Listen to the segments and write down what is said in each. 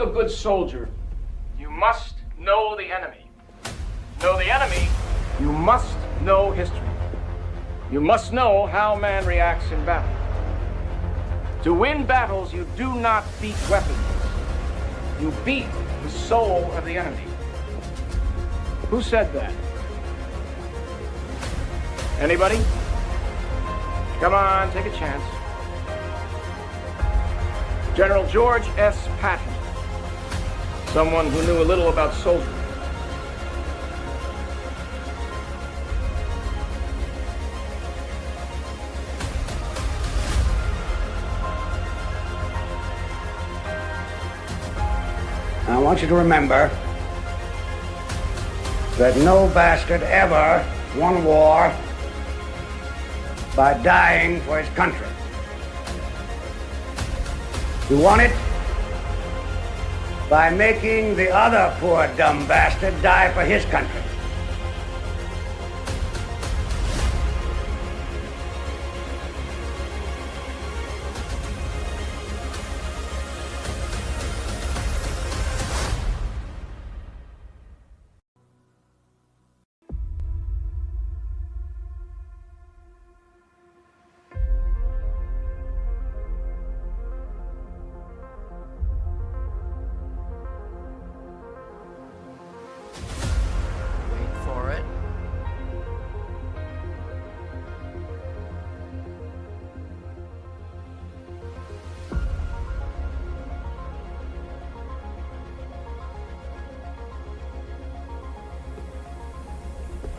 a good soldier, you must know the enemy. To know the enemy, you must know history. You must know how man reacts in battle. To win battles, you do not beat weapons. You beat the soul of the enemy. Who said that? Anybody? Come on, take a chance. General George S. Patton, someone who knew a little about soldiering. I want you to remember that no bastard ever won war by dying for his country. He won it by making the other poor dumb bastard die for his country.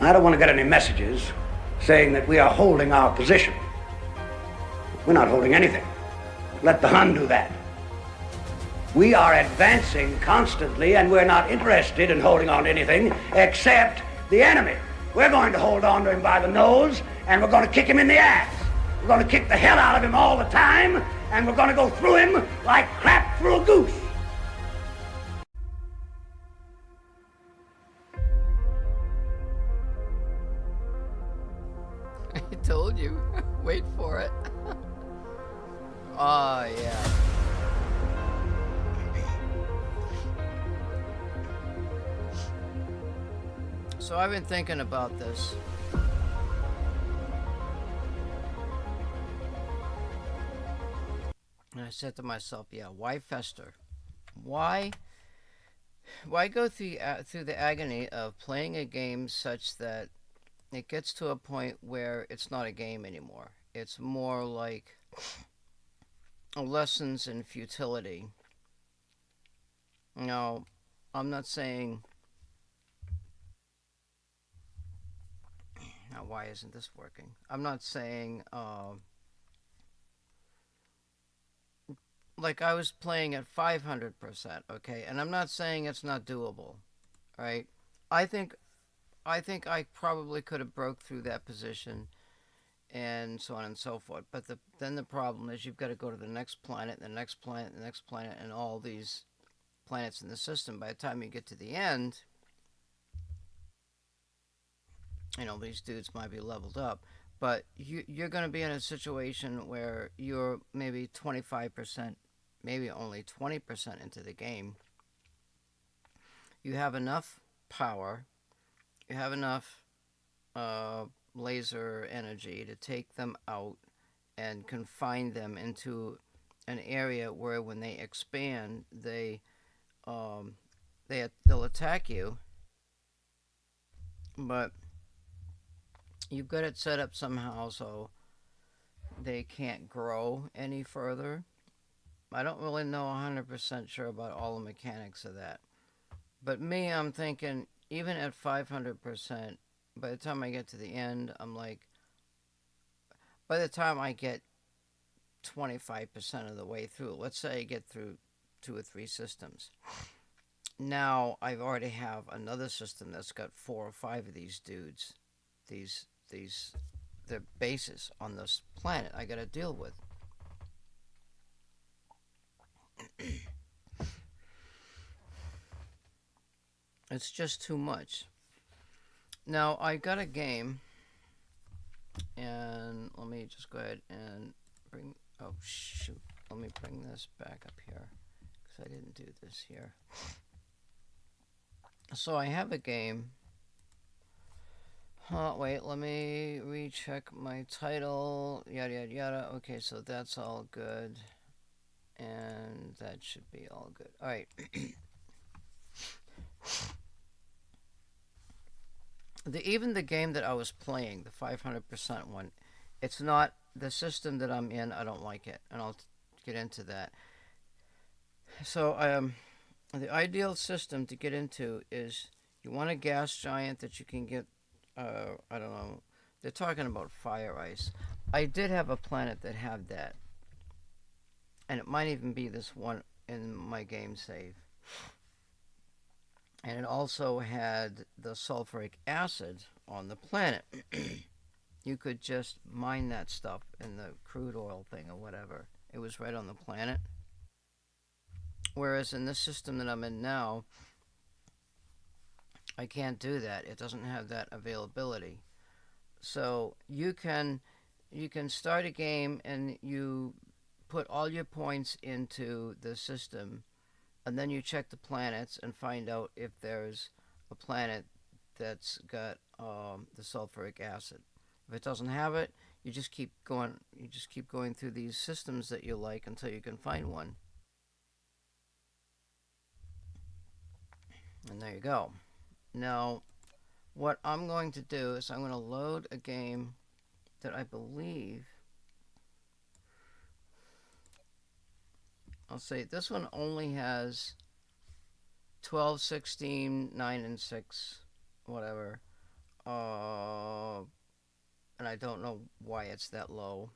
I don't want to get any messages saying that we are holding our position. We're not holding anything. Let the Hun do that. We are advancing constantly, and we're not interested in holding on to anything except the enemy. We're going to hold on to him by the nose, and we're going to kick him in the ass. We're going to kick the hell out of him all the time, and we're going to go through him like crap through a goose. I told you. Wait for it. Oh, yeah. So I've been thinking about this. And I said to myself, yeah, why fester? Why go through the agony of playing a game such that it gets to a point where it's not a game anymore? It's more like lessons in futility. Now, I'm not saying... Now, why isn't this working? I'm not saying... like I was playing at 500%, okay? And I'm not saying it's not doable, right? I think I probably could have broke through that position and so on and so forth. But then the problem is you've got to go to the next planet, the next planet, the next planet, and all these planets in the system. By the time you get to the end, you know, these dudes might be leveled up. But you're going to be in a situation where you're maybe 25%, maybe only 20% into the game. You have enough power, you have enough laser energy to take them out and confine them into an area where when they expand, they'll attack you. But you've got it set up somehow so they can't grow any further. I don't really know 100% sure about all the mechanics of that. But me, I'm thinking, even at 500%, by the time I get to the end, I'm like, by the time I get 25% of the way through, let's say I get through 2 or 3 systems. Now, I already have another system that's got 4 or 5 of these dudes. The bases on this planet I gotta deal with. It's just too much. Now, I got a game, and let me just go ahead and bring, oh shoot, let me bring this back up here, because I didn't do this here. So I have a game. Wait, let me recheck my title. Yada yada yada. Okay, so that's all good. And that should be all good. Alright. Even the game that I was playing, the 500% one, it's not the system that I'm in. I don't like it, and I'll get into that. So, the ideal system to get into is you want a gas giant that you can get. I don't know. They're talking about fire ice. I did have a planet that had that, and it might even be this one in my game save. And it also had the sulfuric acid on the planet. You could just mine that stuff in the crude oil thing or whatever. It was right on the planet. Whereas in this system that I'm in now, I can't do that. It doesn't have that availability. So you can start a game and you put all your points into the system, and then you check the planets and find out if there's a planet that's got the sulfuric acid. If it doesn't have it, you just keep going. You just keep going through these systems that you like until you can find one. And there you go. Now, what I'm going to do is I'm going to load a game that I believe, I'll say this one only has 12, 16, 9, and 6, whatever. And I don't know why it's that low.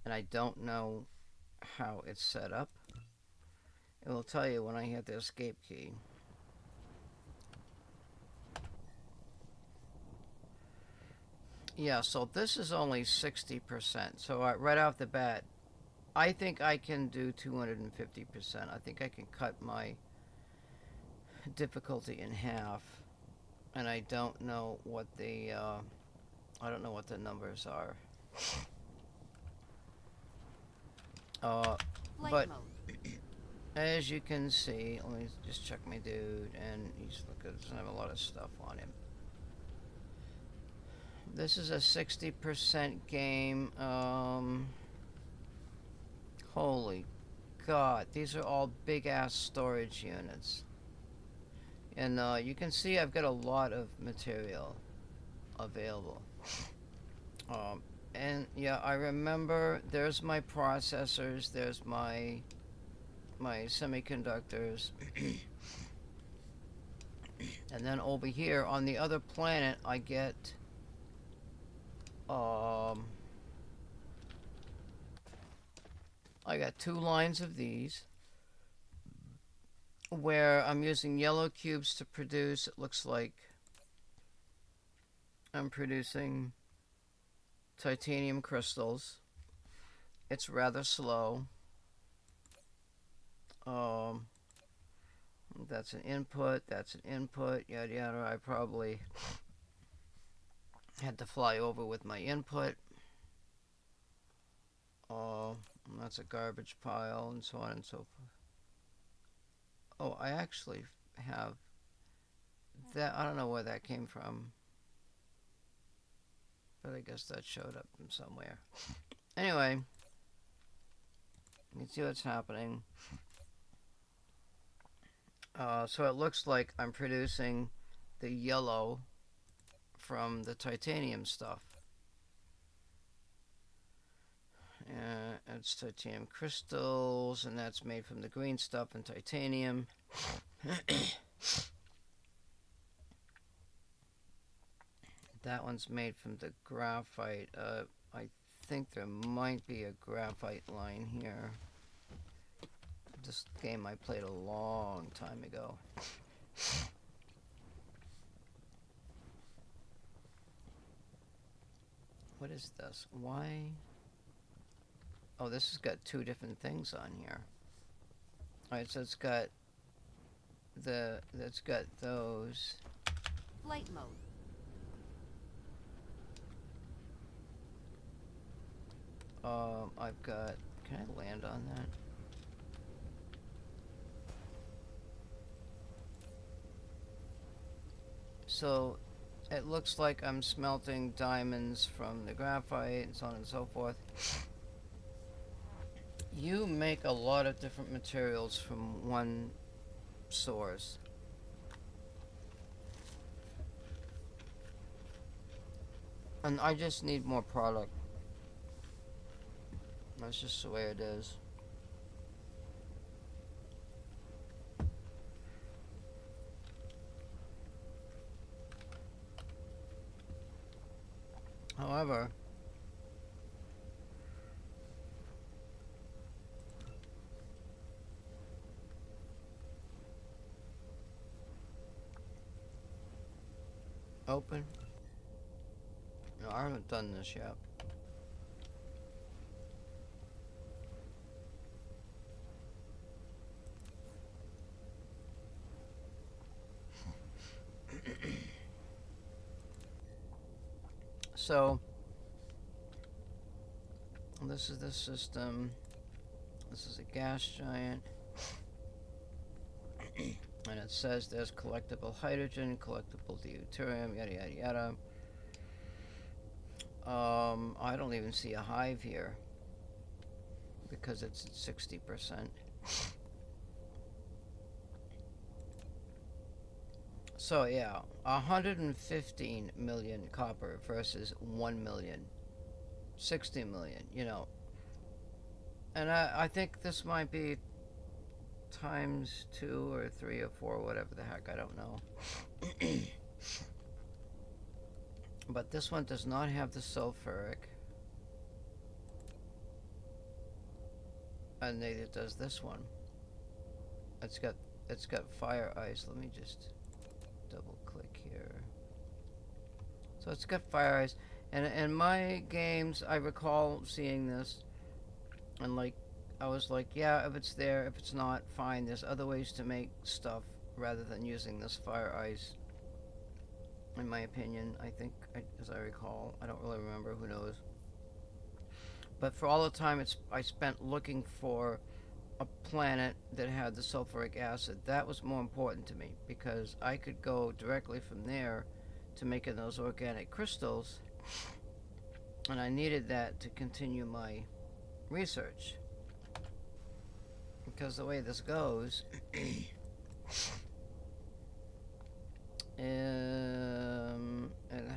And I don't know how it's set up. It will tell you when I hit the escape key. Yeah, so this is only 60%. So right off the bat, I think I can do 250%. I think I can cut my difficulty in half. And I don't know what the numbers are. But as you can see, let me just check my dude, and he's doesn't have a lot of stuff on him. This is a 60% game. Holy God, these are all big ass storage units. And you can see I've got a lot of material available. And yeah, I remember there's my processors, there's my semiconductors. And then over here on the other planet I get I got 2 lines of these where I'm using yellow cubes to produce, it looks like I'm producing titanium crystals. It's rather slow. That's an input, yada yada. I probably had to fly over with my input. That's a garbage pile, and so on and so forth. Oh, I actually have that. I don't know where that came from, but I guess that showed up from somewhere. Anyway, you can see what's happening. So it looks like I'm producing the yellow from the titanium stuff. It's titanium crystals, and that's made from the green stuff and titanium. That one's made from the graphite. I think there might be a graphite line here. This game I played a long time ago. What is this? Why? Oh, this has got 2 different things on here. Alright, so it's got those. Flight mode. I've got, can I land on that? So it looks like I'm smelting diamonds from the graphite and so on and so forth. You make a lot of different materials from one source. And I just need more product. That's just the way it is. However, open. No, I haven't done this yet. So, this is the system. This is a gas giant. And it says there's collectible hydrogen, collectible deuterium, yada yada yada. I don't even see a hive here because it's at 60%. So yeah, 115 million copper versus 1 million. 60 million, you know. And I think this might be times 2 or 3 or 4, whatever the heck, I don't know. But this one does not have the sulfuric. And neither does this one. It's got fire ice. Let me just double click here. So it's got fire ice. And in my games, I recall seeing this, and like, I was like, yeah, if it's there, if it's not, fine. There's other ways to make stuff rather than using this fire ice. In my opinion, I think, as I recall, I don't really remember, who knows. But for all the time I spent looking for a planet that had the sulfuric acid, that was more important to me, because I could go directly from there to making those organic crystals, and I needed that to continue my research. Because the way this goes, it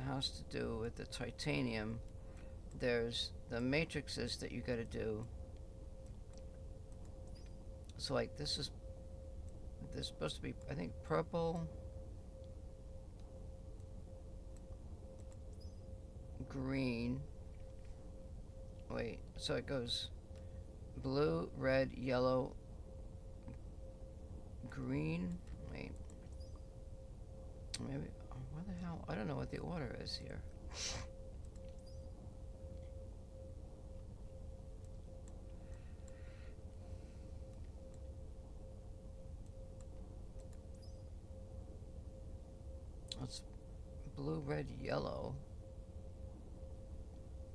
has to do with the titanium. There's the matrices that you gotta do. So like this is supposed to be, I think, purple, green. Wait, so it goes blue, red, yellow, green. Wait, maybe, what the hell? I don't know what the order is here. It's blue, red, yellow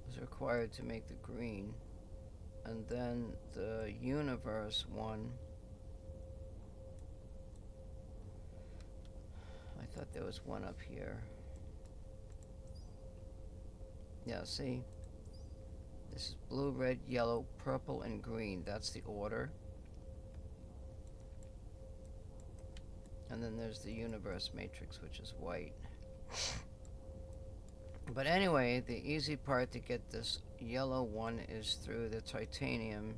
is required to make the green, and then the universe one, I thought there was one up here. Yeah, see, this is blue, red, yellow, purple, and green. That's the order. And then there's the universe matrix, which is white. But anyway, the easy part to get this yellow one is through the titanium.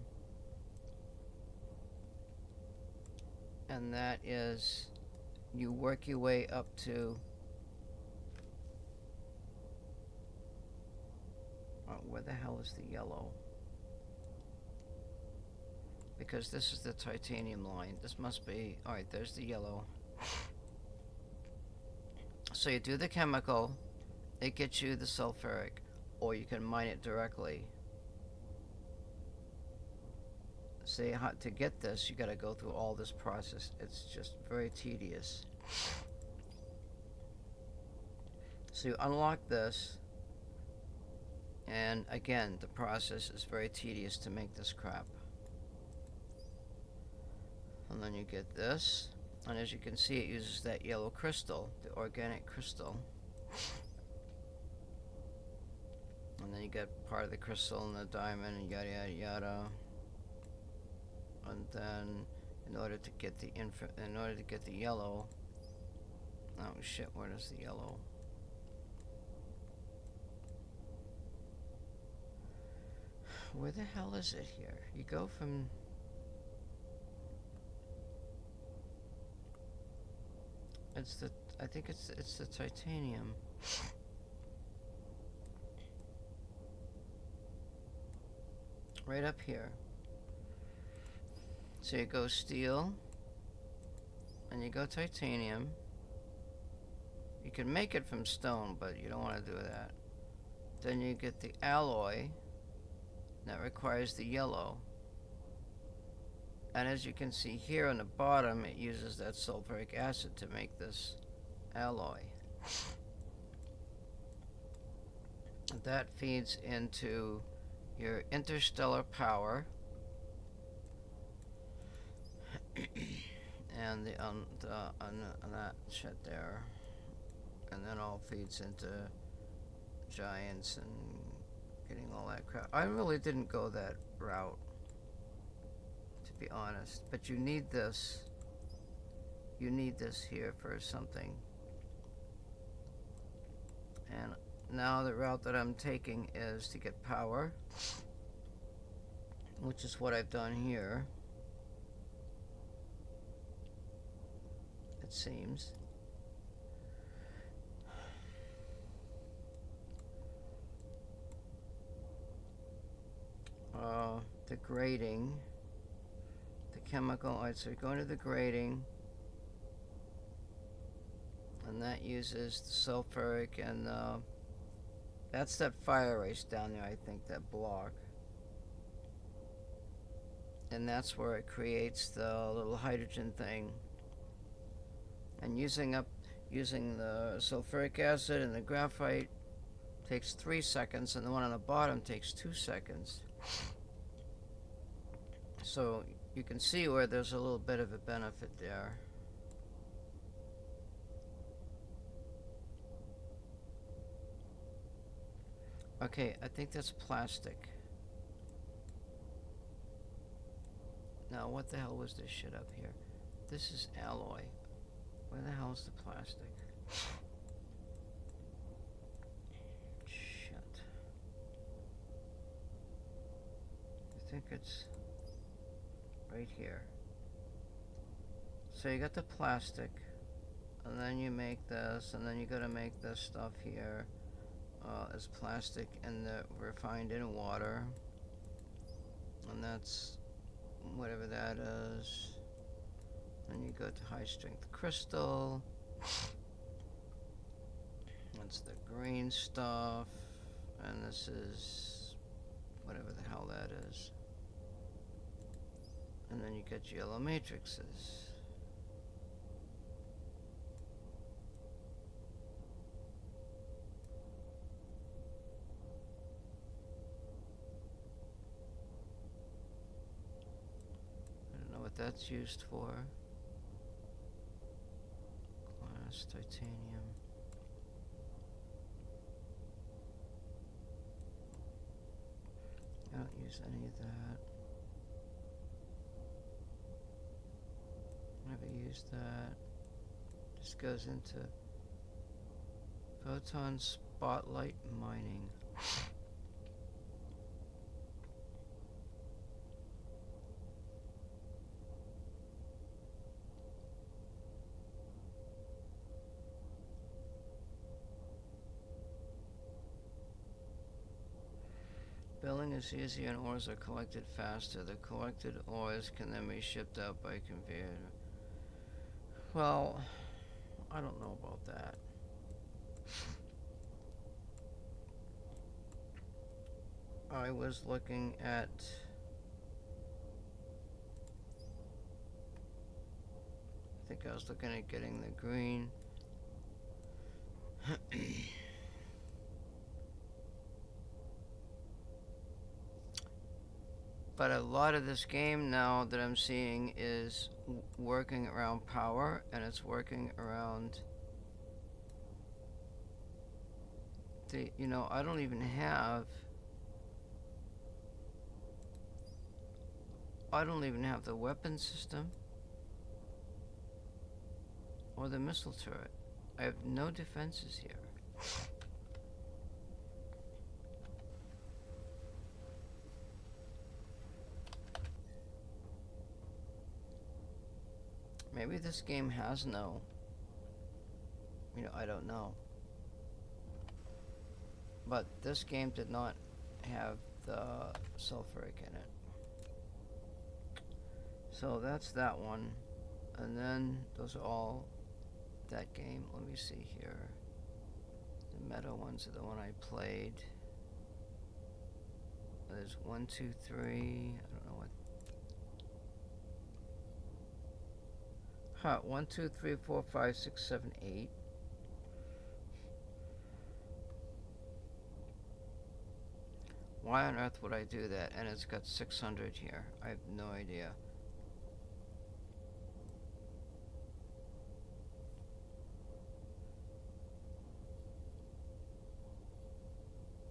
And that is, you work your way up to, where the hell is the yellow? Because this is the titanium line. This must be, alright, there's the yellow. So you do the chemical, it gets you the sulfuric, or you can mine it directly. See, to get this, you gotta go through all this process. It's just very tedious. So you unlock this, and again, the process is very tedious to make this crap. And then you get this, And as you can see, it uses that yellow crystal, the organic crystal. And then you get part of the crystal and the diamond and yada yada yada. And then in order to get the yellow, oh shit, where is the yellow? Where the hell is it here? You go from I think it's the titanium. Right up here. So you go steel, and you go titanium. You can make it from stone, but you don't want to do that. Then you get the alloy, that requires the yellow. And as you can see here on the bottom, it uses that sulfuric acid to make this alloy. That feeds into your interstellar power. And on that shit there, and then all feeds into giants and getting all that crap. I really didn't go that route, to be honest, but you need this. You need this here for something. And now the route that I'm taking is to get power, which is what I've done here. It seems. The grading, the chemical. Alright, so you're going to the grading, and that uses the sulfuric, and that's that fire race down there, I think, that block. And that's where it creates the little hydrogen thing. And using the sulfuric acid and the graphite takes 3 seconds, and the one on the bottom takes 2 seconds. So you can see where there's a little bit of a benefit there. Okay, I think that's plastic. Now, what the hell was this shit up here? This is alloy. Where the hell is the plastic? Shit. I think it's right here. So you got the plastic, and then you make this, and then you gotta make this stuff here. As plastic and refined in water, and that's whatever that is. Then you go to high strength crystal. That's the green stuff, and this is whatever the hell that is. And then you get yellow matrices. That's used for glass, titanium. I don't use any of that. Never used that. Just goes into photon spotlight mining. Billing is easier and ores are collected faster. The collected ores can then be shipped out by conveyor. Well, I don't know about that. I was looking at I think I was looking at getting the green. But a lot of this game now that I'm seeing is working around power, and it's working around the, you know, I don't even have the weapon system or the missile turret. I have no defenses here. Maybe this game has no, you know, I don't know. But this game did not have the sulfuric in it. So that's that one. And then those are all that game. Let me see here. The meta ones are the one I played. There's 1, 2, 3. I don't know what. Huh, 1, 2, 3, 4, 5, 6, 7, 8. Why on earth would I do that? And it's got 600 here. I have no idea.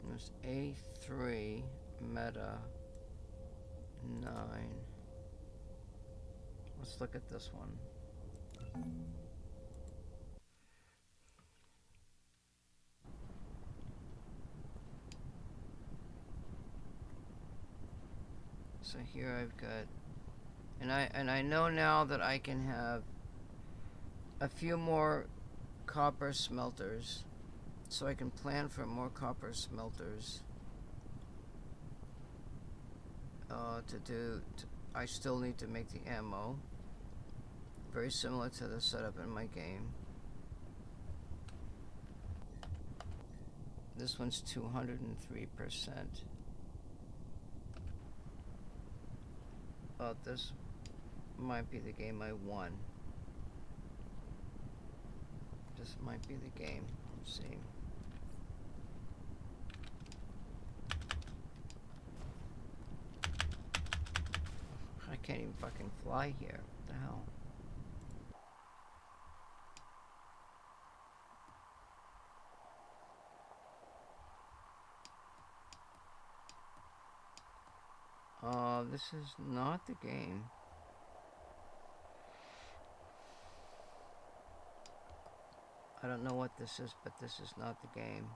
There's A3, meta, 9. Let's look at this one. So here I've got, and I know now that I can have a few more copper smelters, so I can plan for more copper smelters I still need to make the ammo, very similar to the setup in my game. This one's 203%. Oh, this might be the game I won. This might be the game. Let's see. I can't even fucking fly here. What the hell? This is not the game. I don't know what this is, but this is not the game.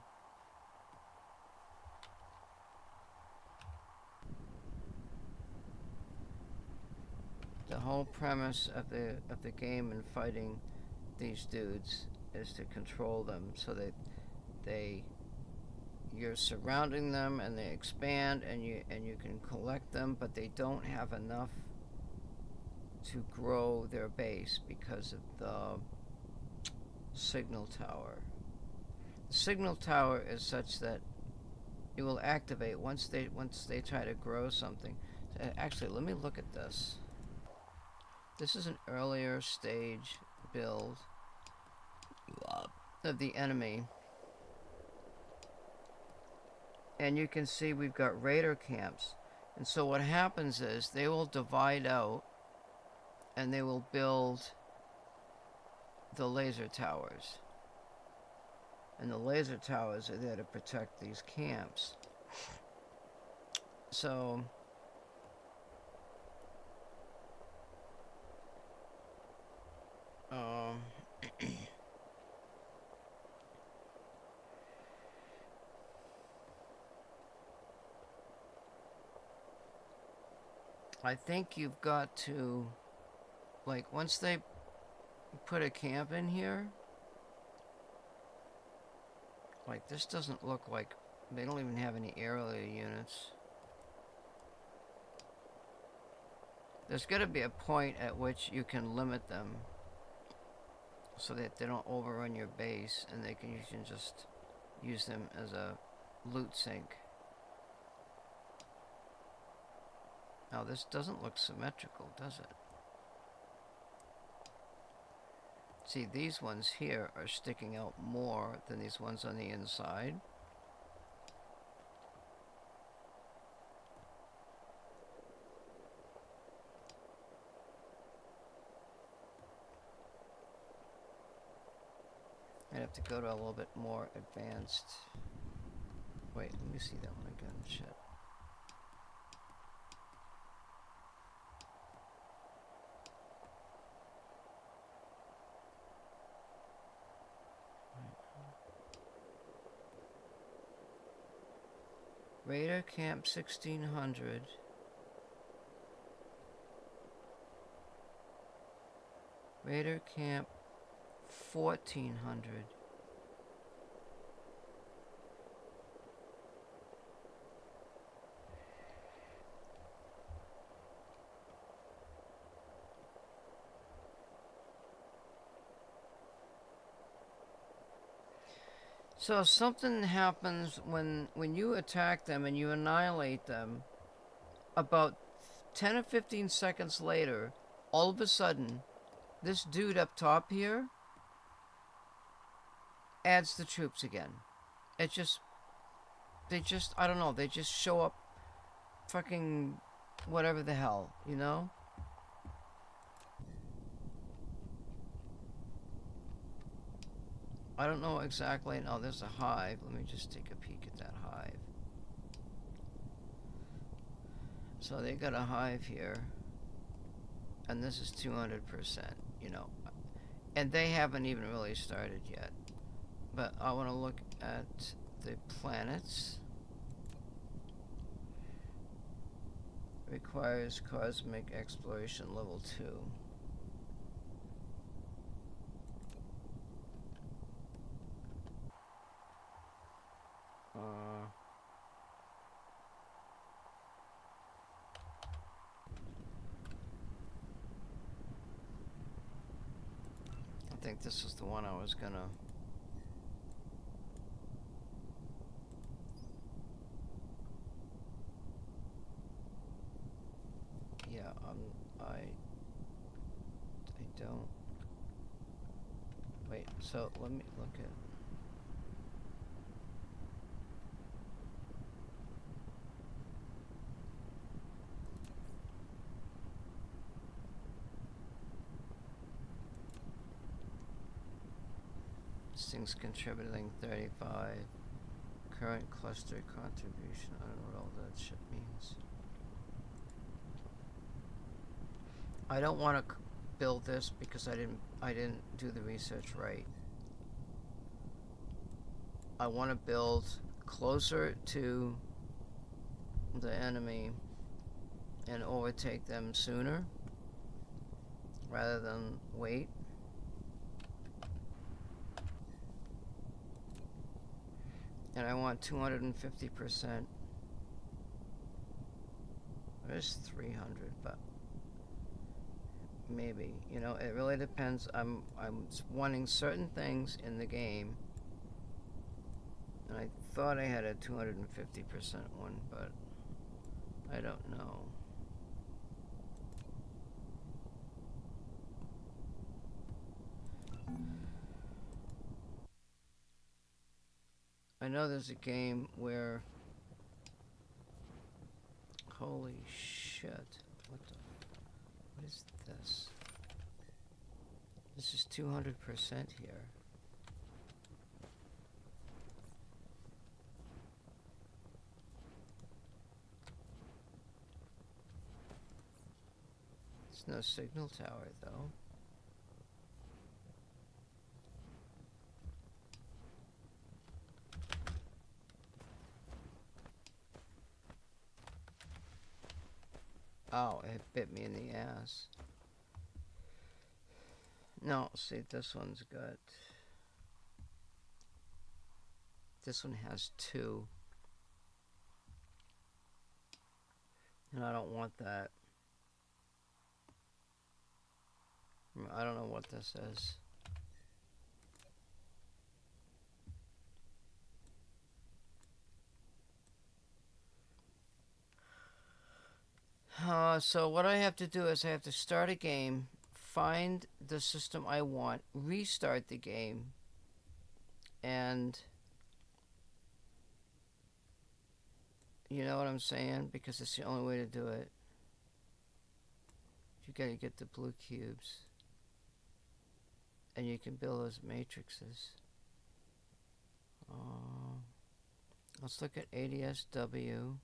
The whole premise of the game and fighting these dudes is to control them so that you're surrounding them and they expand and you can collect them, but they don't have enough to grow their base because of the signal tower. The signal tower is such that it will activate once they try to grow something. Actually, let me look at this. This is an earlier stage build of the enemy. And you can see we've got raider camps. And so what happens is they will divide out and they will build the laser towers. And the laser towers are there to protect these camps. So I think you've got to, like, once they put a camp in here, like, this doesn't look like, they don't even have any aerial units. There's got to be a point at which you can limit them so that they don't overrun your base and you can just use them as a loot sink. Now this doesn't look symmetrical, does it? See, these ones here are sticking out more than these ones on the inside. have to go to a little bit more advanced. Wait, let me see that one again. Shit. Raider Camp 1600. Raider Camp 1400. So something happens when you attack them and you annihilate them. About 10 or 15 seconds later, all of a sudden, this dude up top here adds the troops again. They just, I don't know, they just show up fucking whatever the hell, you know? I don't know exactly. No, there's a hive. Let me just take a peek at that hive. So they got a hive here. And this is 200%, you know. And they haven't even really started yet. But I want to look at the planets. Requires cosmic exploration level 2. I think this is the one I was gonna. Yeah, I don't. Wait, so let me look at. This thing's contributing 35. Current cluster contribution. I don't know what all that shit means. I don't want to build this because I didn't do the research right. I want to build closer to the enemy and overtake them sooner rather than wait. And I want 250%. There's 300, but maybe, you know, it really depends. I'm wanting certain things in the game, and I thought I had a 250% one, but I don't know. I know there's a game where, holy shit, what is this? This is 200% here. There's no signal tower though. Oh, it bit me in the ass. No, see, this one's got... This one has 2. And I don't want that. I don't know what this is. So what I have to do is I have to start a game, find the system I want, restart the game, and you know what I'm saying? Because it's the only way to do it. You gotta get the blue cubes, and you can build those matrices. Let's look at ADSW.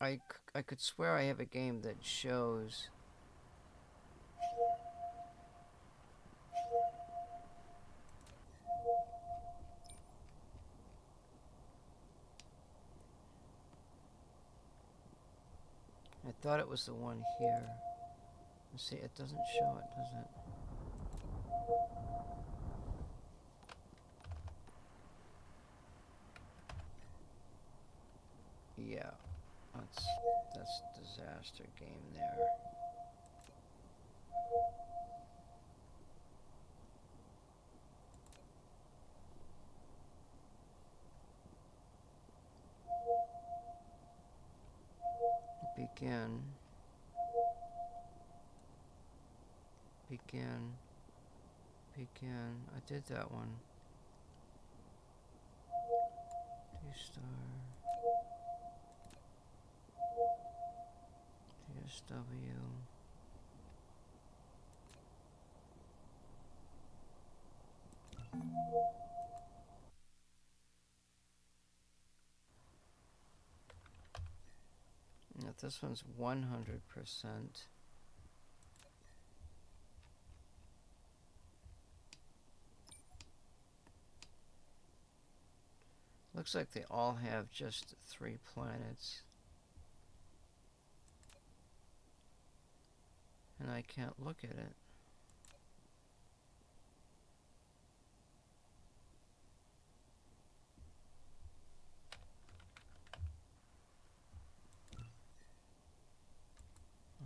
I could swear I have a game that shows... I thought it was the one here. Let's see, it doesn't show it, does it? Yeah, that's disaster game there. Begin. I did that one. D-Star. DSW. Yeah, this one's 100%. Looks like they all have just 3 planets. And I can't look at it.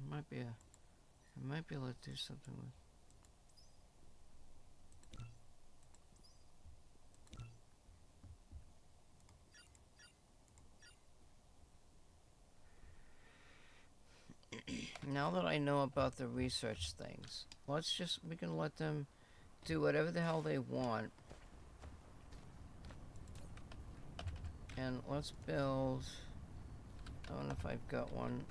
I might be able to do something with... Now that I know about the research things, we can let them do whatever the hell they want. And let's build... I don't know if I've got one.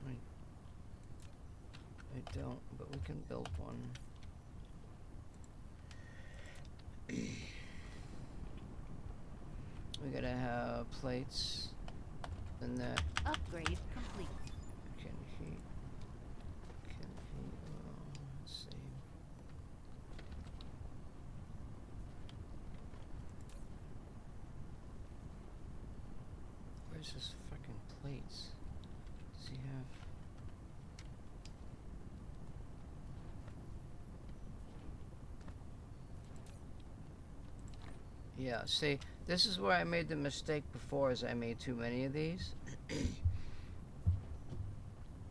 I don't, but we can build one. We gotta have plates, and that Upgrade complete. can heat. Let's see. Where's his fucking plates? Does he have? Yeah, see, this is where I made the mistake before, is I made too many of these.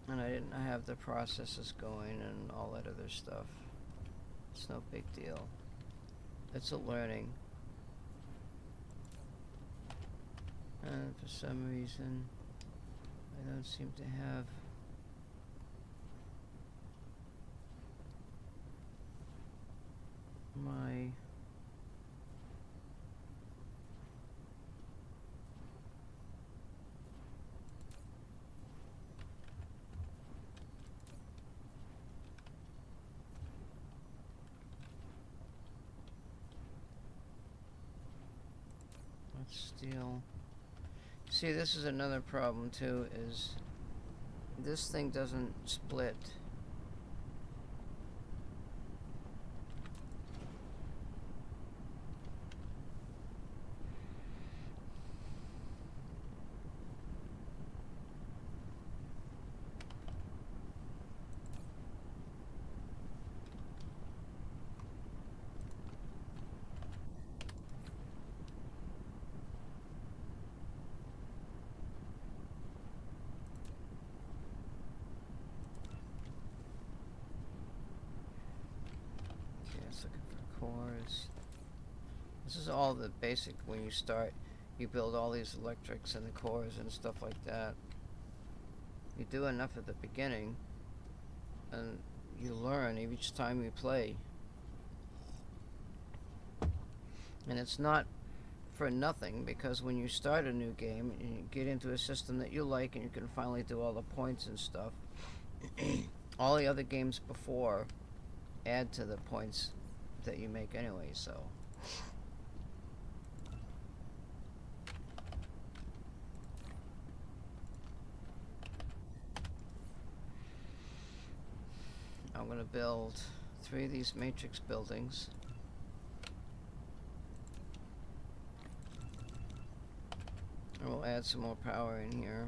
And I didn't have the processes going and all that other stuff. It's no big deal. It's a learning. And for some reason, I don't seem to have... my... steel. See, this is another problem too, is this thing doesn't split. Looking for cores. This is all the basic. When you start, you build all these electrics and the cores and stuff like that. You do enough at the beginning, and you learn each time you play. And it's not for nothing, because when you start a new game and you get into a system that you like and you can finally do all the points and stuff, all the other games before add to the points that you make anyway, so. I'm gonna build 3 of these matrix buildings. And we'll add some more power in here.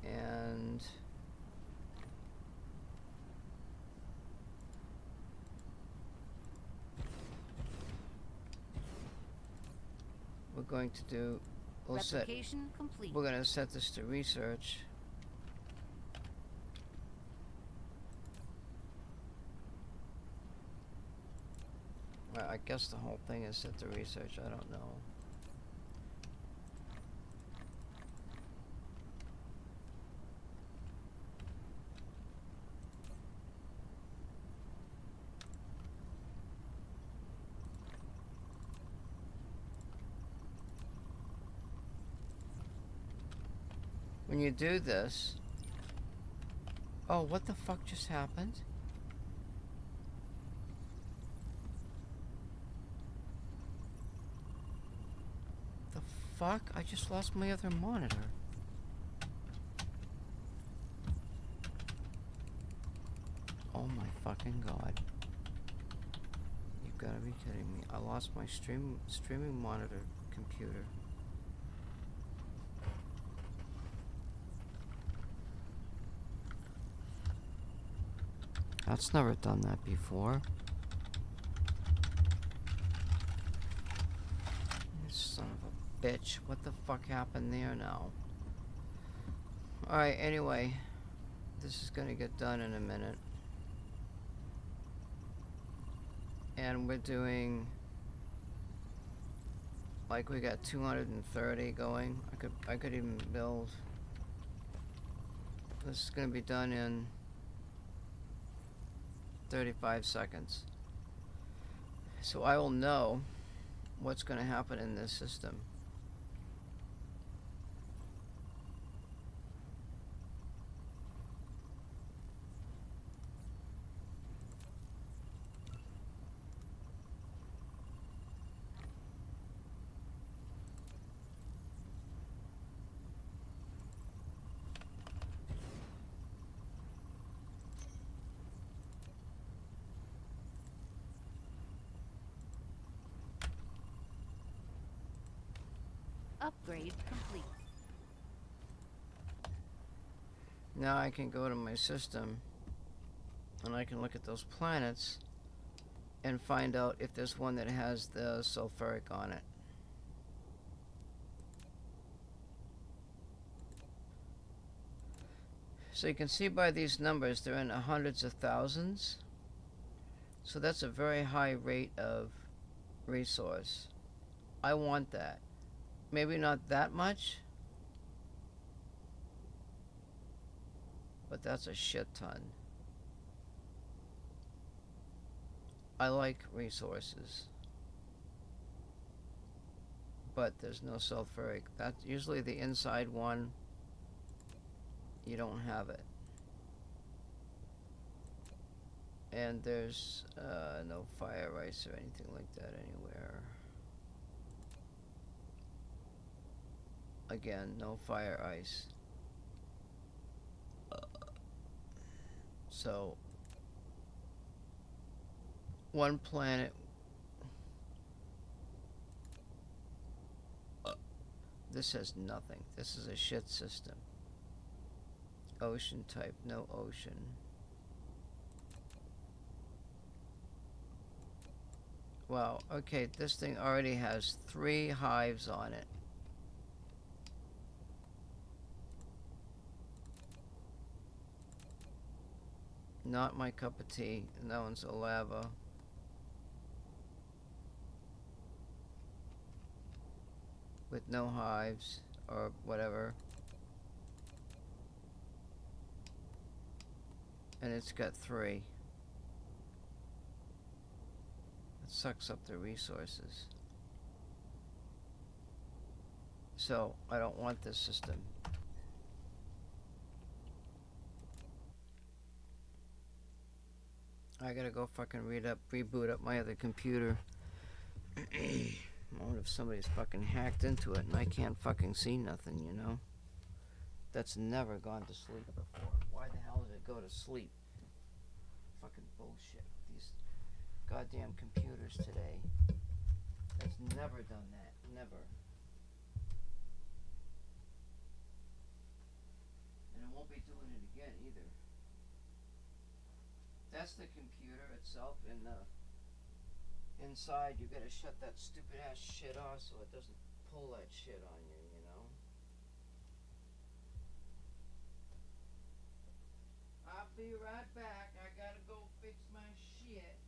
And we're going to do, we're going to set this to research. Well, I guess the whole thing is set to research, I don't know. When you do this, oh, what the fuck just happened? The fuck? I just lost my other monitor. Oh my fucking god. You've gotta be kidding me. I lost my streaming monitor computer. That's never done that before. You son of a bitch. What the fuck happened there now? Alright, anyway. This is gonna get done in a minute. And we're doing... like, we got 230 going. I could even build... This is gonna be done in 35 seconds. So I will know what's going to happen in this system. Upgrade complete. Now I can go to my system and I can look at those planets and find out if there's one that has the sulfuric on it. So you can see by these numbers they're in the hundreds of thousands. So that's a very high rate of resource. I want that. Maybe not that much, but that's a shit ton. I like resources, but there's no sulfuric. That's usually the inside one. You don't have it. And there's no fire ice or anything like that anywhere. Again, no fire ice. So, one planet. This has nothing. This is a shit system. Ocean type, no ocean. Wow, okay, this thing already has 3 hives on it. Not my cup of tea. And that one's a lava. With no hives or whatever. And it's got 3. It sucks up the resources. So I don't want this system. I gotta go fucking reboot up my other computer. I wonder if somebody's fucking hacked into it and I can't fucking see nothing, you know? That's never gone to sleep before. Why the hell did it go to sleep? Fucking bullshit. These goddamn computers today. It's never done that. Never. And it won't be doing it again either. That's the computer itself, and inside you gotta shut that stupid ass shit off so it doesn't pull that shit on you, you know? I'll be right back. I gotta go fix my shit.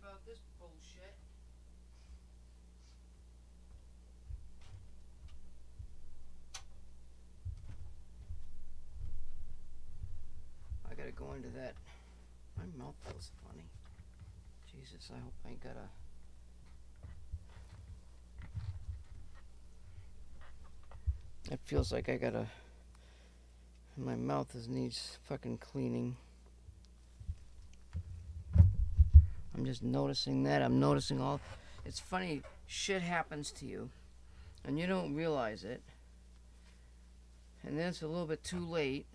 About this bullshit. I gotta go into that. My mouth feels funny. Jesus, I hope I ain't got a... It feels like I got a... My mouth needs fucking cleaning. I'm just noticing that. I'm noticing all... It's funny, shit happens to you, and you don't realize it. And then it's a little bit too late.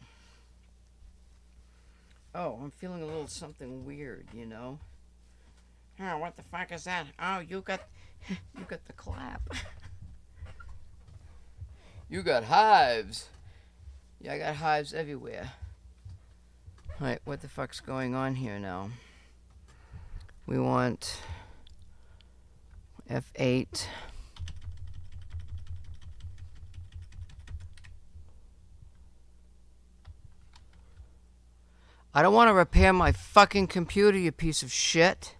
Oh, I'm feeling a little something weird, you know? Oh, what the fuck is that? Oh, you got the clap. You got hives. Yeah, I got hives everywhere. Alright, what the fuck's going on here now? We want F8. I don't want to repair my fucking computer, you piece of shit.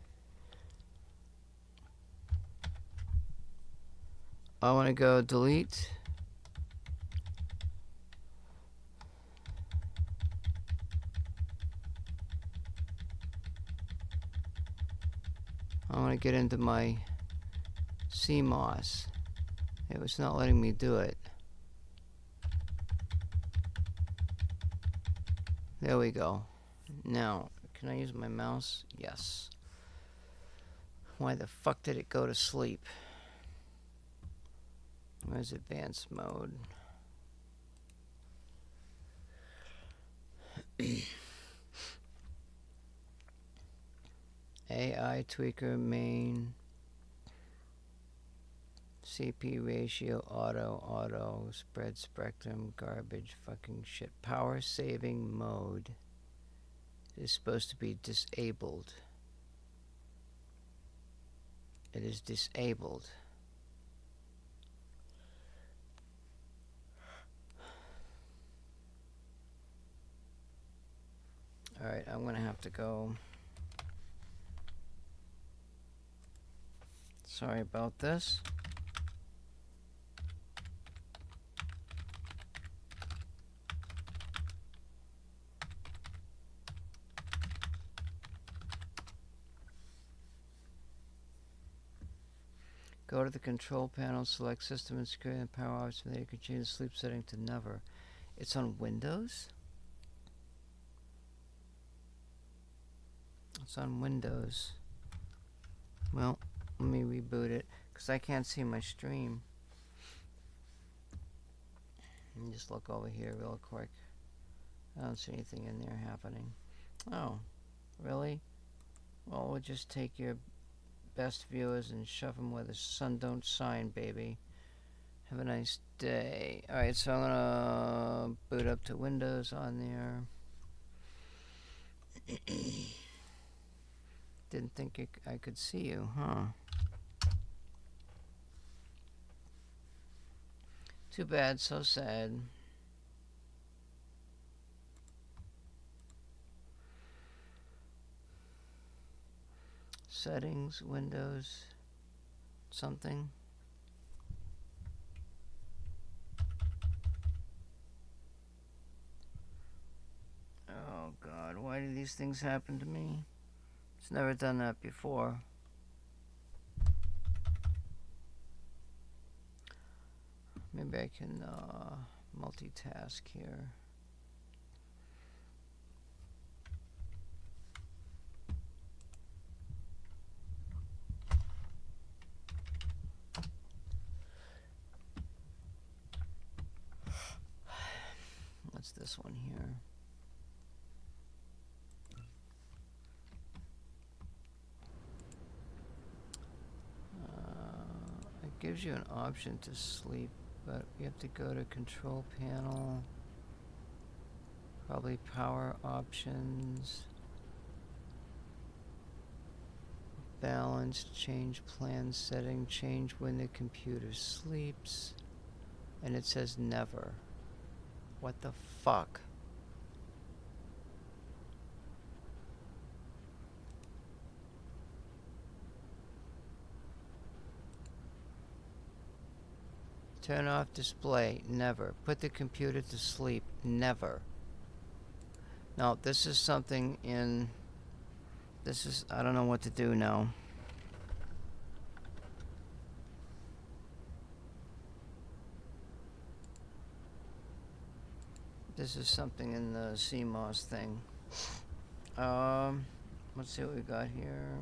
I want to go delete. I want to get into my CMOS. It was not letting me do it. There we go. Now, can I use my mouse? Yes. Why the fuck did it go to sleep? Where's advanced mode? AI tweaker main. CP ratio auto spread spectrum garbage fucking shit. Power saving mode is supposed to be disabled. It is disabled. Alright, I'm gonna have to go. Sorry about this. Go to the control panel, select system and security and power option. There you can change the sleep setting to never. It's on Windows? It's on Windows. Well, let me reboot it, because I can't see my stream. Let me just look over here real quick. I don't see anything in there happening. Oh, really? Well, we'll just take your best viewers and shove them where the sun don't shine, baby. Have a nice day. Alright, so I'm gonna boot up to Windows on there. Didn't think I could see you, huh? Too bad, so sad. Settings, Windows, something. Oh God, why do these things happen to me? It's never done that before. Maybe I can multitask here. What's this one here? It gives you an option to sleep, but you have to go to control panel, probably power options, balance, change plan setting, change when the computer sleeps, and it says never. What the fuck? Turn off display, never. Put the computer to sleep, never. Now, this is something in... This is... I don't know what to do now. This is something in the CMOS thing. Let's see what we got here.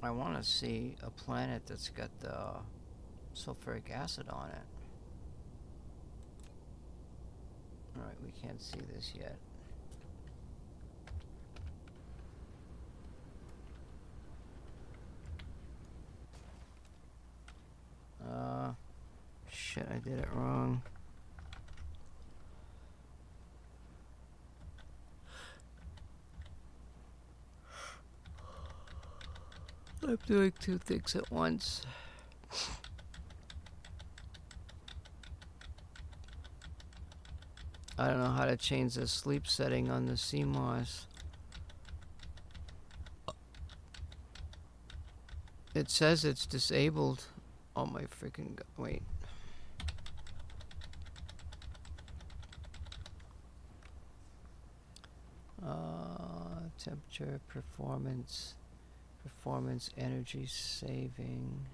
I want to see a planet that's got the sulfuric acid on it. Alright, we can't see this yet. Shit, I did it wrong. I'm doing two things at once. I don't know how to change the sleep setting on the CMOS. It says it's disabled. Oh my freaking god. Wait. Temperature, performance, energy saving,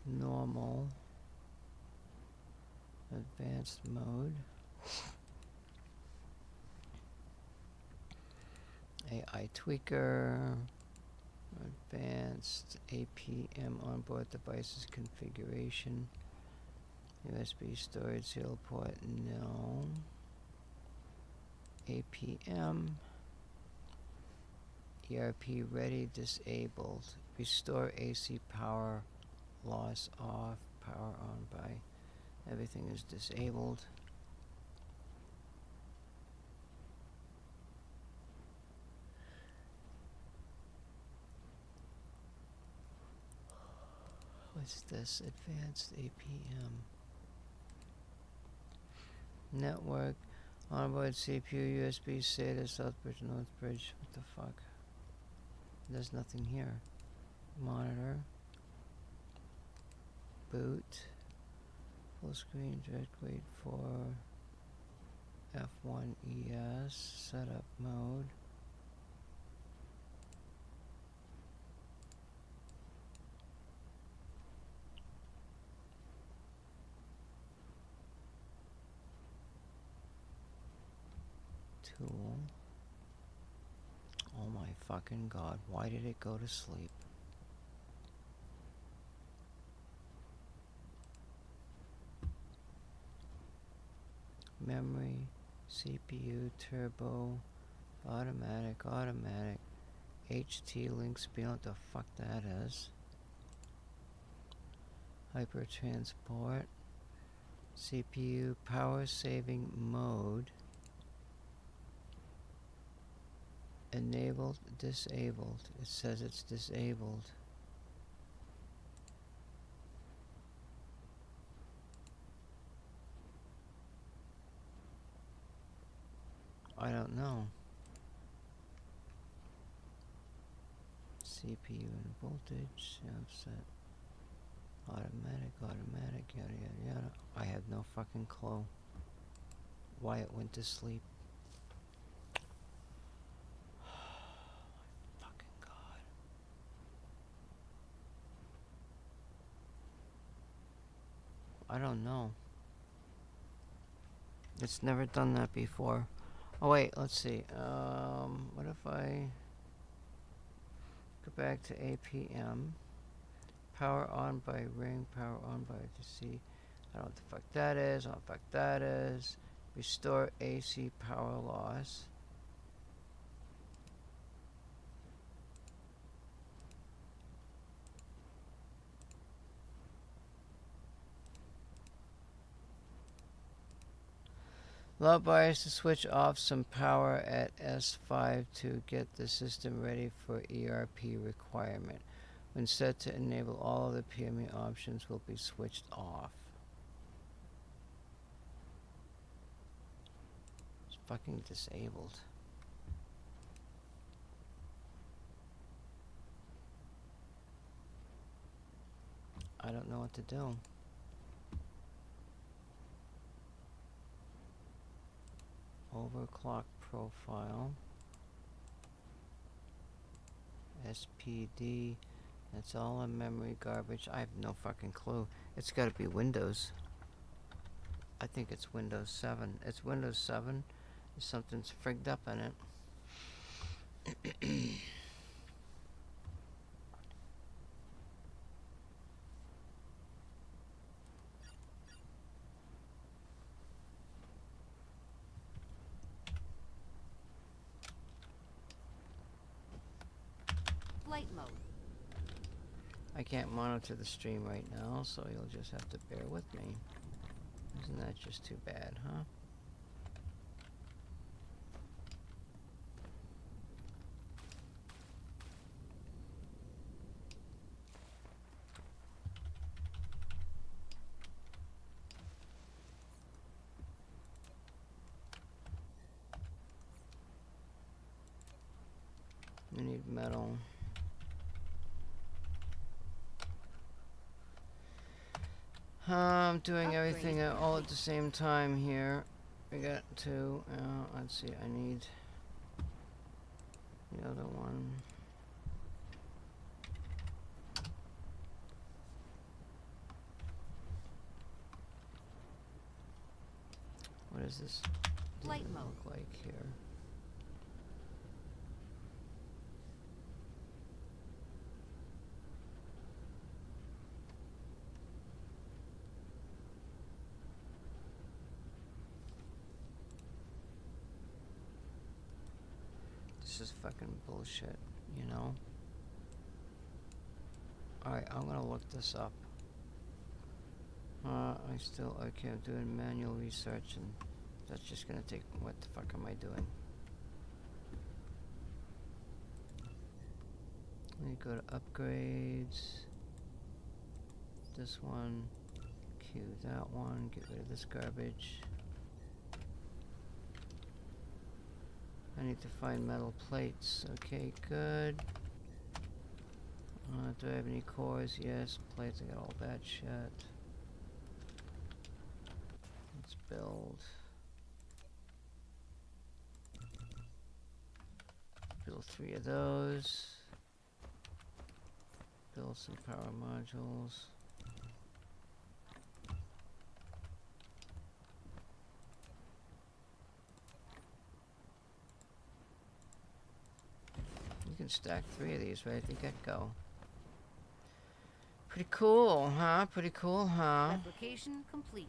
normal, advanced mode, AI tweaker, advanced APM onboard devices configuration, USB storage serial port, no. APM, ERP ready, disabled, restore AC power loss off, power on by, everything is disabled. What's this? Advanced APM. Network. Onboard CPU, USB, SATA, Southbridge, Northbridge. What the fuck? There's nothing here. Monitor. Boot. Full screen, direct wait for F1 ES. Setup mode. Tool. Oh my fucking god, why did it go to sleep? Memory, CPU, turbo, automatic, HT link speed, what the fuck that is. Hyper transport, CPU, power saving mode. Enabled, disabled. It says it's disabled. I don't know. CPU and voltage, offset. Automatic, yada yada yada. I have no fucking clue why it went to sleep. Fucking god. I don't know. It's never done that before. Oh wait, let's see. What if I go back to APM? Power on by ring, power on by DC. I don't know what the fuck that is. I don't know what the fuck that is. Restore AC power loss. Allow buyers to switch off some power at S5 to get the system ready for ERP requirement. When set to enable, all of the PME options will be switched off. It's fucking disabled. I don't know what to do. Overclock profile. SPD. That's all in memory garbage. I have no fucking clue. It's gotta be Windows. I think it's Windows 7. It's Windows 7. Something's frigged up in it. Flight mode. I can't monitor the stream right now, so you'll just have to bear with me. Isn't that just too bad, huh? We need metal. I'm doing everything all at the same time here. We got two. Let's see, I need the other one. What is this? Flight mode. Look like here. This is fucking bullshit, you know? Alright, I'm gonna look this up. Okay, I'm doing manual research and that's just gonna take, what the fuck am I doing? Let me go to upgrades. This one, queue that one, get rid of this garbage. I need to find metal plates. Okay, good. Do I have any cores? Yes, plates, I got all that shit. Let's build. Build 3 of those. Build some power modules. You can stack 3 of these right at the get-go. Pretty cool, huh? Pretty cool, huh? Fabrication complete.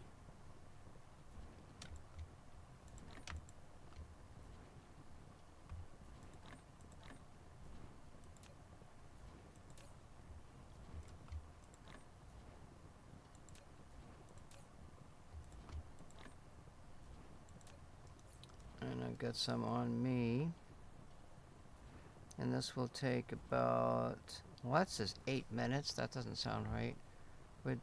And I've got some on me. And this will take about, well, that says 8 minutes. That doesn't sound right. We're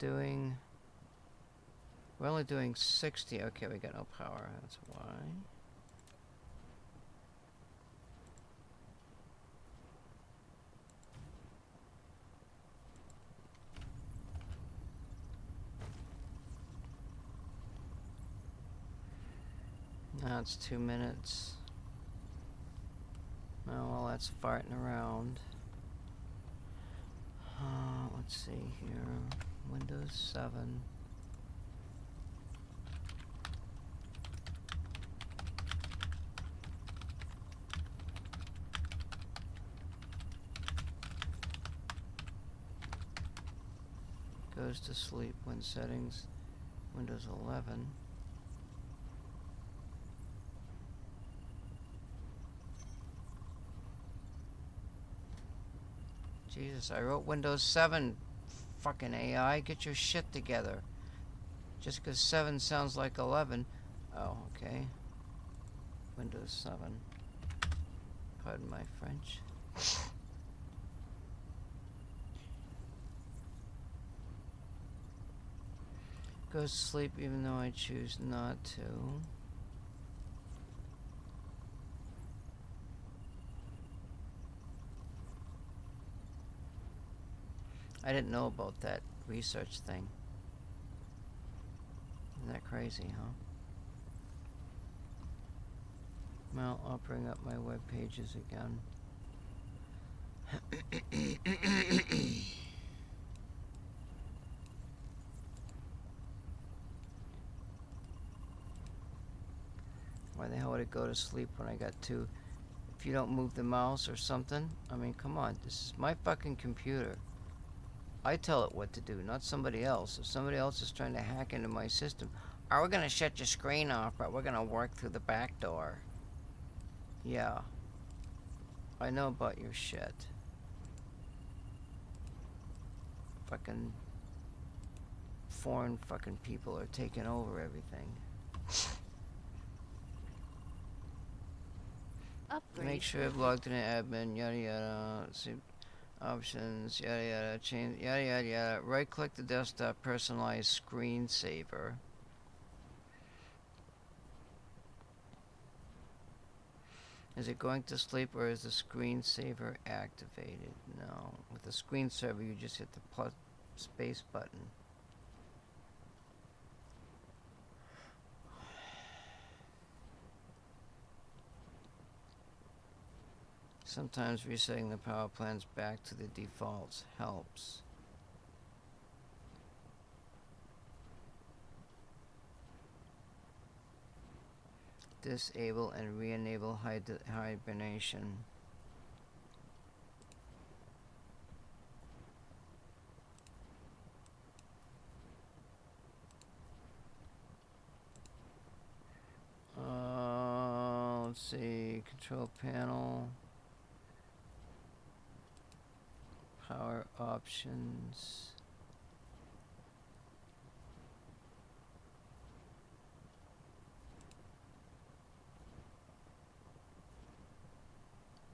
only doing 60. Okay, we got no power. That's why. Now it's 2 minutes. Oh, well, that's farting around. Let's see here. Windows 7. Goes to sleep when settings. Windows 11. Jesus, I wrote Windows 7, fucking AI, get your shit together. Just 'cause 7 sounds like 11. Oh, okay. Windows 7. Pardon my French. Goes to sleep even though I choose not to. I didn't know about that research thing. Isn't that crazy, huh? Well, I'll bring up my web pages again. Why the hell would it go to sleep when I got 2? If you don't move the mouse or something? I mean, come on, this is my fucking computer. I tell it what to do, not somebody else. If somebody else is trying to hack into my system, we're gonna shut your screen off, but we're gonna work through the back door. Yeah. I know about your shit. fucking foreign fucking people are taking over everything. Upgrade Make sure I've logged in an admin, yada yada. See options, yada yada. Change, yada yada yada. Right click the desktop, personalize screensaver. Is it going to sleep or is the screensaver activated? No. With the screensaver, you just hit the plus space button. Sometimes resetting the power plans back to the defaults helps. Disable and re-enable hibernation. Let's see, control panel, power options.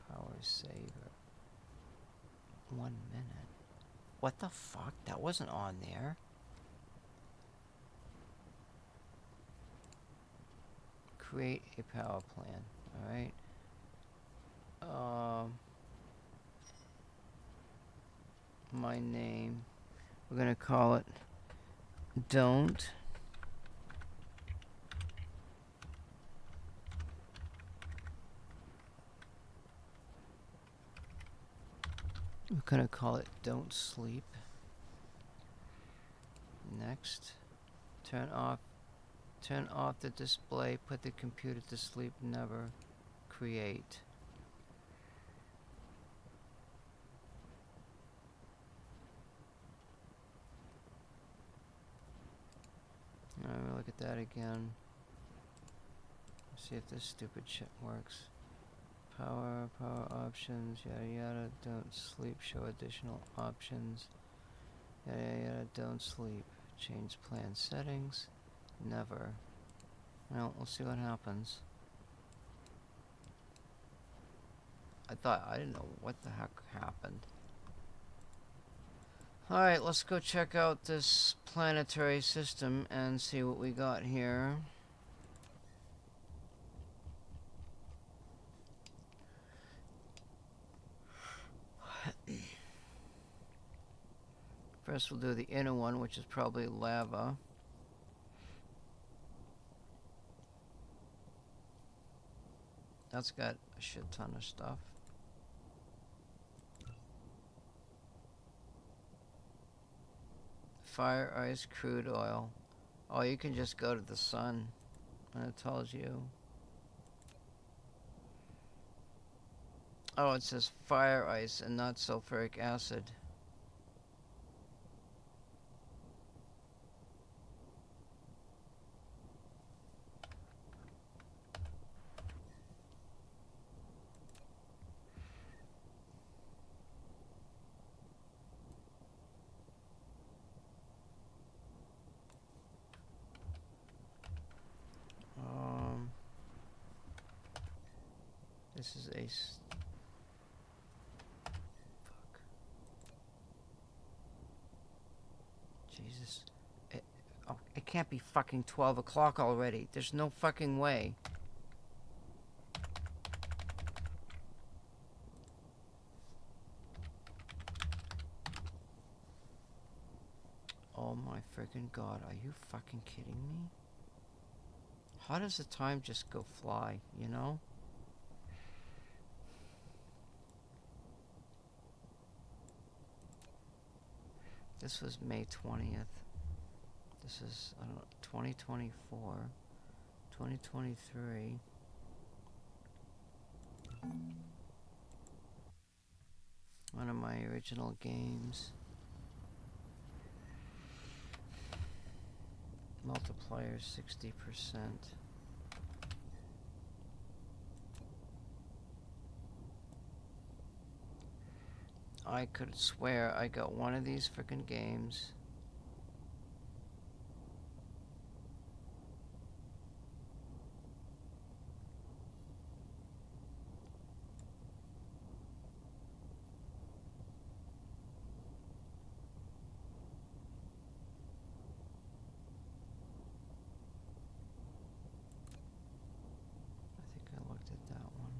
Power saver. 1 minute. What the fuck? That wasn't on there. Create a power plan. Alright. My name. We're gonna call it Don't We're gonna call it Don't Sleep. Next. Turn off the display, put the computer to sleep, never. Create. Alright, we'll look at that again. See if this stupid shit works. Power options, yada yada, don't sleep, show additional options. Yada yada, don't sleep. Change plan settings. Never. Well, we'll see what happens. I didn't know what the heck happened. Alright, let's go check out this planetary system and see what we got here. First we'll do the inner one, which is probably lava. That's got a shit ton of stuff. Fire, ice, crude oil. Oh, you can just go to the sun, and it tells you. Oh, it says fire ice and not sulfuric acid. This is a fuck. Jesus. It can't be fucking 12 o'clock already. There's no fucking way. Oh my freaking god, are you fucking kidding me? How does the time just go fly, you know? This was May 20th. This is, I don't know, 2024, 2023. One of my original games. Multiplier 60%. I could swear I got one of these freaking games. I think I looked at that one.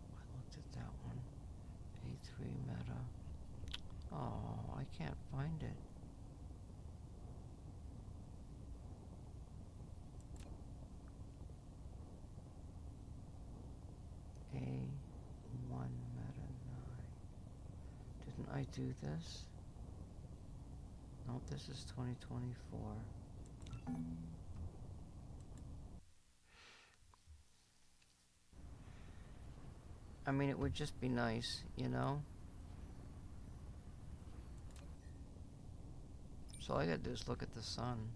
I looked at that one. A3 meta. Oh, I can't find it. A1 meta 9. Didn't I do this? Nope, this is 2024. I mean, it would just be nice, you know? So all I gotta do is look at the sun.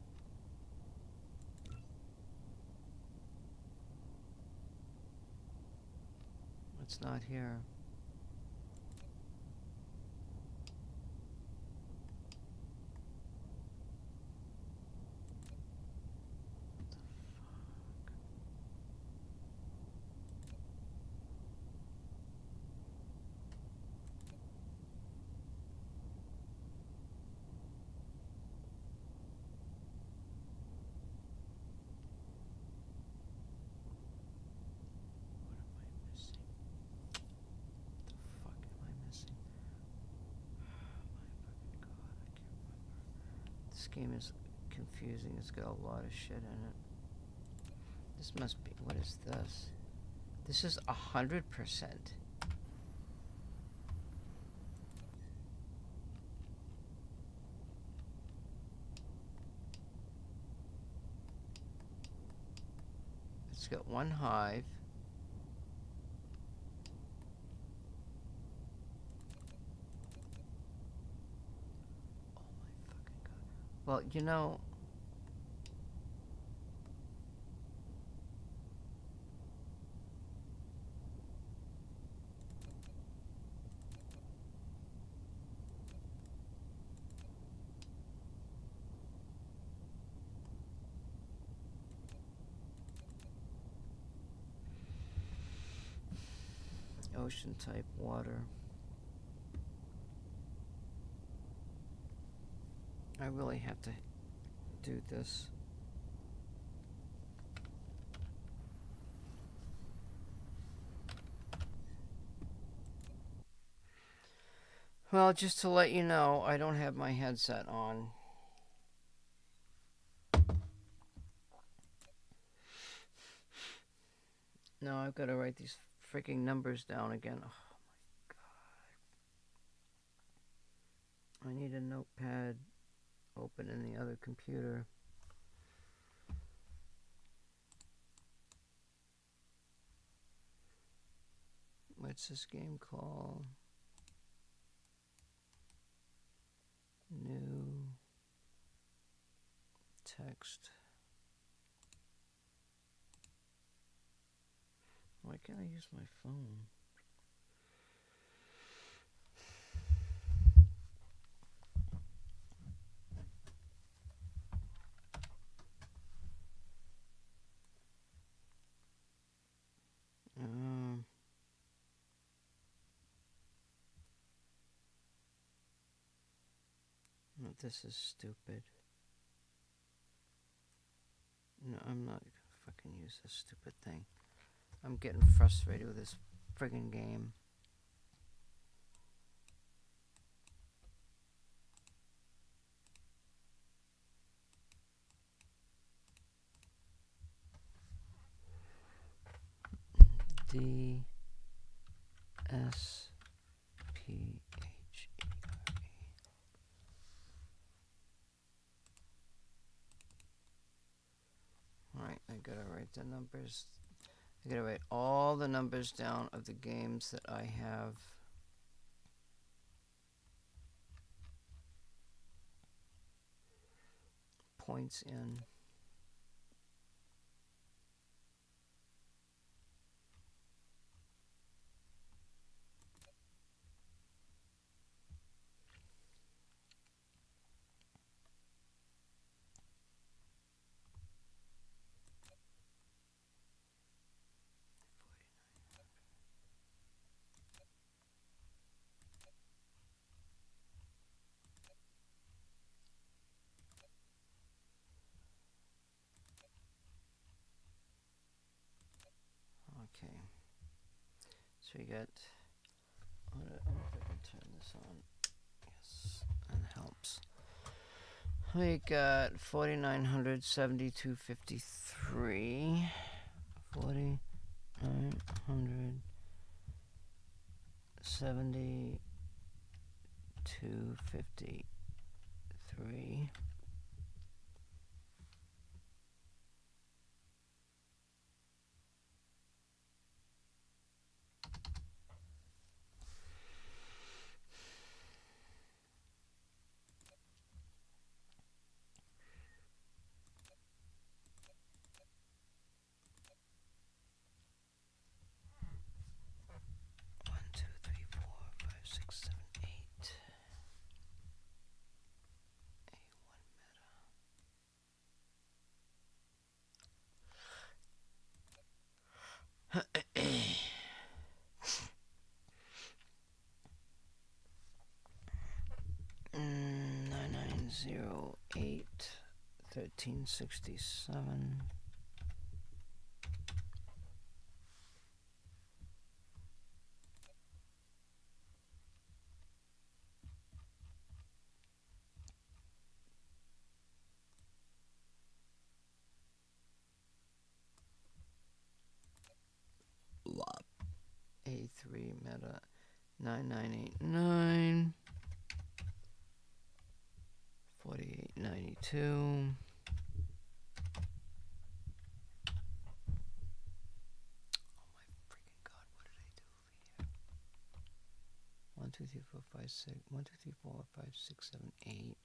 It's not here. What am I missing? My fucking god, I can't remember. This game is confusing. It's got a lot of shit in it. This must be, what is this? This is 100%. It's got one hive. Oh my fucking god. Well, you know, ocean type water. I really have to do this. Well, just to let you know, I don't have my headset on. No, I've got to write these freaking numbers down again. Oh my god. I need a notepad open in the other computer. What's this game called? New text. Why can't I use my phone? No, this is stupid. No, I'm not gonna fucking use this stupid thing. I'm getting frustrated with this friggin' game. DSP gotta write the numbers. I gotta write all the numbers down of the games that I have points in. Okay. So we got. I wonder if I can turn this on. Yes, that helps. We got 4,972.53. 4,972.53. One, two, three, four, five, six, seven, eight. A1 meta. 9908 1367. A3 meta 9989 4892. Oh my freaking god, what did I do over here? 1, 2, 3, 4, 5, 6. 1, 2, 3, 4, 5, 6, 7, 8.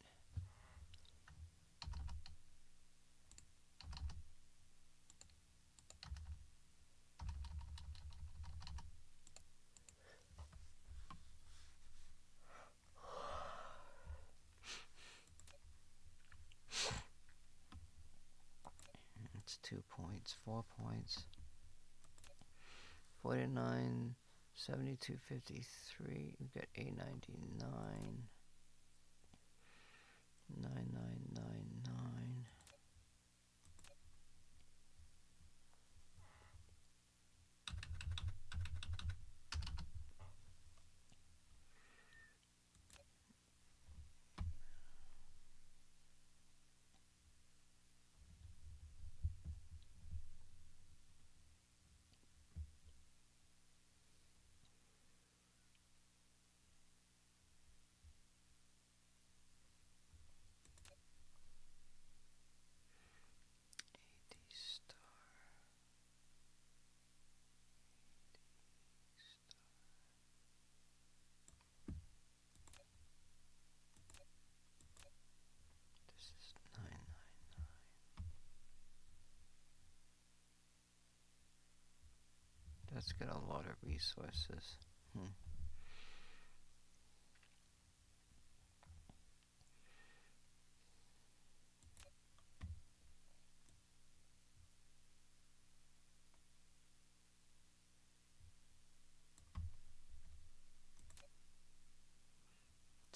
It's 2 points, 4 points. 49, 72, 53. We've got A99. 9999. Star. This is 999. That's got a lot of resources.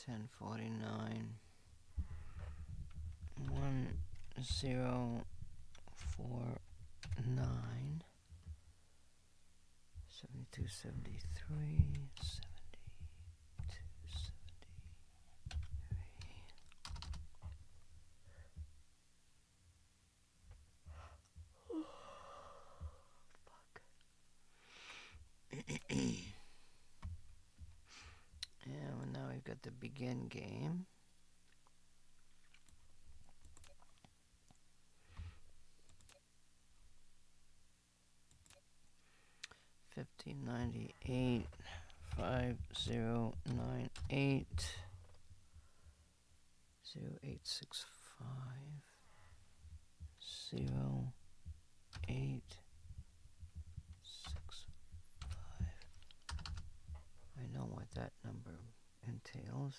1049. 1049. 72, 73, 72, 73. Fuck. And now we've got the begin game. 1598 5098 0865 0865. I know what that number entails.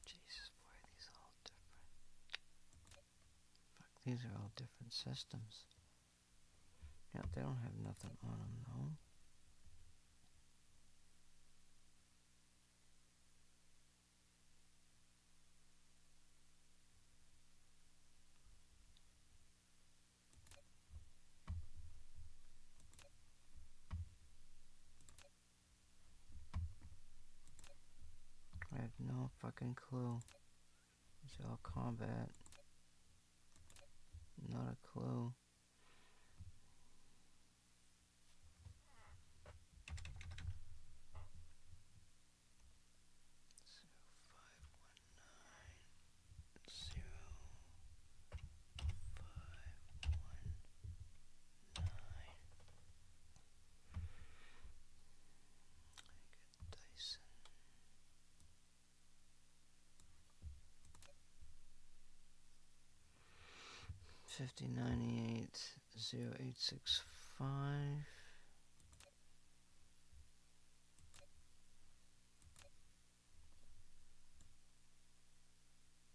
Jesus, boy, these are all different. Fuck, these are all different systems. Yeah, they don't have nothing on them, though. I have no fucking clue. It's all combat. Not a clue. Dyson. 5098 0865.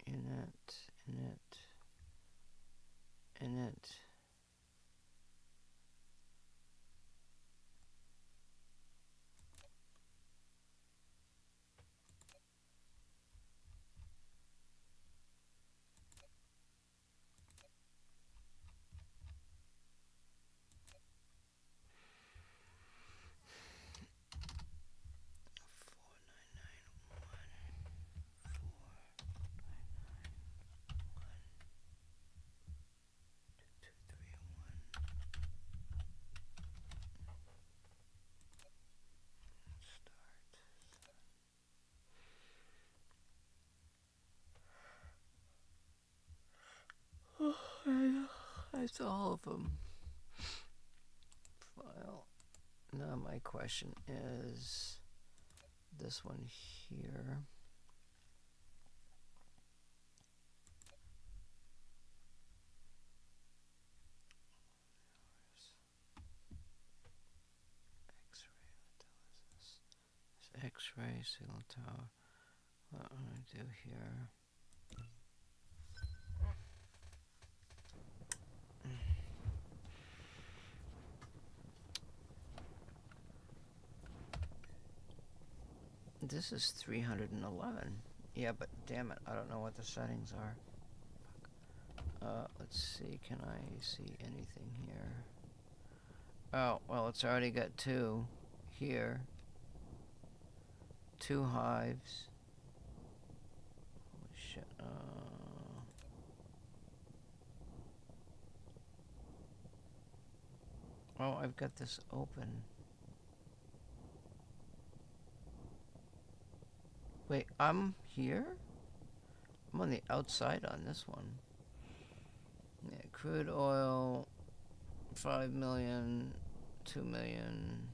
Init. 4219. That's all of them. File. Now my question is this one here. X-ray, signal tower. What do I do here? This is 311. Yeah, but damn it, I don't know what the settings are. Let's see, can I see anything here? Oh, well, it's already got 2 here. 2 hives. Holy shit. Oh, I've got this open. Wait, I'm here? I'm on the outside on this one. Yeah, crude oil, 5 million, 2 million.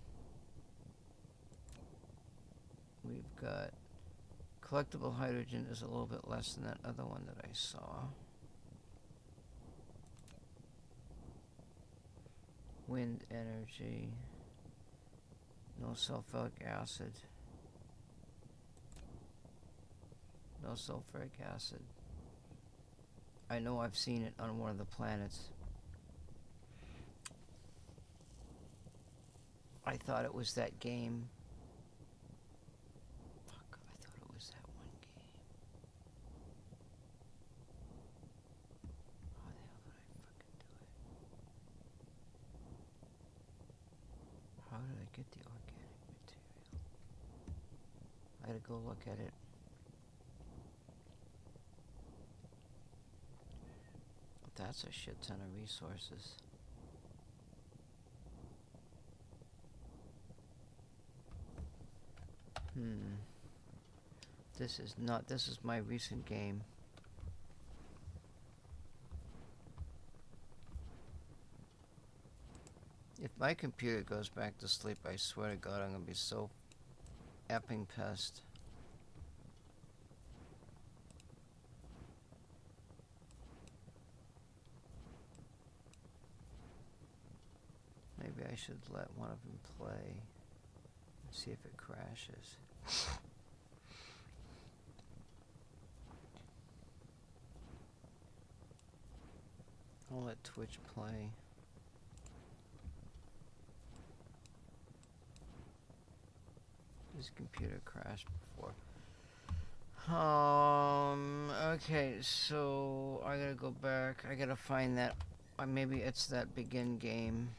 We've got collectible hydrogen is a little bit less than that other one that I saw. Wind energy. No sulfuric acid. No sulfuric acid. I know I've seen it on one of the planets. I thought it was that game. Fuck, I thought it was that one game. How the hell did I fucking do it? get the organic material? I gotta go look at it. That's a shit ton of resources. This is my recent game. If my computer goes back to sleep, I swear to God, I'm gonna be so effing pissed. Maybe I should let one of them play and see if it crashes. I'll let Twitch play. This computer crashed before. Okay, so I gotta go back. I gotta find that. Maybe it's that begin game.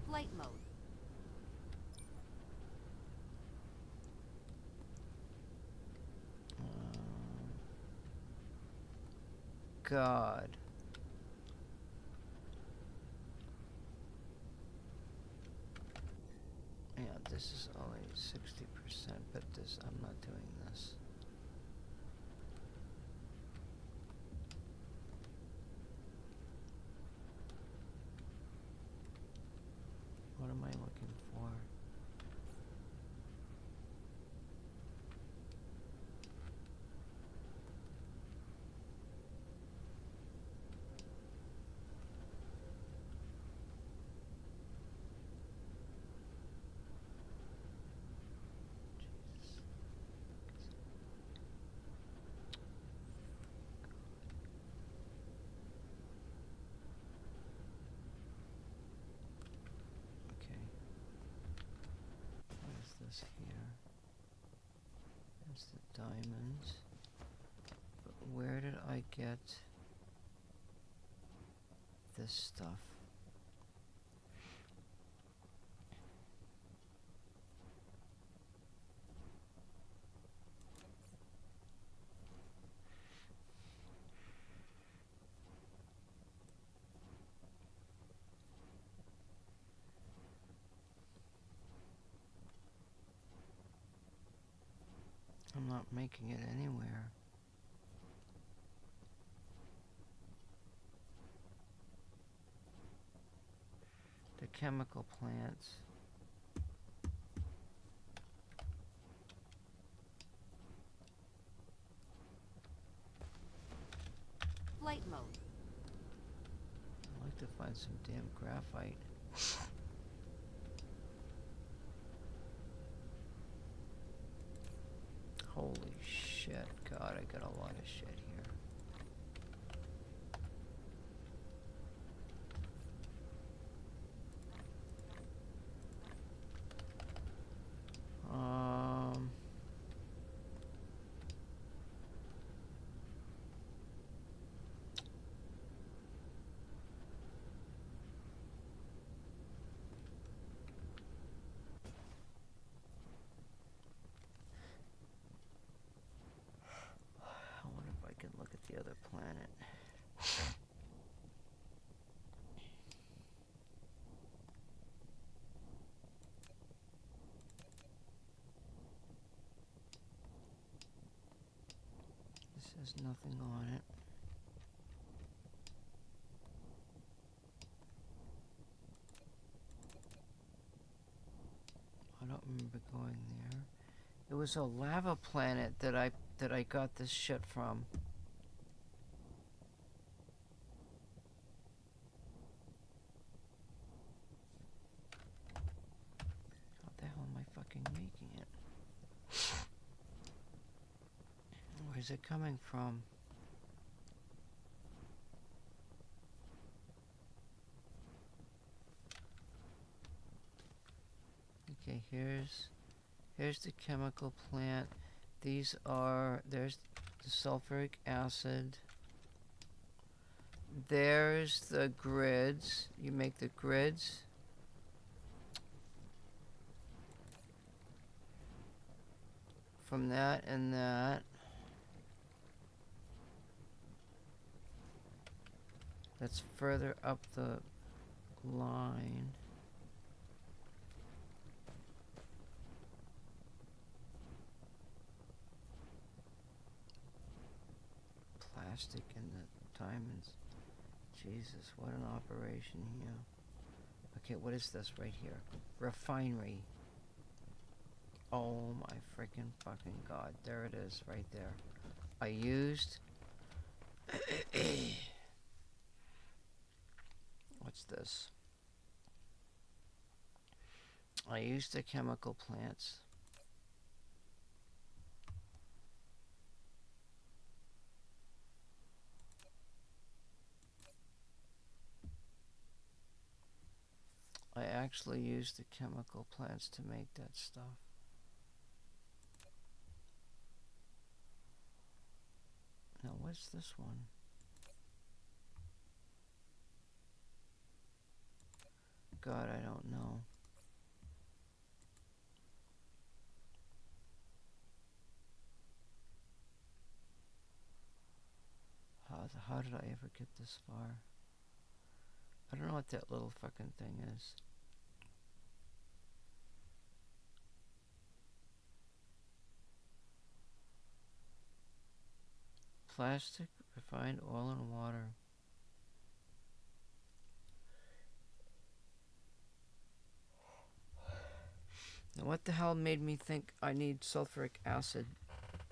Flight mode. God. Yeah, this is only 60%, but I'm not doing this. What am I looking for? This here. That's the diamonds. But where did I get this stuff? I'm not making it anywhere. The chemical plants. Flight mode. I'd like to find some damn graphite. Holy shit, God, I got a lot of shit here. I wonder if I can look at the other planet. This has nothing on it. I don't remember going there. It was a lava planet that I got this shit from. How the hell am I fucking making it? Where's it coming from? Okay, here's the chemical plant. There's the sulfuric acid. There's the grids. You make the grids. From that and that. That's further up the line. Plastic and the diamonds. Jesus, what an operation here. Okay, what is this right here? Refinery. Oh my freaking fucking god. There it is, right there. I used... What's this? I used the chemical plants. I actually used the chemical plants to make that stuff. Now, what's this one? God, I don't know. How did I ever get this far? I don't know what that little fucking thing is. Plastic, refined oil, and water. Now what the hell made me think I need sulfuric acid?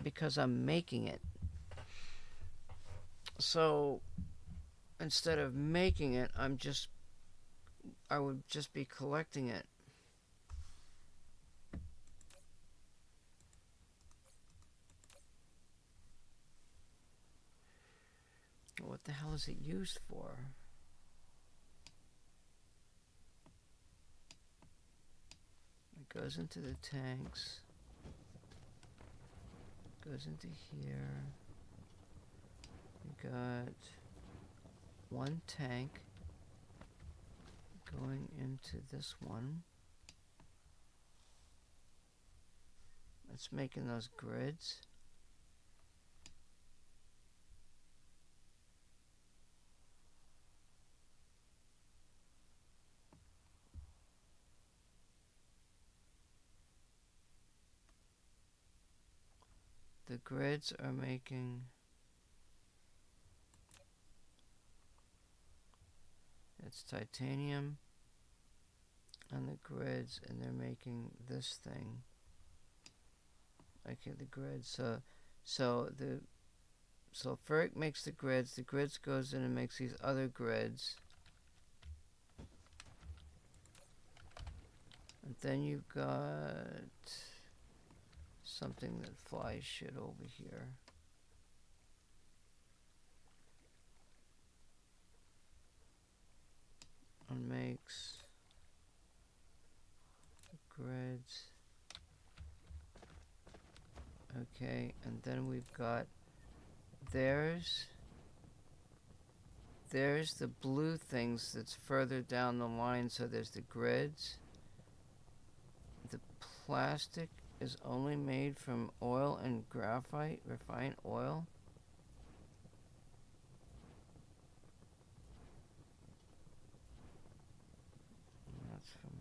Because I'm making it. So instead of making it, I would just be collecting it. What the hell is it used for? It goes into the tanks. Goes into here. We got one tank going into this one. It's making those grids. The grids are making it's titanium on the grids, and they're making this thing. Okay, the grids. So the sulfuric makes the grids goes in and makes these other grids. And then you've got something that flies shit over here. And makes grids. Okay, and then we've got there's the blue things that's further down the line, so there's the grids. The plastic is only made from oil and graphite, refined oil. And that's from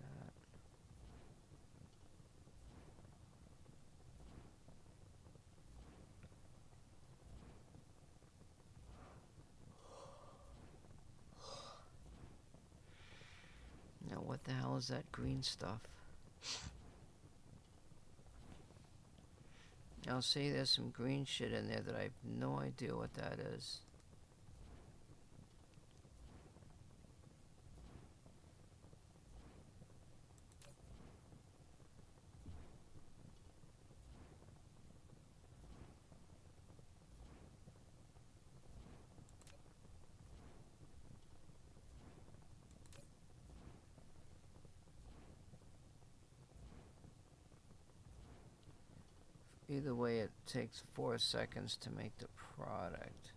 that. Now what the hell is that green stuff? Now see, there's some green shit in there that I have no idea what that is. Either way, it takes 4 seconds to make the product.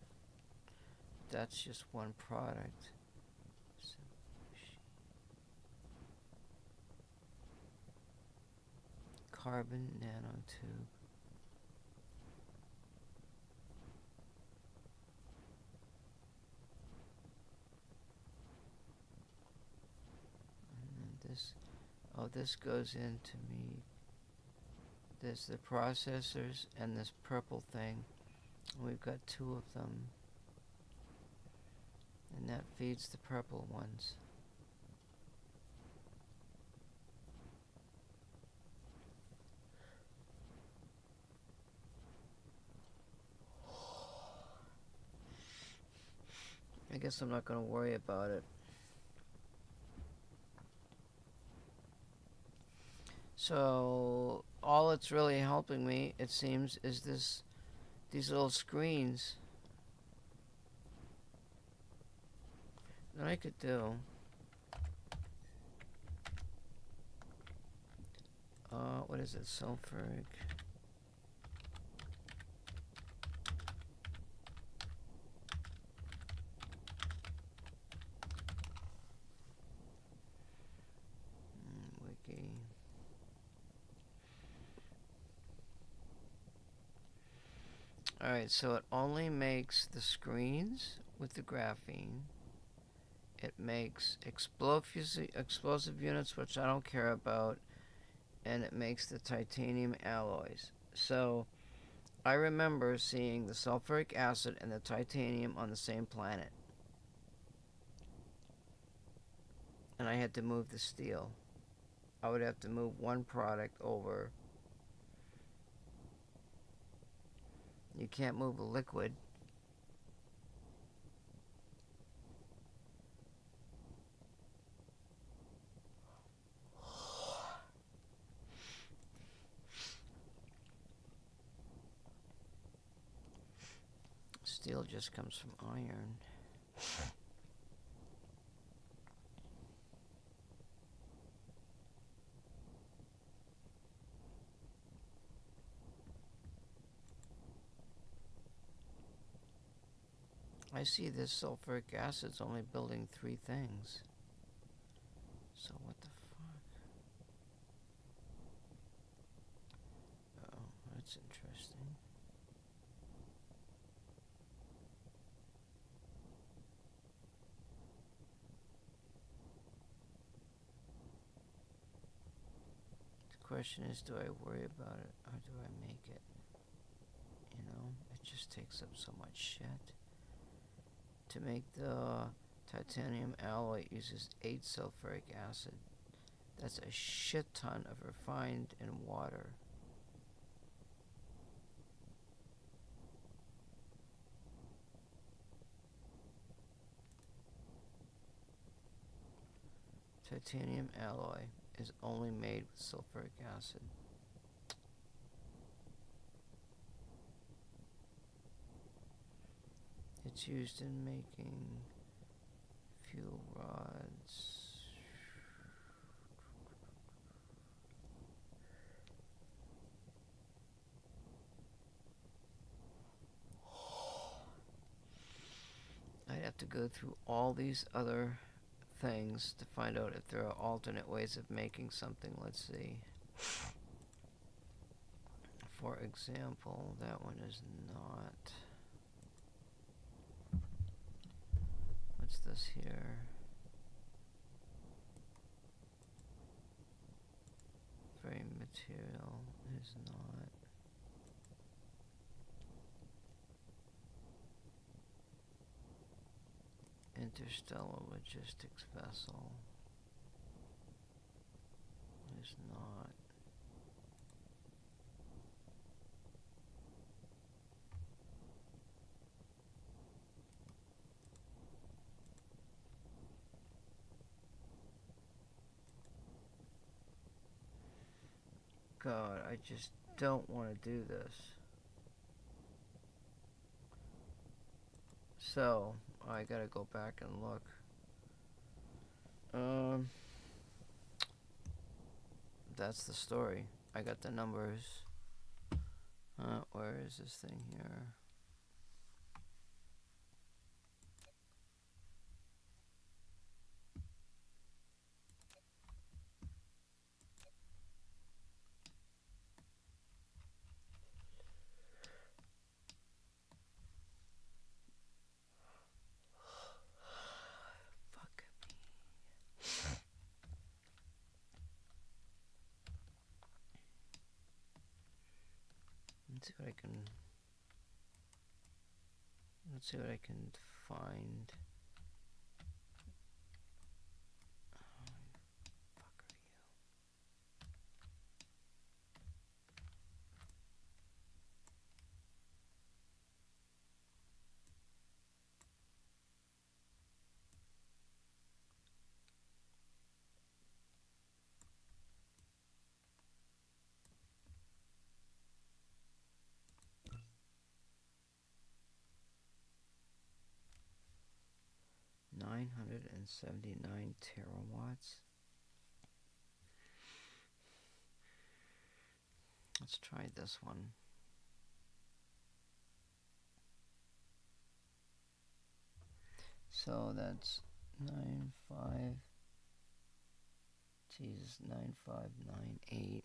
That's just one product. Carbon nanotube. And then this, oh, this goes into me. There's the processors and this purple thing. We've got 2 of them. And that feeds the purple ones. I guess I'm not going to worry about it. So all it's really helping me, it seems, is these little screens. That I could do. What is it? Sulfuric. Wiki. Alright, so it only makes the screens with the graphene. It makes explosive units, which I don't care about. And it makes the titanium alloys. So I remember seeing the sulfuric acid and the titanium on the same planet. And I had to move the steel. I would have to move one product over. You can't move a liquid. Steel just comes from iron. I see this sulfuric acid's only building 3 things. So what the fuck? Oh, that's interesting. The question is, do I worry about it or do I make it? You know, it just takes up so much shit. To make the titanium alloy, it uses 8 sulfuric acid. That's a shit ton of refined in water. Titanium alloy is only made with sulfuric acid. It's used in making fuel rods. I'd have to go through all these other things to find out if there are alternate ways of making something. Let's see. For example, that one is not. What's this here? Frame material is not. Interstellar logistics vessel is not. God, I just don't want to do this. So, I gotta go back and look. That's the story. I got the numbers. Where is this thing here? Fuck me. Let's see what I can. Let's see what I can find. Fuck are you? 979 terawatts. Let's try this one. So that's 9598.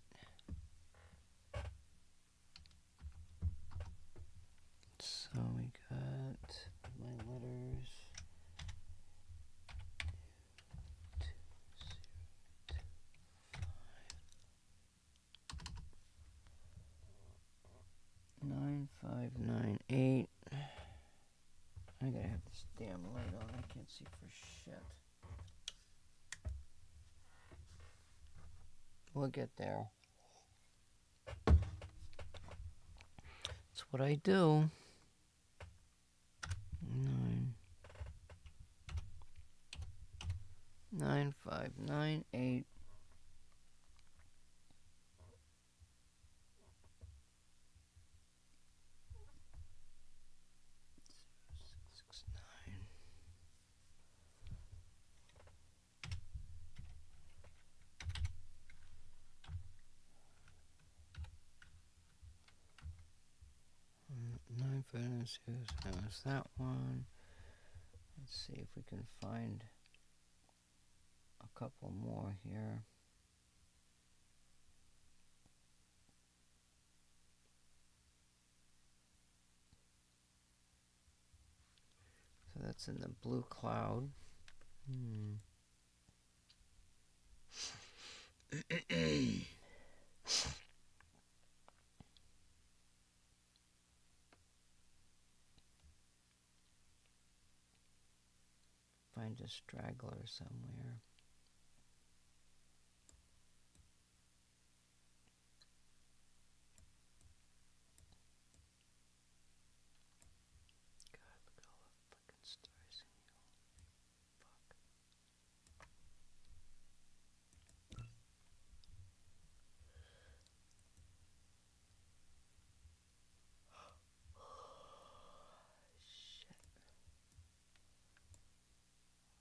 So we got my letters. 9598. I gotta have this damn light on. I can't see for shit. We'll get there. That's what I do. 9598. That was that one. Let's see if we can find a couple more here. So that's in the blue cloud. Find a straggler somewhere. God, look at all the fucking stars in here. Shit.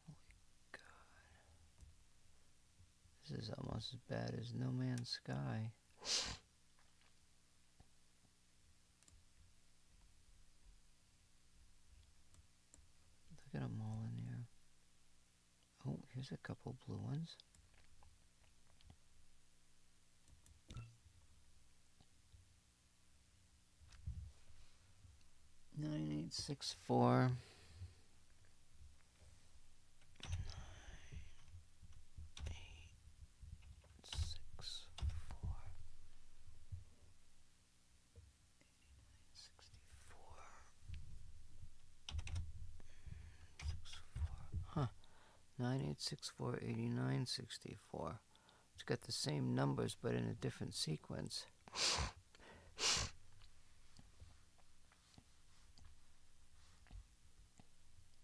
Holy God. This is almost as bad as No Man's Sky. Look at them all in there. Oh, here's a couple blue ones. Nine 864. 9864 8964. It's got the same numbers but in a different sequence.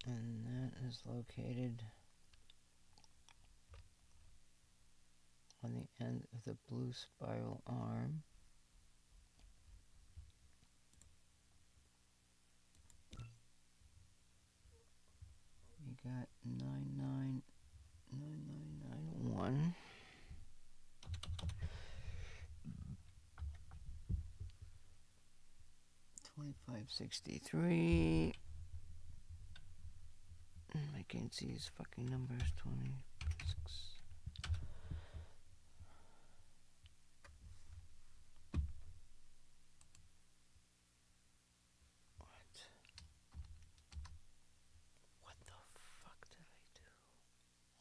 And that is located on the end of the blue spiral arm. We got 999991. 2563. I can't see these fucking numbers. 26. What the fuck did I do?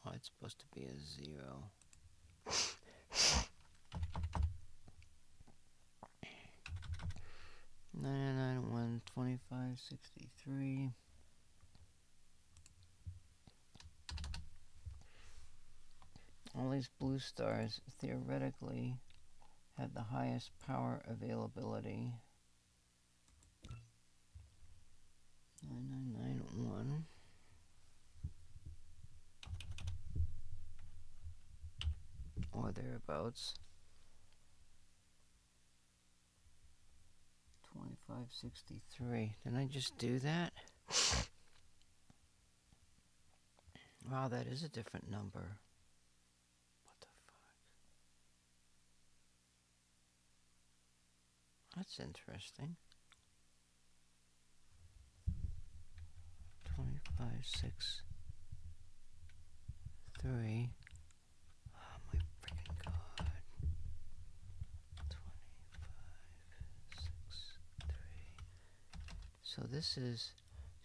Oh, it's supposed to be a 0. 991 2563. All these blue stars theoretically had the highest power availability. 9991. Or thereabouts. 2563. Didn't I just do that? Wow, that is a different number. What the fuck? That's interesting. 2563. Oh my freaking god. 2563. So this is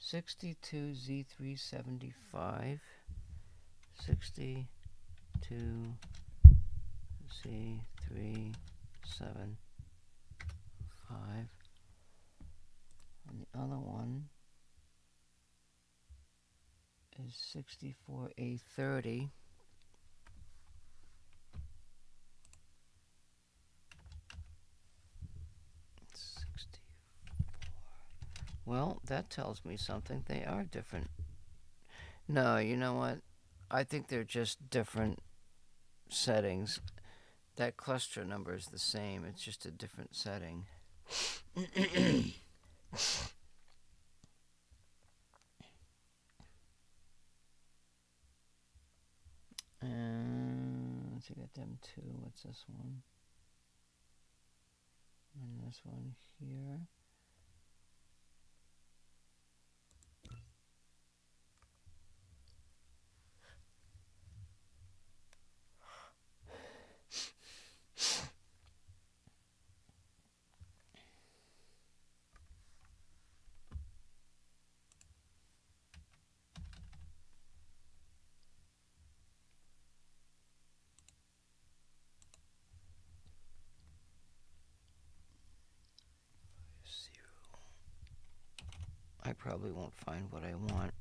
62Z375. 62Z375. And the other one is 64A30. Well, that tells me something. They are different. No, you know what? I think they're just different settings. That cluster number is the same. It's just a different setting. Let's see, got them two. What's this one? And this one here. I probably won't find what I want.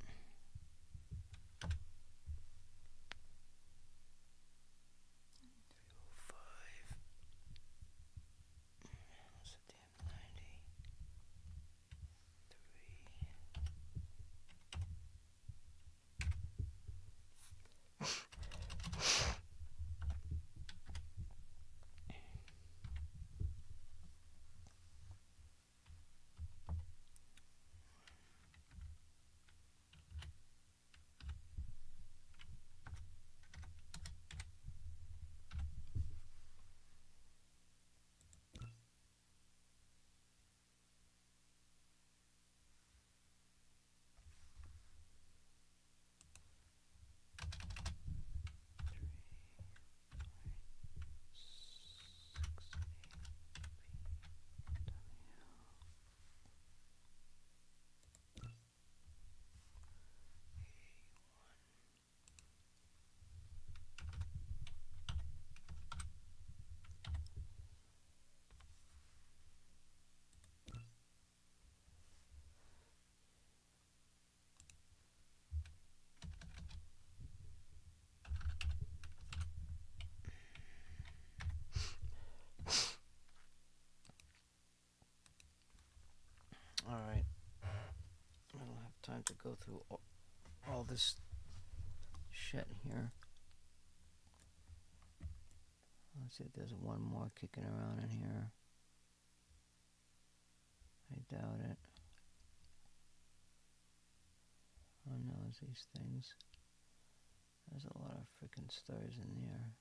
Alright. I don't have time to go through all this shit here. Let's see if there's one more kicking around in here. I doubt it. Oh no, it's these things. There's a lot of freaking stars in there.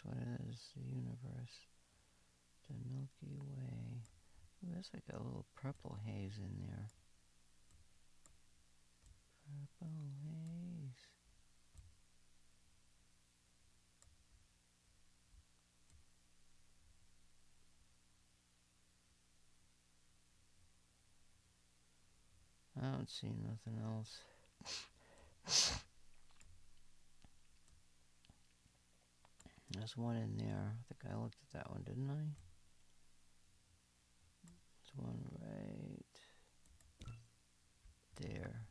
That's what it is, the universe. The Milky Way. Ooh, there's like a little purple haze in there. Purple haze. I don't see nothing else. There's one in there. I think I looked at that one, didn't I? There's one right there.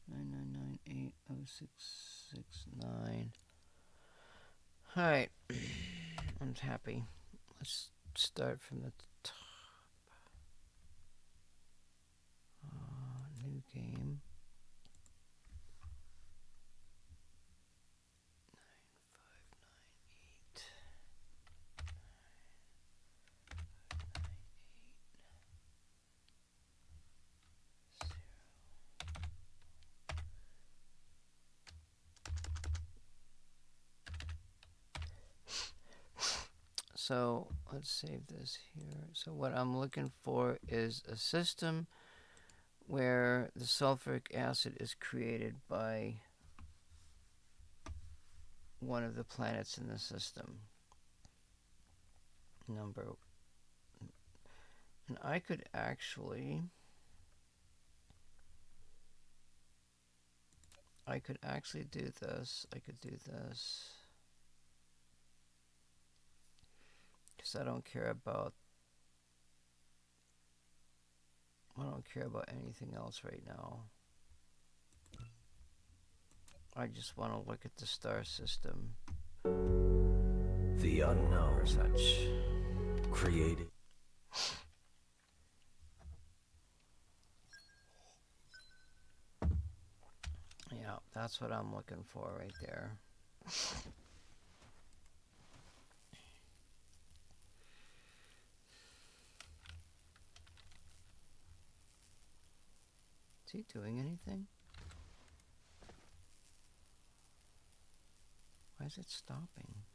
999980669. Alright. I'm happy. Let's start from the top. New game. 9598. So let's save this here. So what I'm looking for is a system where the sulfuric acid is created by one of the planets in the system. And I could actually do this. I could do this. Because I don't care about anything else right now. I just want to look at the star system. The unknown or such. created. Yeah, that's what I'm looking for right there. Is he doing anything? Why is it stopping?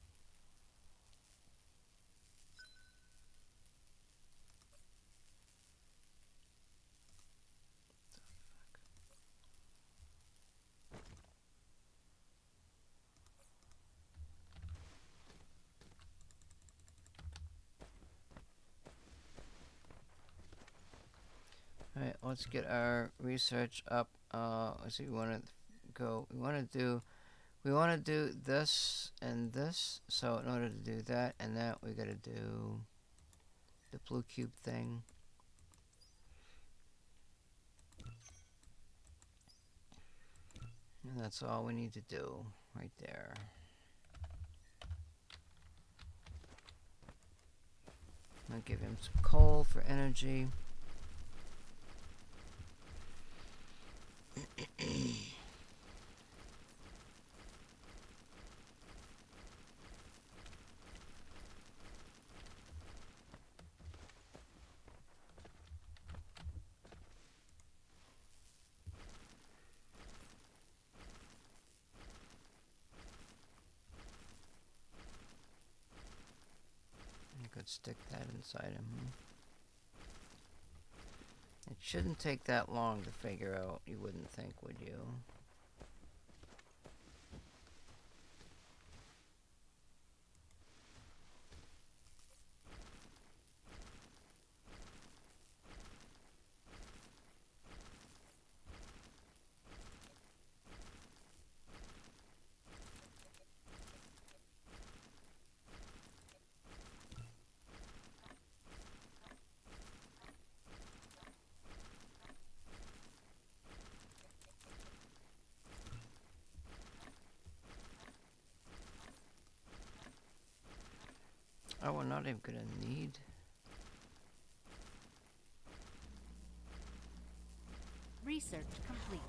Alright, let's get our research up. Let's see, we want to do this and this. So in order to do that and that, we got to do the blue cube thing. And that's all we need to do right there. I'll give him some coal for energy. Could stick that inside him. It shouldn't take that long to figure out, you wouldn't think, would you? Oh, we're not even gonna need. Research complete.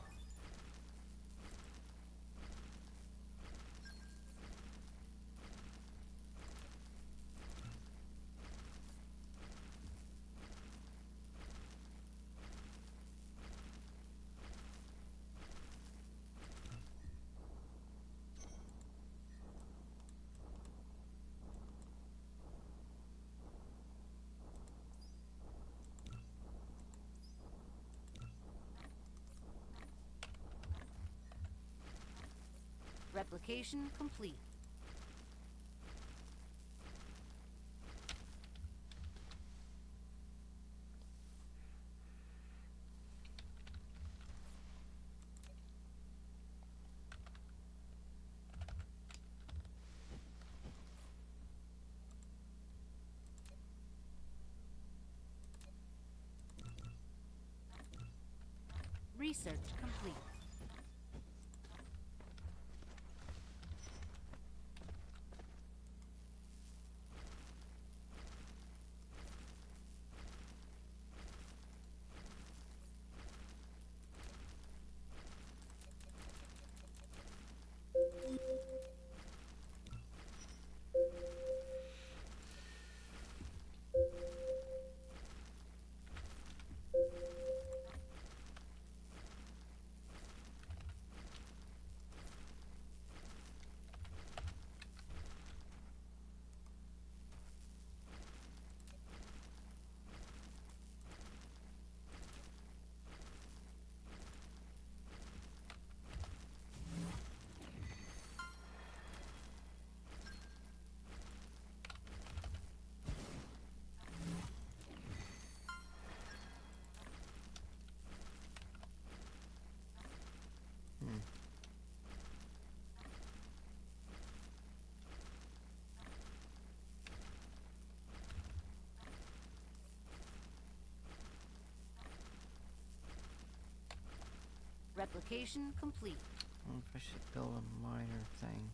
Replication complete. Research complete. Replication complete. I wonder if I should build a miner thing.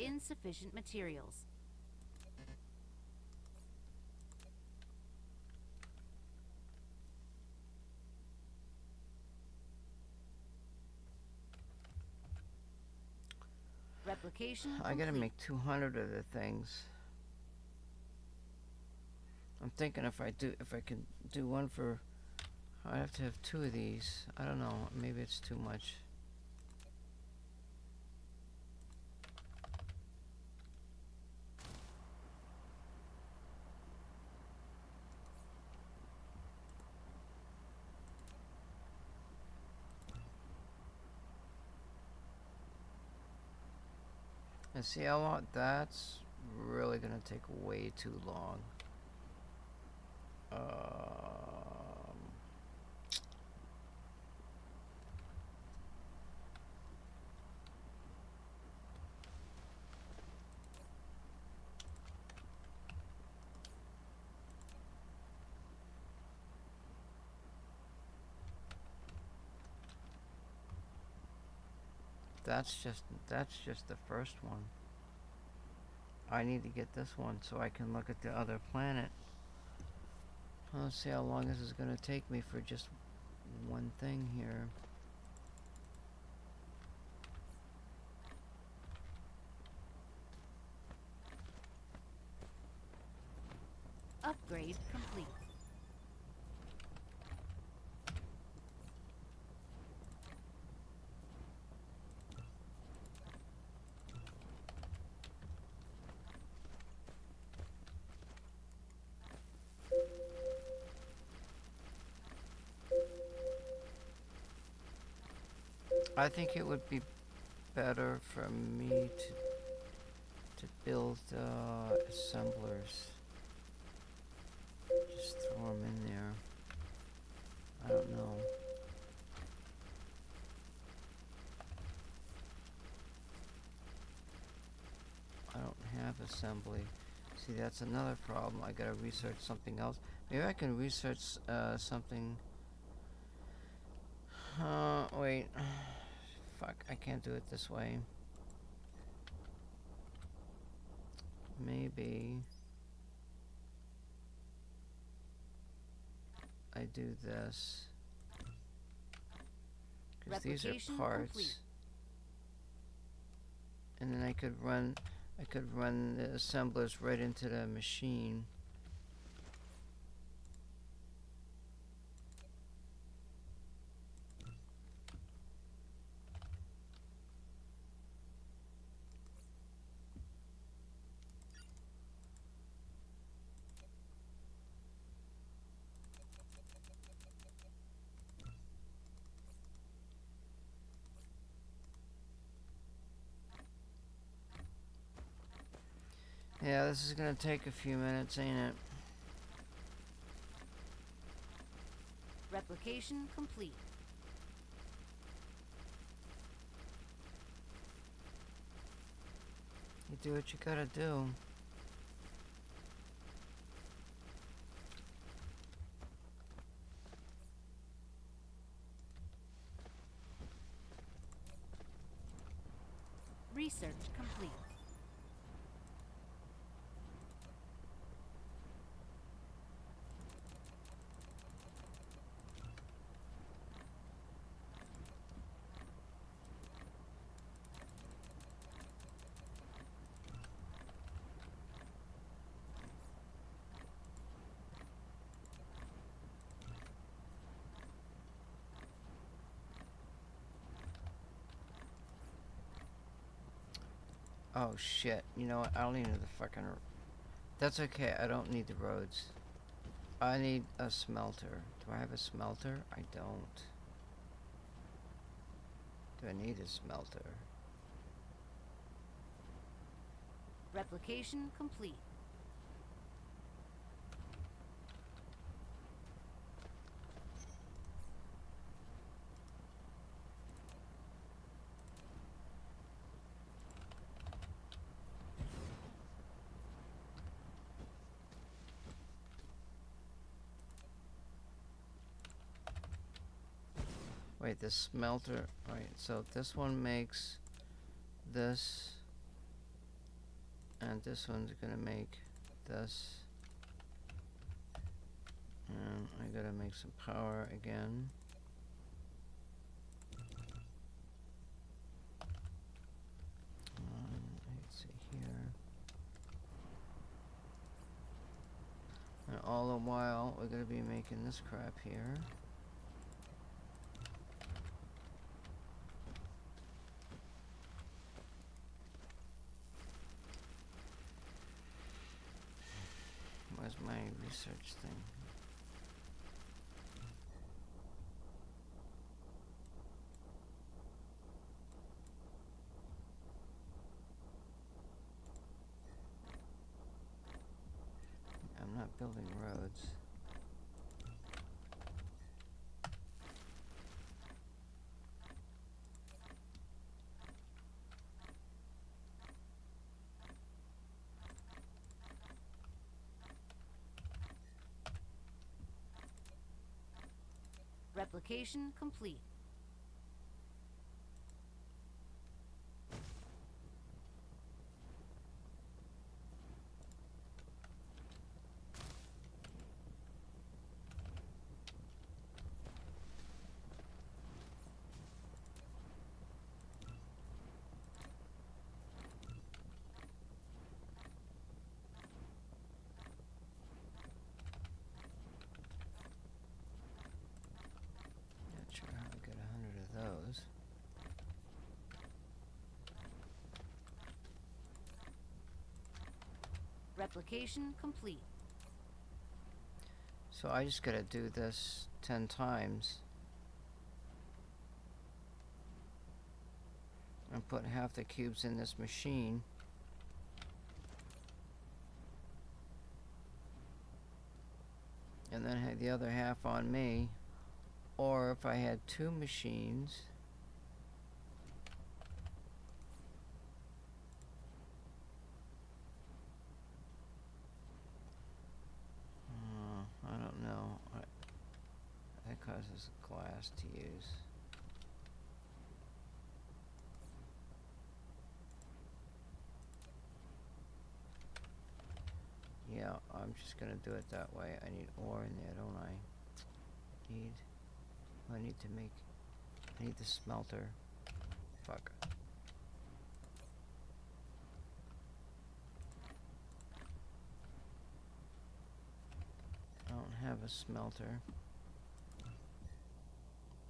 Insufficient materials. Replication I gotta complete. make 200 of the things. I'm thinking if I can do one for, I have to have 2 of these. I don't know, maybe it's too much. And see how long, that's really gonna take way too long. That's just the first one. I need to get this one so I can look at the other planet. Let's see how long this is gonna take me for just one thing here. Upgrade complete. I think it would be better for me to build assemblers. Just throw them in there. I don't know. I don't have assembly. See, that's another problem. I gotta research something else. Maybe I can research something. Wait. Fuck, I can't do it this way. Maybe I do this. 'Cause these are Replication parts. complete. And then I could run the assemblers right into the machine. Yeah, this is gonna take a few minutes, ain't it? Replication complete. You do what you gotta do. Research complete. Oh shit. You know what? I don't need the fucking... That's okay. I don't need the roads. I need a smelter. Do I have a smelter? I don't. Do I need a smelter? Replication complete. Wait, the smelter... Right, so this one makes this. And this one's gonna make this. And I gotta make some power again. Let's see here. And all the while, we're gonna be making this crap here. Where's my research thing? I'm not building roads. Replication complete. Not sure how I get 100 of those. Replication complete. So I just gotta do this 10 times. And put half the cubes in this machine. And then have the other half on me. Or if I had 2 machines. I don't know. That causes glass to use. Yeah, I'm just gonna do it that way. I need ore in there, don't I? I need to make I need the smelter. Fuck. I don't have a smelter.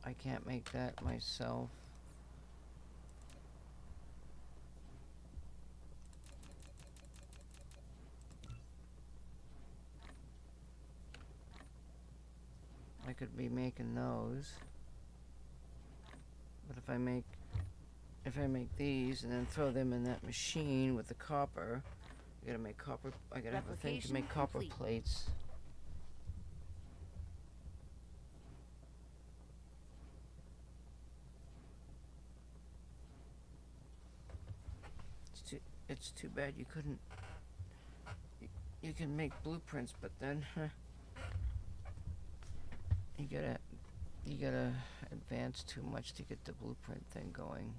I can't make that myself. I could be making those. But if I make these and then throw them in that machine with the copper, I gotta make copper. I gotta have a thing to make copper plates. It's too bad you couldn't. You can make blueprints, but then you gotta advance too much to get the blueprint thing going.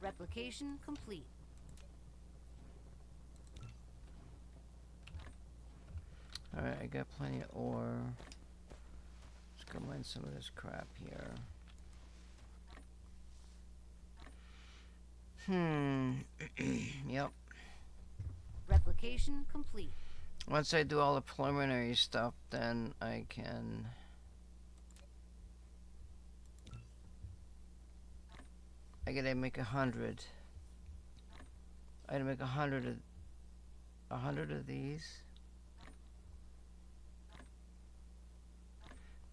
Replication complete. Alright, I got plenty of ore. Let's go mine some of this crap here. Yep. Replication complete. Once I do all the preliminary stuff, then I can... I gotta make 100. I gotta make 100 of these.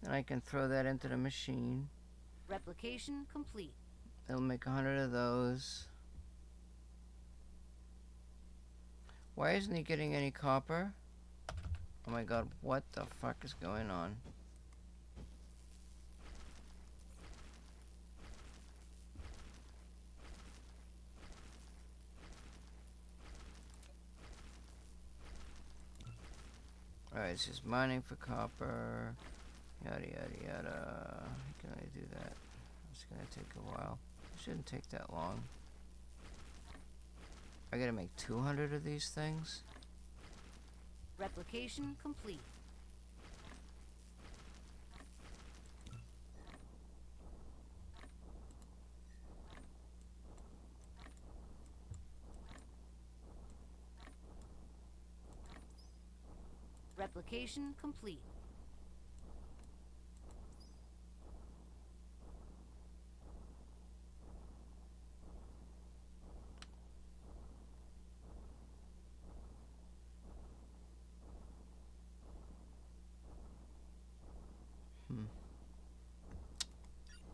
And I can throw that into the machine. Replication complete. It'll make 100 of those. Why isn't he getting any copper? Oh my god, what the fuck is going on? Alright, it's just mining for copper. Yada yada yada. How can I do that? It's gonna take a while. It shouldn't take that long. I gotta make 200 of these things? Replication complete. Replication complete. Fuck.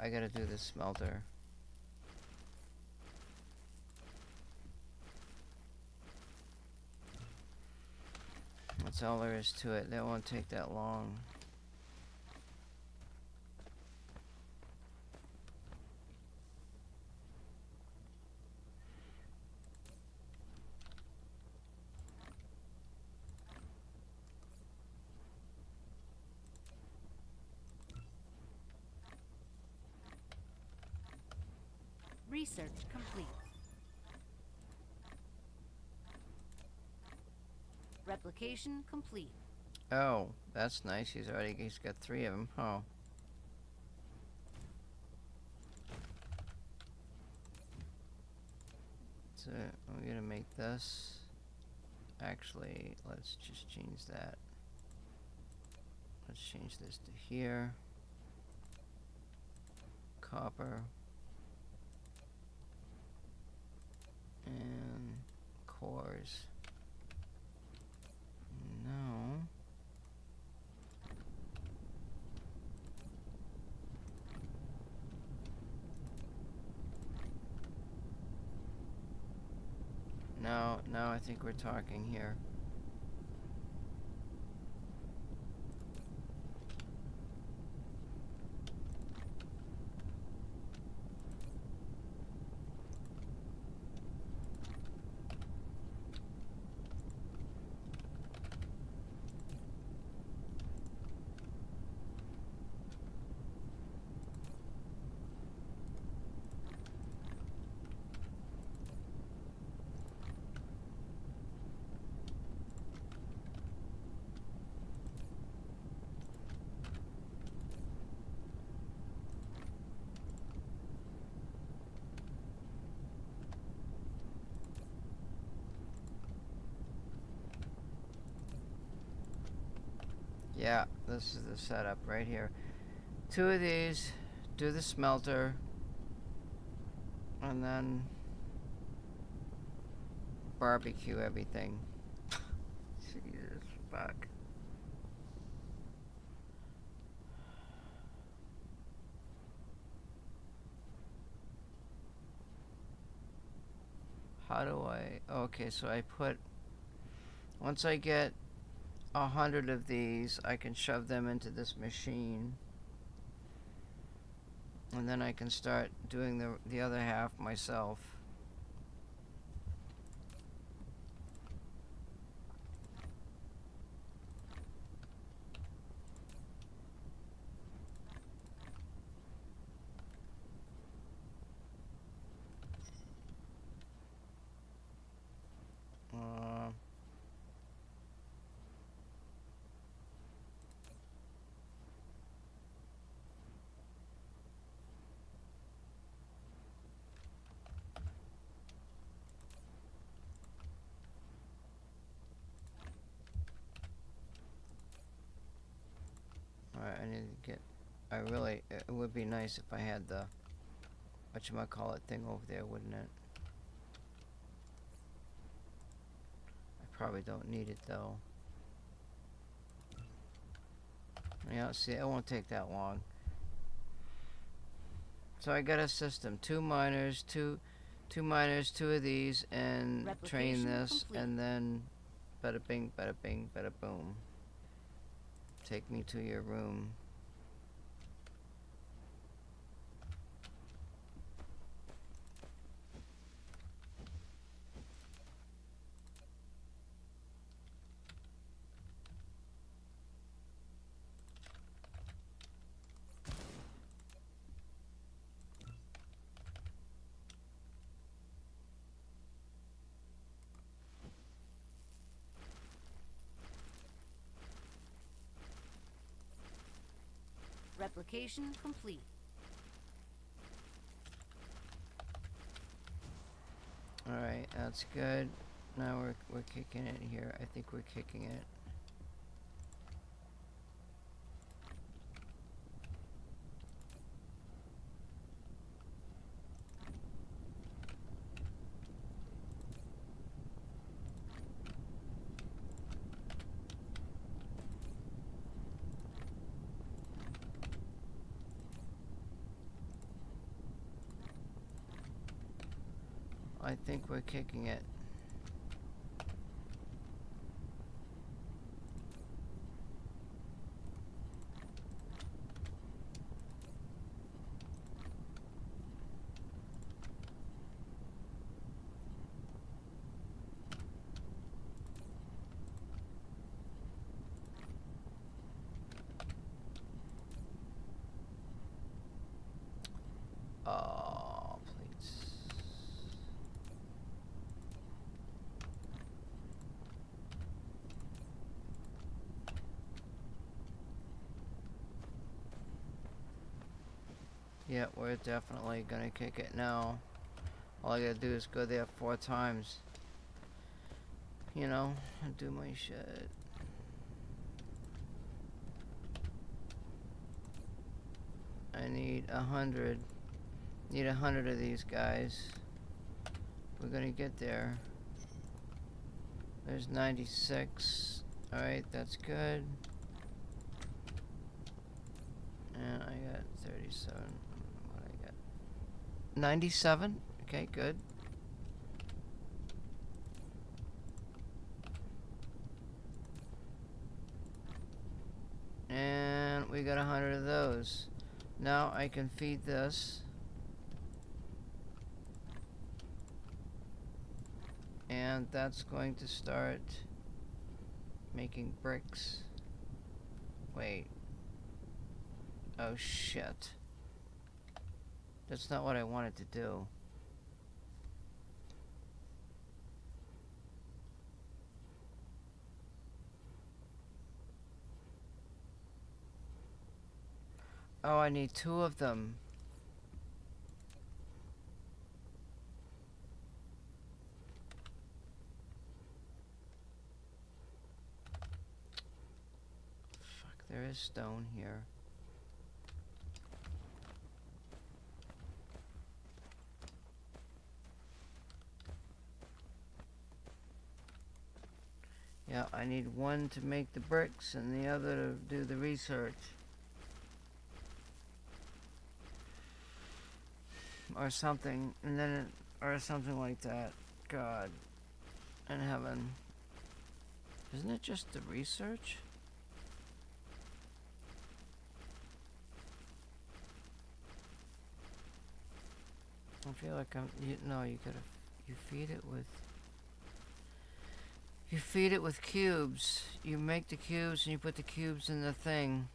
I gotta do this smelter. That's all there is to it. That won't take that long. Research complete. Replication complete. Oh, that's nice. He's got 3 of them. Oh. So I'm gonna make this. Actually, let's just change that. Let's change this to here. Copper. And cores. No. Now I think we're talking here. Yeah, this is the setup right here. 2 of these, do the smelter, and then barbecue everything. Jesus, fuck. How do I... Okay, so I put... Once I get 100 of these, I can shove them into this machine. And then I can start doing the other half myself. Alright, I need to get... It would be nice if I had the... whatchamacallit thing over there, wouldn't it? I probably don't need it, though. Yeah, see, it won't take that long. So I got a system. 2 miners, two miners, 2 of these, and train Replication this, complete. and then bada bing, bada bing, bada boom. Take me to your room. Replication complete. Alright, that's good. Now we're kicking it here. I think we're kicking it. I think we're kicking it. Oh, please. Yeah, we're definitely gonna kick it now. All I gotta do is go there 4 times. You know, and do my shit. I need 100. Need 100 of these guys. We're gonna get there. There's 96. Alright, that's good. And I got 37. What I got? 97? Okay, good. And we got 100 of those. Now I can feed this. And that's going to start making bricks. Wait. Oh shit. That's not what I wanted to do. Oh, I need 2 of them. Fuck is stone here. Yeah, I need one to make the bricks and the other to do the research. Or something, and then or something like that. God in heaven. Isn't it just the research? I feel like no, you gotta, you feed it with cubes. You make the cubes and you put the cubes in the thing.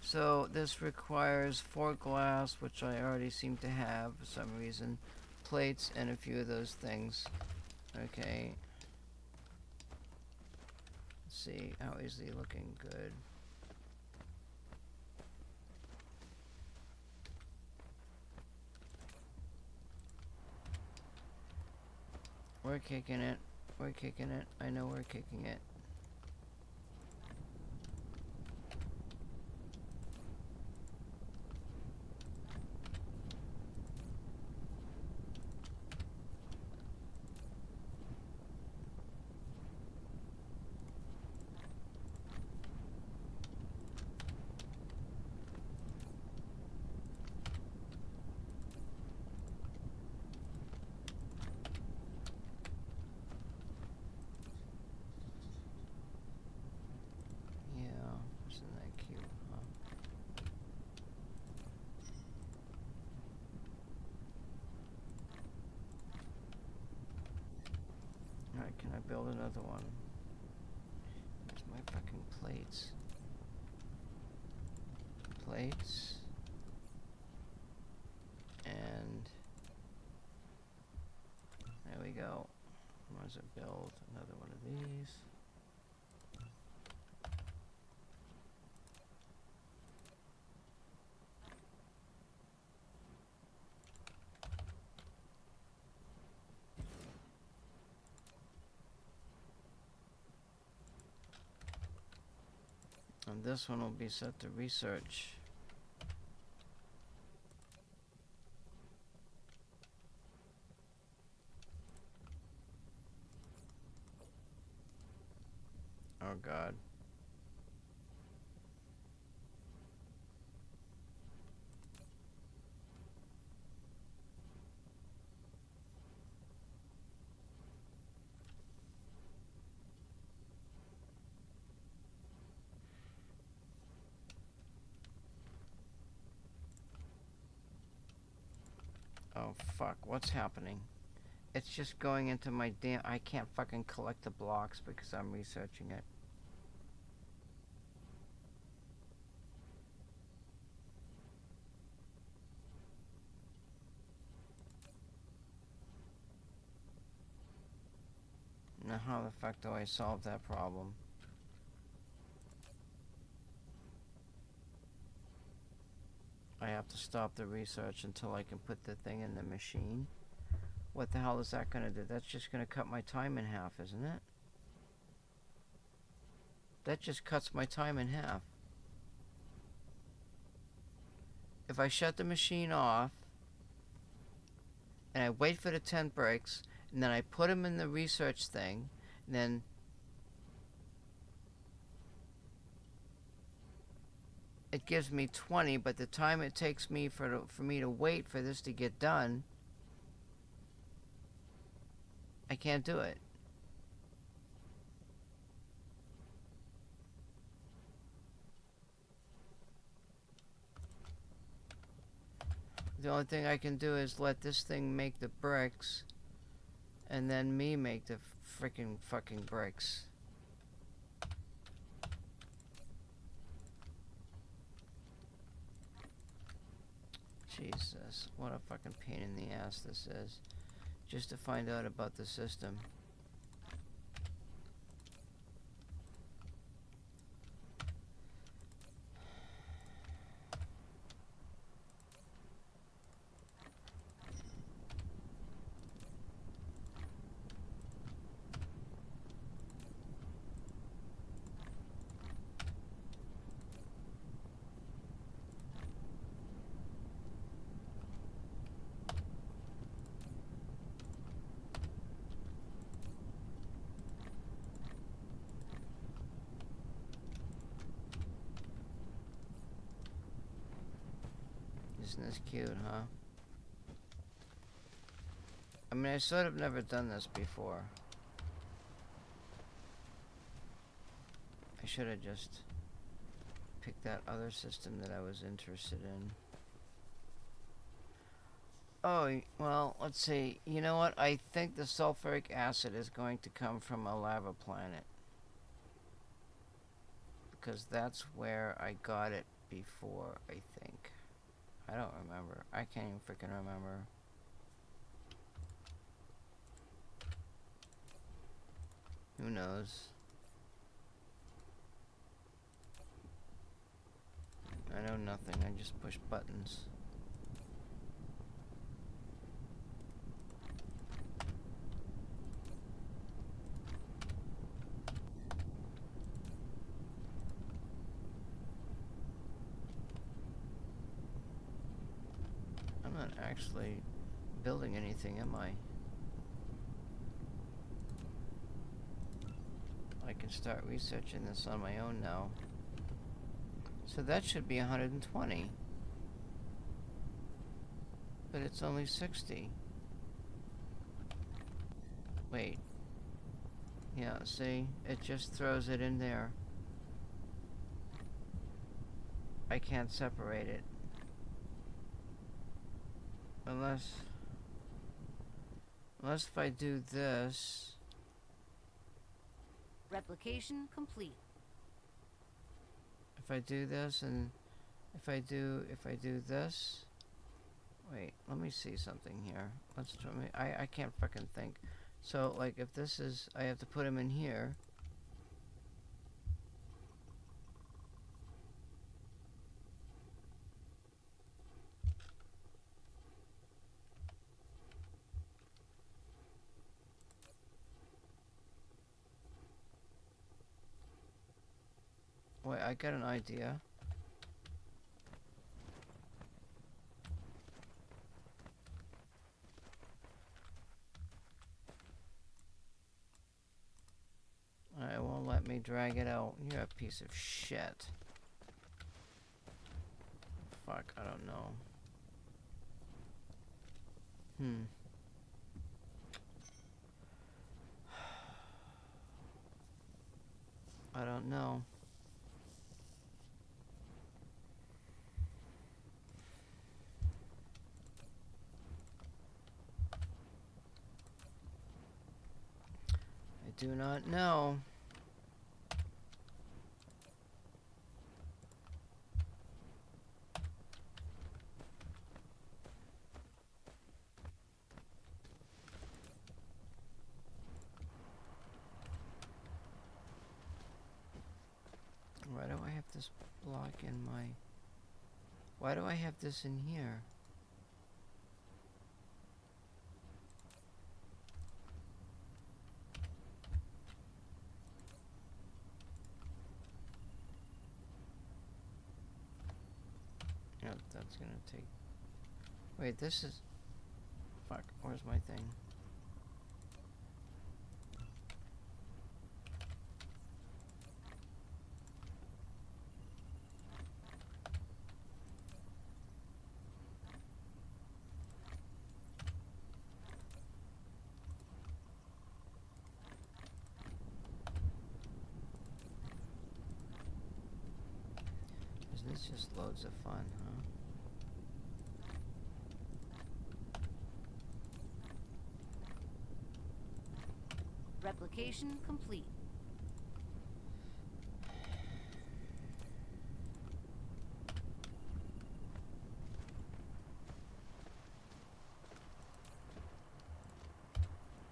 So this requires 4 glass, which I already seem to have for some reason, plates, and a few of those things. Okay. Let's see, how is he looking? Good. We're kicking it. We're kicking it. I know we're kicking it. Alright, can I build another one? Where's my fucking plates? Plates. And there we go. Might as well build another one of these. And this one will be set to research. Oh God. Oh fuck, what's happening? It's just going into my damn... I can't fucking collect the blocks because I'm researching it. Now how the fuck do I solve that problem? I have to stop the research until I can put the thing in the machine. What the hell is that gonna do? That's just gonna cut my time in half, isn't it? That just cuts my time in half. If I shut the machine off, and I wait for the 10 bricks, and then I put them in the research thing, and then it gives me 20, but the time it takes me for me to wait for this to get done, I can't do it. The only thing I can do is let this thing make the bricks, and then me make the freaking fucking bricks. Jesus, what a fucking pain in the ass this is. Just to find out about the system. Isn't this cute, huh? I mean, I sort of never done this before. I should have just picked that other system that I was interested in. Oh, well, let's see. You know what? I think the sulfuric acid is going to come from a lava planet. Because that's where I got it before, I think. I don't remember. I can't even freaking remember. Who knows? I know nothing. I just push buttons. I'm not actually building anything, am I? I can start researching this on my own now. So that should be 120. But it's only 60. Wait. Yeah, see? It just throws it in there. I can't separate it. Unless if I do this. Replication complete. If I do this and if I do this. Wait, let me see something here. Let's try me. I can't fucking think. So like if this is, I have to put him in here. Wait, I got an idea. It won't let me drag it out. You're a piece of shit. Fuck, I don't know. I don't know. I do not know. Why do I have this block in my... Why do I have this in here? Yep, that's gonna take... Wait, this is... Fuck, where's my thing? Isn't this just loads of fun, huh? Replication complete.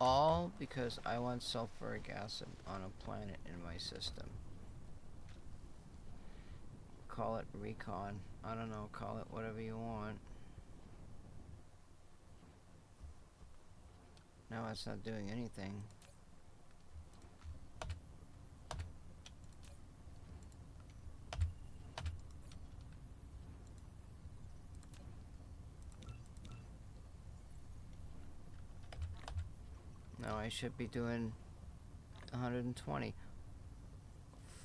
All because I want sulfuric acid on a planet in my system. Call it recon. I don't know, call it whatever you want. Now it's not doing anything. Now I should be doing 120.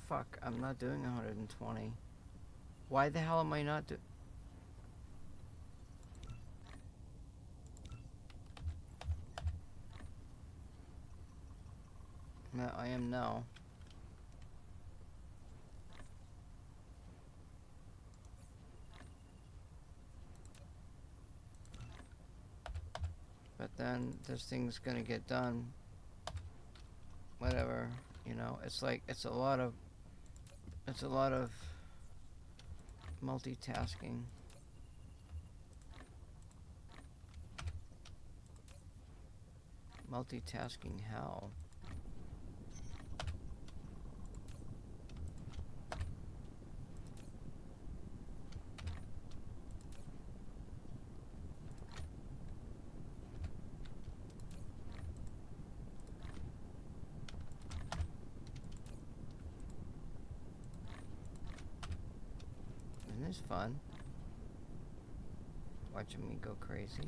Fuck, I'm not doing 120. Why the hell am I not Yeah, I am now. But then this thing's gonna get done. Whatever, you know. It's like it's a lot of multitasking. Multitasking hell. Isn't this fun? Watching me go crazy.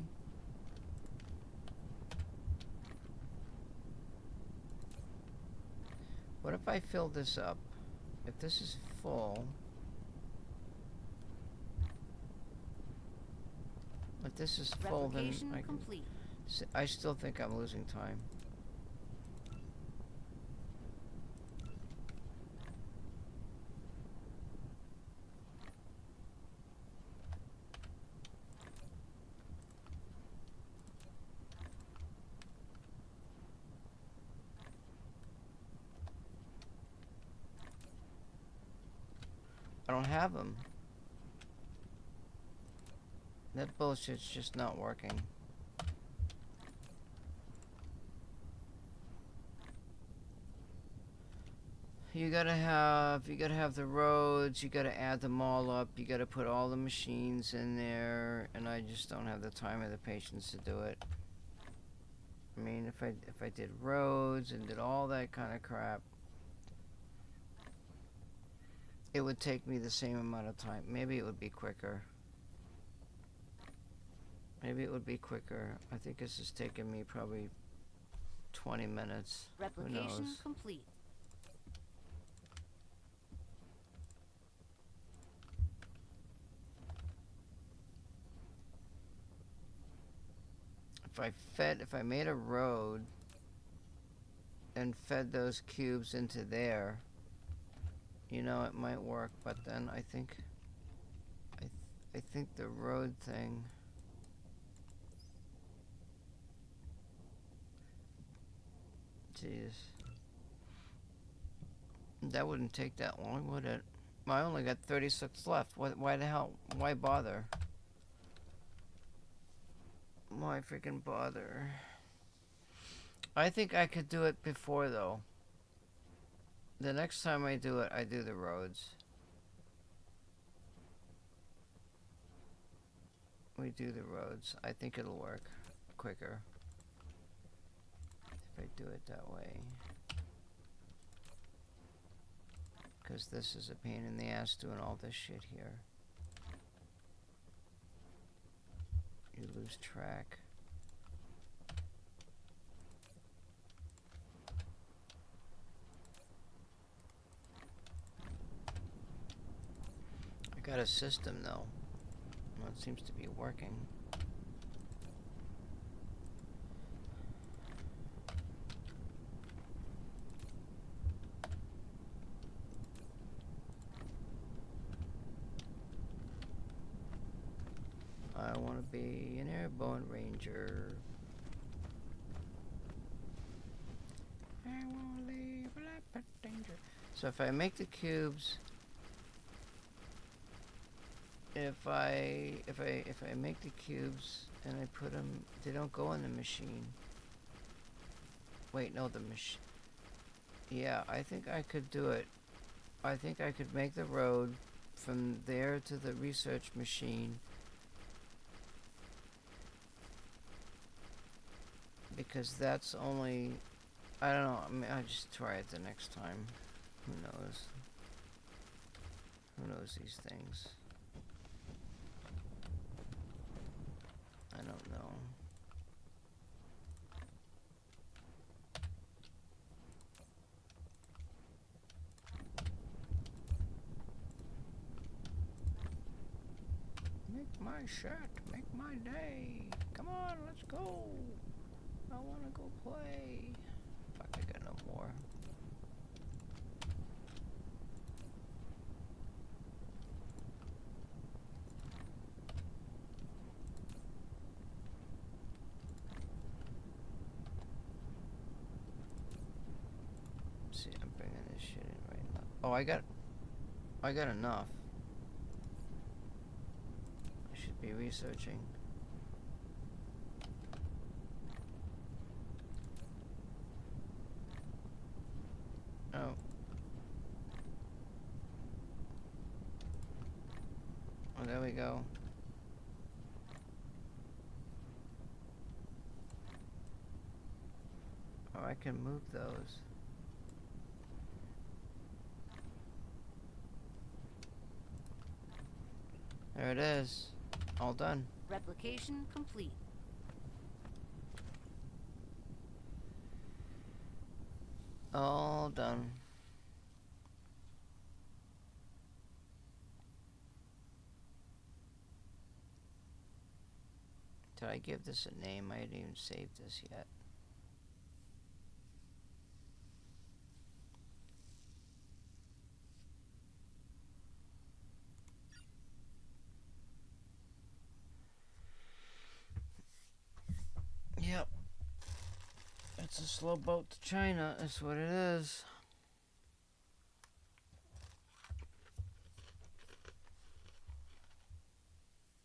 What if I fill this up? If this is full... If this is full, then Replication I can... complete. I still think I'm losing time. I don't have them. That bullshit's just not working. You gotta have the roads, you gotta add them all up, you gotta put all the machines in there, and I just don't have the time or the patience to do it. I mean, if I did roads and did all that kind of crap, it would take me the same amount of time. Maybe it would be quicker. Maybe it would be quicker. I think this is taking me probably 20 minutes. Who Replication knows? complete. If I made a road and fed those cubes into there, you know, it might work, but then I think the road thing, jeez, that wouldn't take that long, would it? I only got 36 left. Why the hell? Why bother? Why freaking bother? I think I could do it before, though. The next time I do it, I do the roads. We do the roads. I think it'll work quicker if I do it that way. Because this is a pain in the ass doing all this shit here. You lose track. I got a system though. Well, it seems to be working. I want to be an airborne ranger. I want to leave a life of danger. So if I make the cubes, if I make the cubes and I put them, they don't go in the machine. Wait, no, the machine. Yeah, I think I could do it. I think I could make the road from there to the research machine. Because that's only, I don't know, I mean, I'll just try it the next time. Who knows? Who knows these things? I don't know. Make my shirt, make my day. Come on, let's go. I wanna go play. Fuck, I got no more. Oh, I got enough. I should be researching. Oh. Oh, there we go. Oh, I can move those. There it is. All done. Replication complete. All done. Did I give this a name? I didn't even save this yet. Yep. It's a slow boat to China, that's what it is.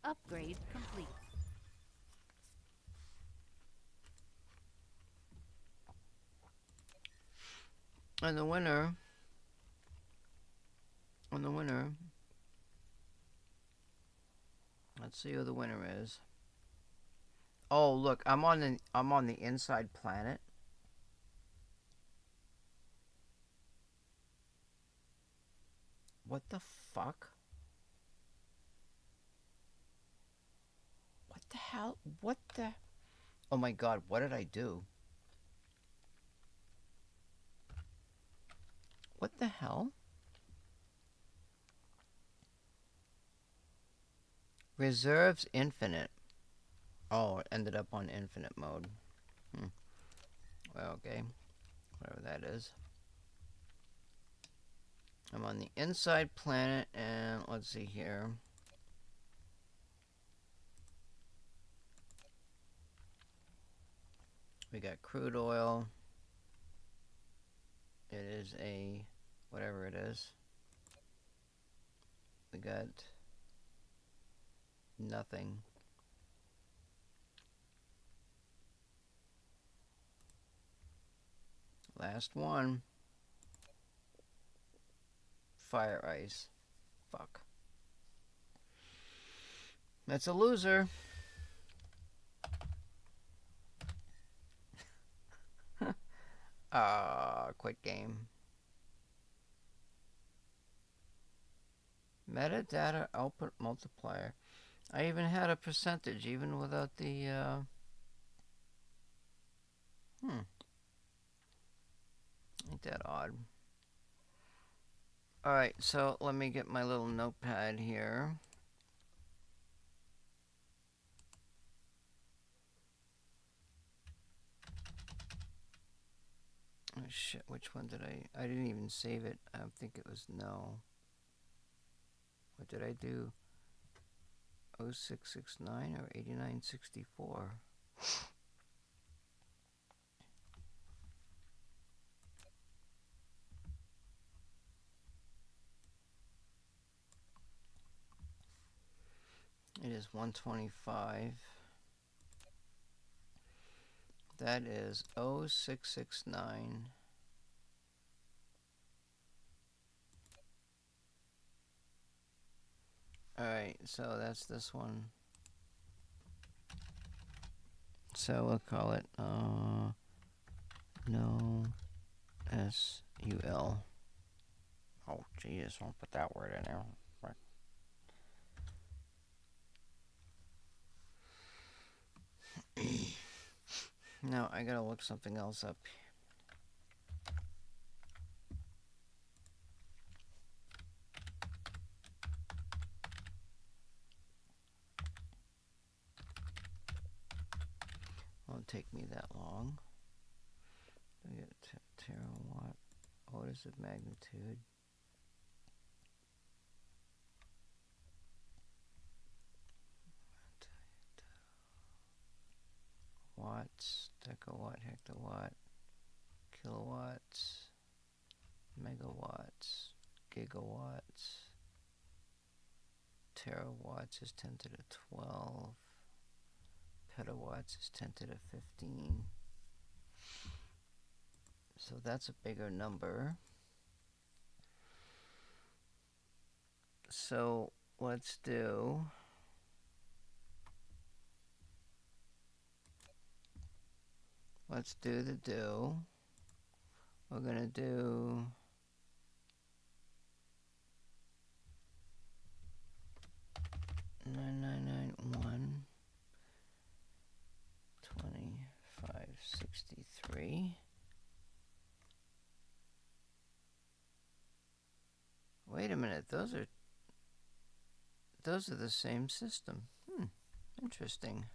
Upgrade complete. And the winner, let's see who the winner is. Oh, look, I'm on the inside planet. What the fuck? What the hell? What the? Oh my god, what did I do? What the hell? Reserves infinite. Oh, it ended up on infinite mode. Well, okay. Whatever that is. I'm on the inside planet, and let's see here. We got crude oil. It is a whatever it is. We got nothing. Last one. Fire ice. Fuck. That's a loser. Quit game. Metadata output multiplier. I even had a percentage even without the Ain't that odd? Alright, so let me get my little notepad here. Oh shit, which one did I didn't even save it. I think it was no. What did I do? 0669 or 8964? It is 125. That is 0669. Alright, so that's this one. So we'll call it no SUL. Oh Jesus, don't put that word in there. No, I gotta look something else up. Won't take me that long. We get terawatt. What is the magnitude? Watts, decawatt, hectawatt, kilowatts, megawatts. gigawatts. Terawatts is 10 to the 12. Petawatts is 10 to the 15. So that's a bigger number. So let's do the do. We're gonna do 9991 2563. Wait a minute, those are the same system. Interesting.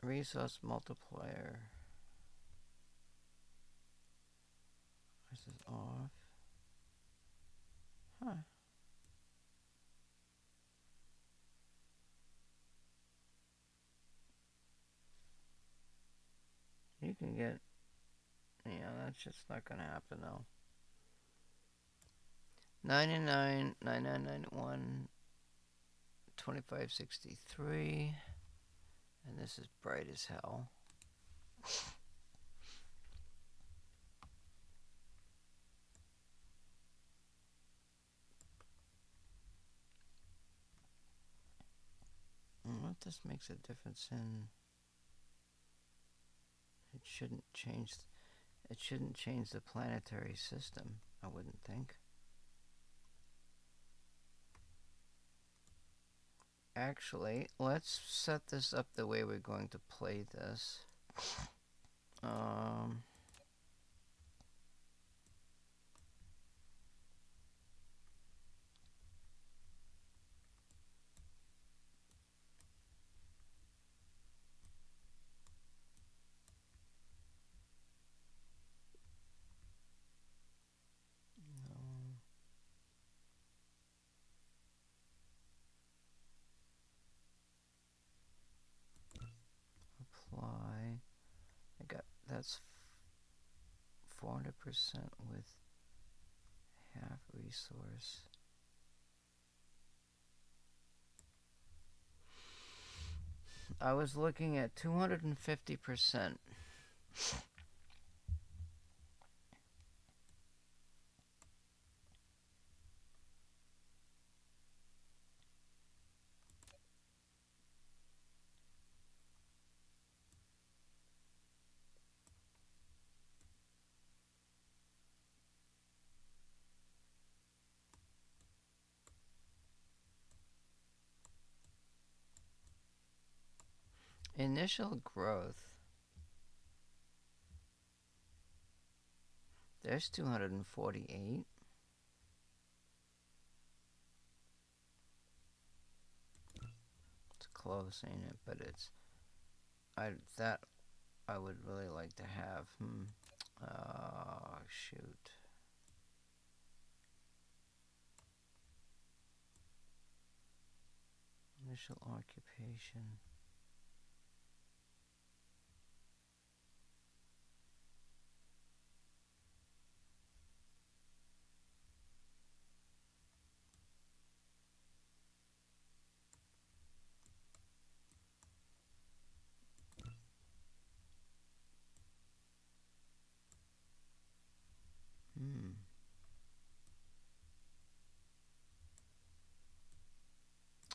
Resource multiplier. This is off. Huh. You can get, that's just not gonna happen though. 99, 9991, 2563, and this is bright as hell. What this makes a difference in? It shouldn't change the planetary system, I wouldn't think. Actually, let's set this up the way we're going to play this. Apply. That's 400% with half resource. I was looking at 250%. Initial growth. There's 248. It's close, ain't it? But it's I would really like to have. Oh, shoot. Initial occupation.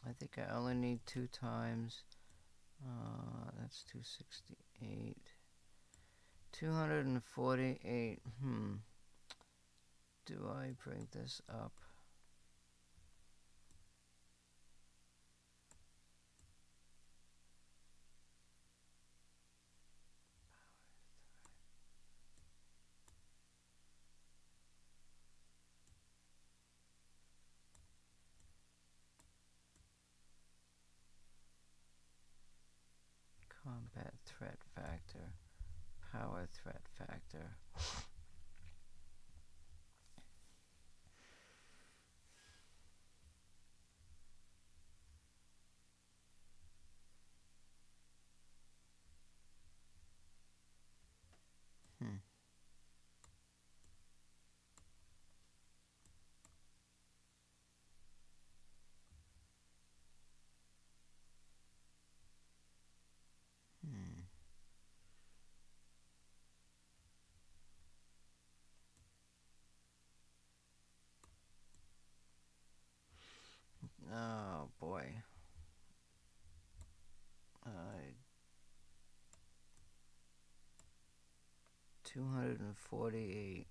I think I only need 2 times. That's 268. 248. Do I bring this up? Combat threat factor, power threat factor. 248.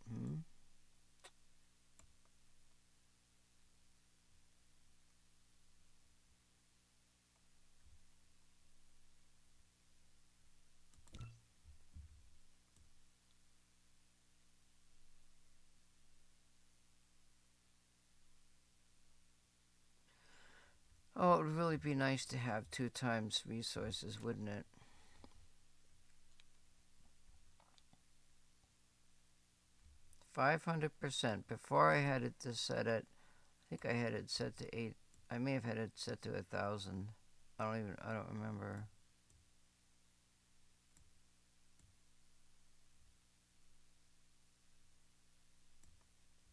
Oh, it would really be nice to have 2 times resources, wouldn't it? %. Before I had it to set at, I think I had it set to 8. I may have had it set to 1,000. I don't remember.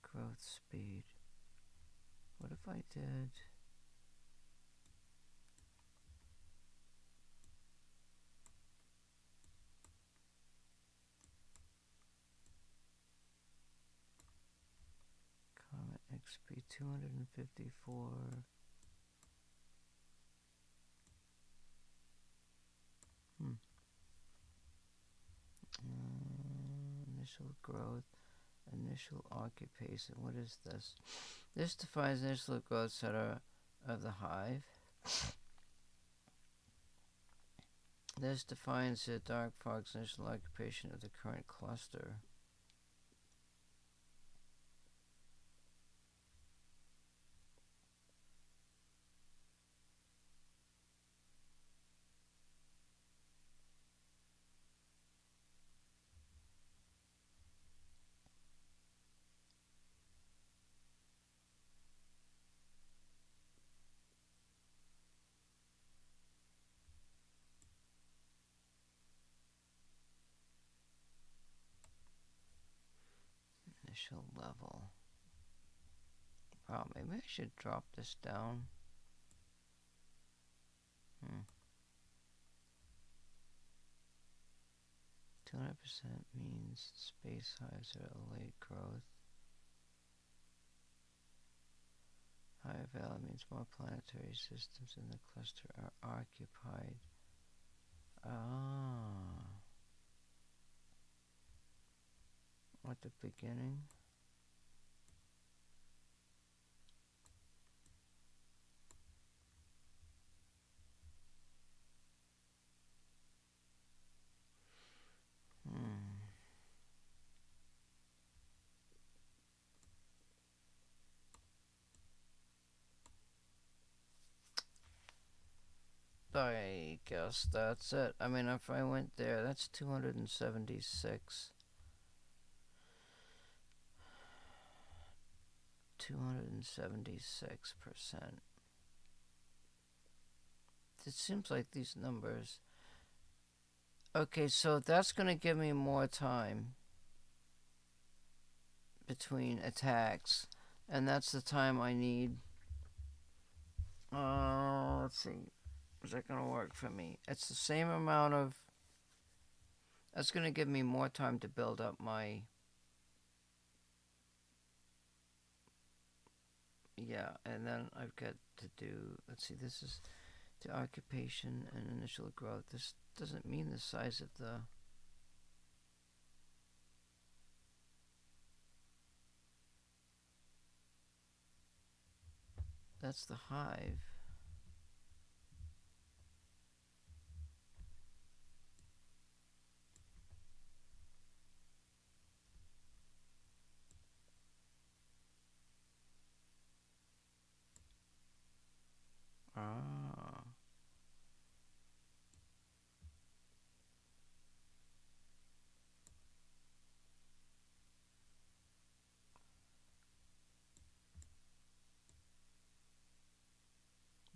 Growth speed. What if I did? Comet XP 254. Initial growth, initial occupation. What is this? This defines initial growth center of the hive. This defines the dark fog's initial occupation of the current cluster. Initial level. Wow, maybe I should drop this down. 200% means space hives are a late growth. High value means more planetary systems in the cluster are occupied. At the beginning. I guess that's it. I mean, if I went there, that's 276. 276%. It seems like these numbers. Okay, so that's going to give me more time between attacks, and that's the time I need. Let's see. Is that going to work for me? It's the same amount of. That's going to give me more time to build up my. Yeah, and then I've got to do. Let's see, this is the occupation and initial growth. This doesn't mean the size of the. That's the hive.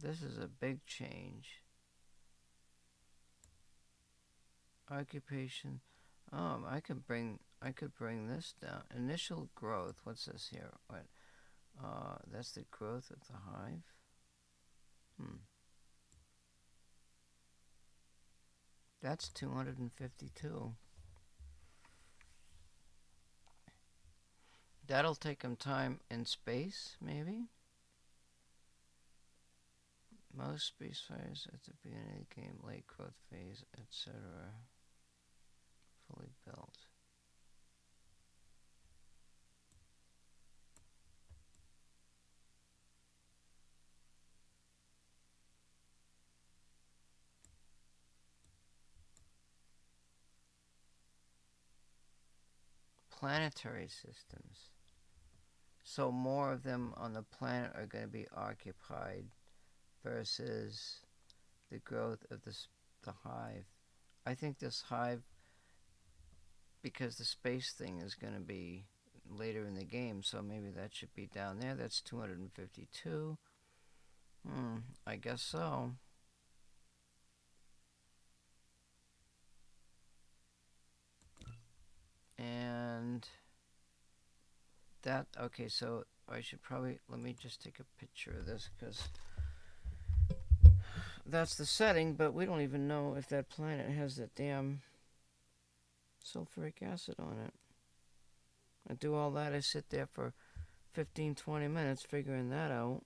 This is a big change. Occupation. I could bring this down. Initial growth. What's this here? What? That's the growth of the hive. That's 252. That'll take him time in space, maybe? Most space fires at the beginning of the game, late growth phase, etc. Fully built. planetary systems. So more of them on the planet are going to be occupied versus the growth of the hive. I think this hive, because the space thing is going to be later in the game, so maybe that should be down there. That's 252. I guess so. And that, okay, so I should probably, let me just take a picture of this, because that's the setting, but we don't even know if that planet has that damn sulfuric acid on it. I do all that, I sit there for 15-20 minutes figuring that out,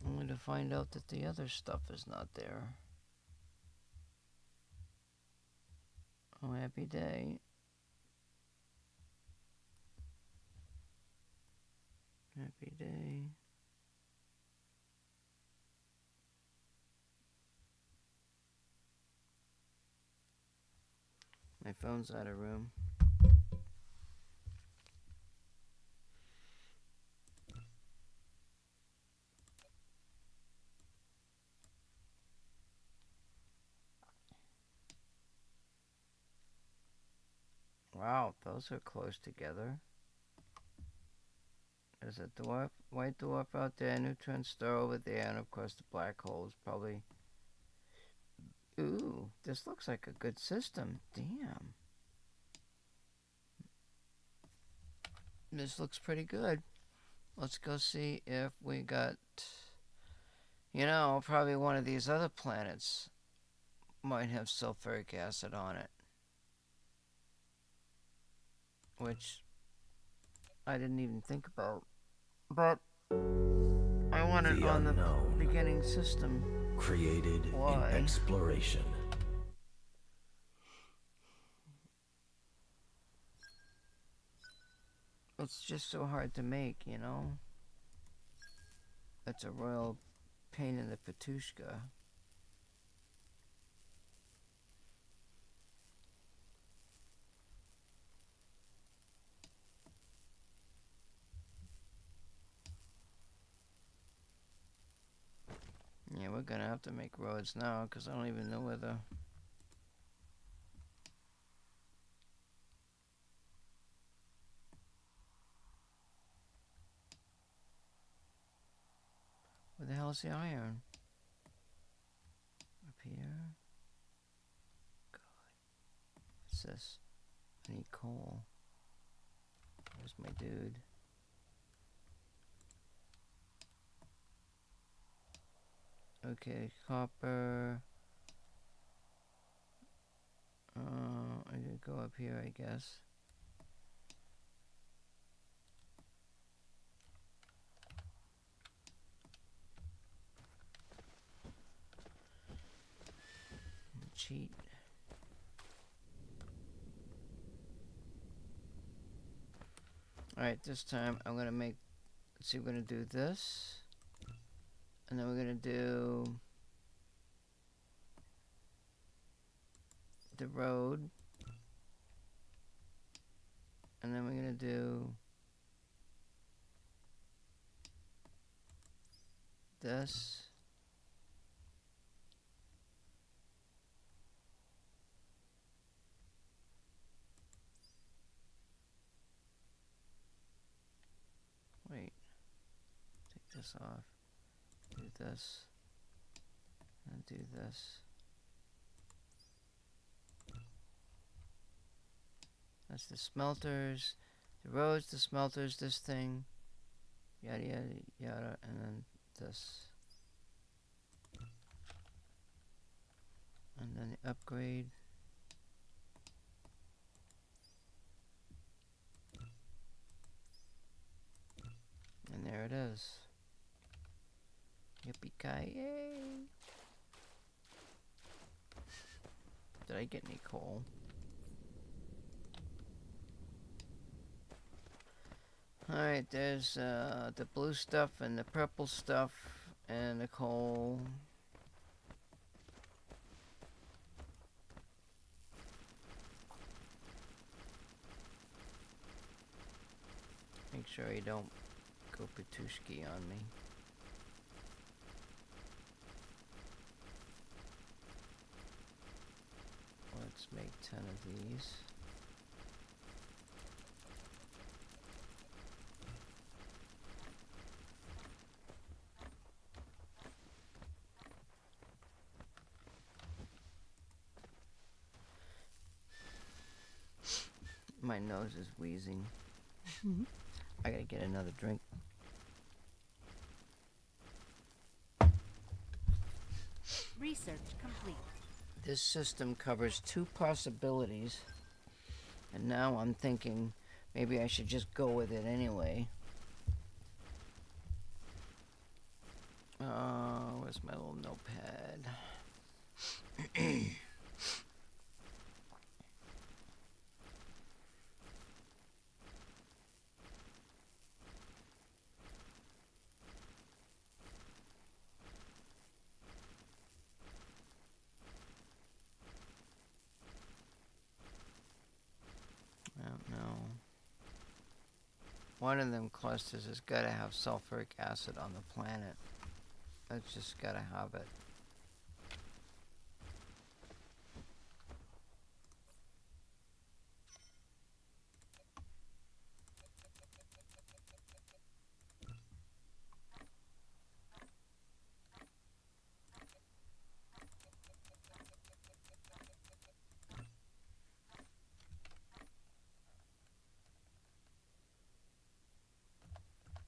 only to find out that the other stuff is not there. Oh, happy day. Happy day. My phone's out of room. Wow, those are close together. There's a dwarf, white dwarf out there, neutron star over there, and of course the black holes probably. Ooh, this looks like a good system. Damn. This looks pretty good. Let's go see if we got, you know, probably one of these other planets might have sulfuric acid on it. Which I didn't even think about. But I want it on the beginning system. Created in exploration. It's just so hard to make, you know? It's a royal pain in the patushka. Yeah, we're gonna have to make roads now, because I don't even know where the... Where the hell is the iron? Up here? God. What's this? I need coal. Where's my dude? Okay, copper. I could go up here, I guess. Cheat. Alright, this time I'm gonna make, let's see, we're gonna do this. And then we're gonna do the road. And then we're gonna do this. Wait, take this off, do this, and do this. That's the smelters, the roads, the smelters, this thing, yada yada yada, and then this. And then the upgrade. And there it is. Yippee-ki-yay! Did I get any coal? Alright, there's the blue stuff and the purple stuff and the coal. sure he don't go Patushki on me. Let's make 10 of these. My nose is wheezing. I gotta get another drink. Research complete. This system covers 2 possibilities, and now I'm thinking maybe I should just go with it anyway. Where's my little notepad? I don't know. One of them clusters has got to have sulfuric acid on the planet. That's just got to have it.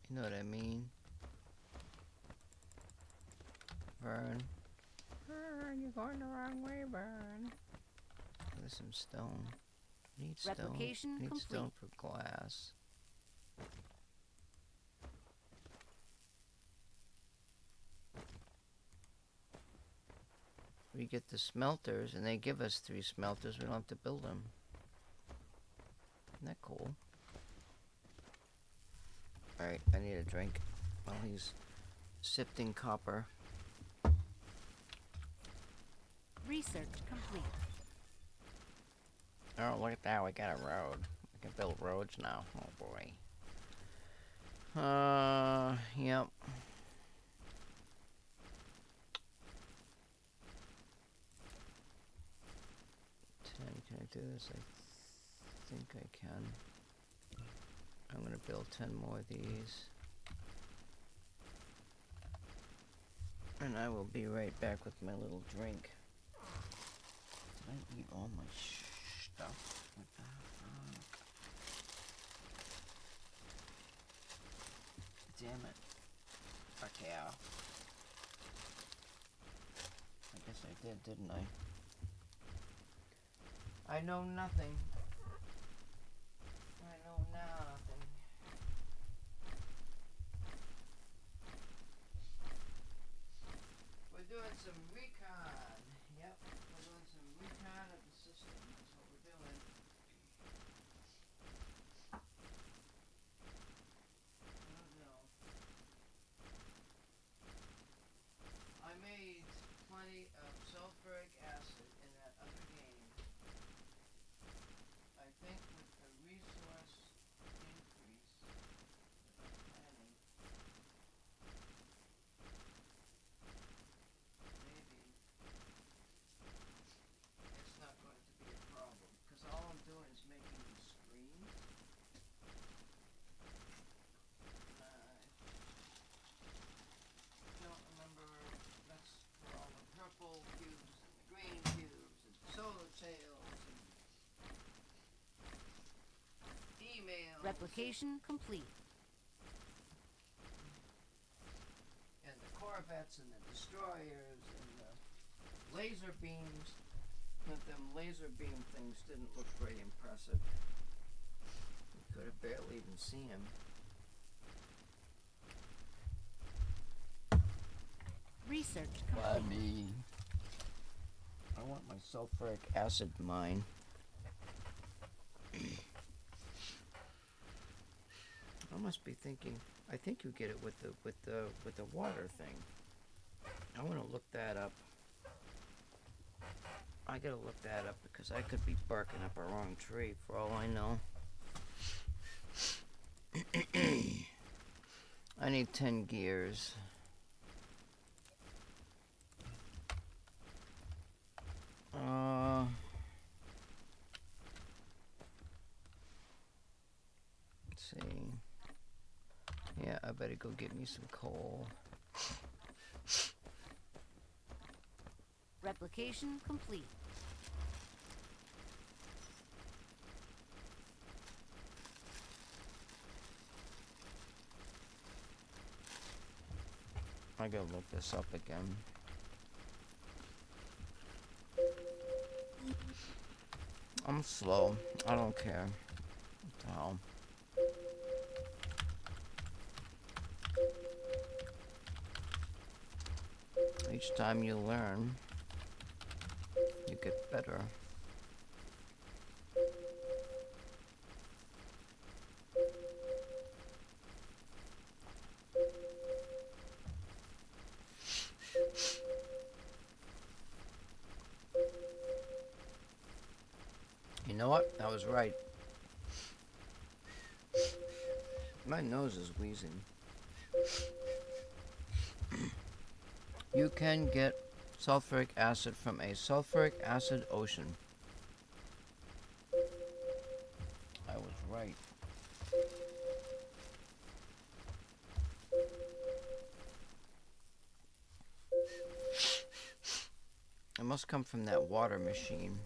You know what I mean? Vern. Vern, you're going the wrong way, Vern. There's some stone. I need stone. Replication I need complete. stone for glass. We get the smelters, and they give us 3 smelters. We don't have to build them. Isn't that cool? Alright, I need a drink while he's sifting copper. Research complete. Oh, look at that. We got a road. We can build roads now. Oh, boy. Yep. Can I do this? I think I can. I'm gonna build 10 more of these. And I will be right back with my little drink. Did I eat all my stuff? What the fuck? Damn it. Fuck yeah. I guess I did, didn't I? I know nothing. I know nothing. We're doing some recon. Yep, we're doing some recon of the system. That's what we're doing. Oh no. I made plenty of sulfuric acid in that other game. I think with the resource increase that I'm planning, maybe it's not going to be a problem. Because all I'm doing is making these screens. I don't remember, that's for all the purple cubes and the green cubes and the solar sails and emails. Replication complete. And the corvettes and the destroyers and the laser beams. But them laser beam things didn't look very impressive. You could have barely even seen them. Research complete. I want my sulfuric acid mine. I must be thinking. I think you get it with the water thing. I want to look that up. I gotta look that up because I could be barking up a wrong tree for all I know. I need 10 gears. Let's see. Yeah, I better go get me some coal. Replication complete. I gotta look this up again. I'm slow. I don't care. What the hell? Each time you learn, you get better. You know what? I was right. My nose is wheezing. You can get sulfuric acid from a sulfuric acid ocean. I was right. It must come from that water machine.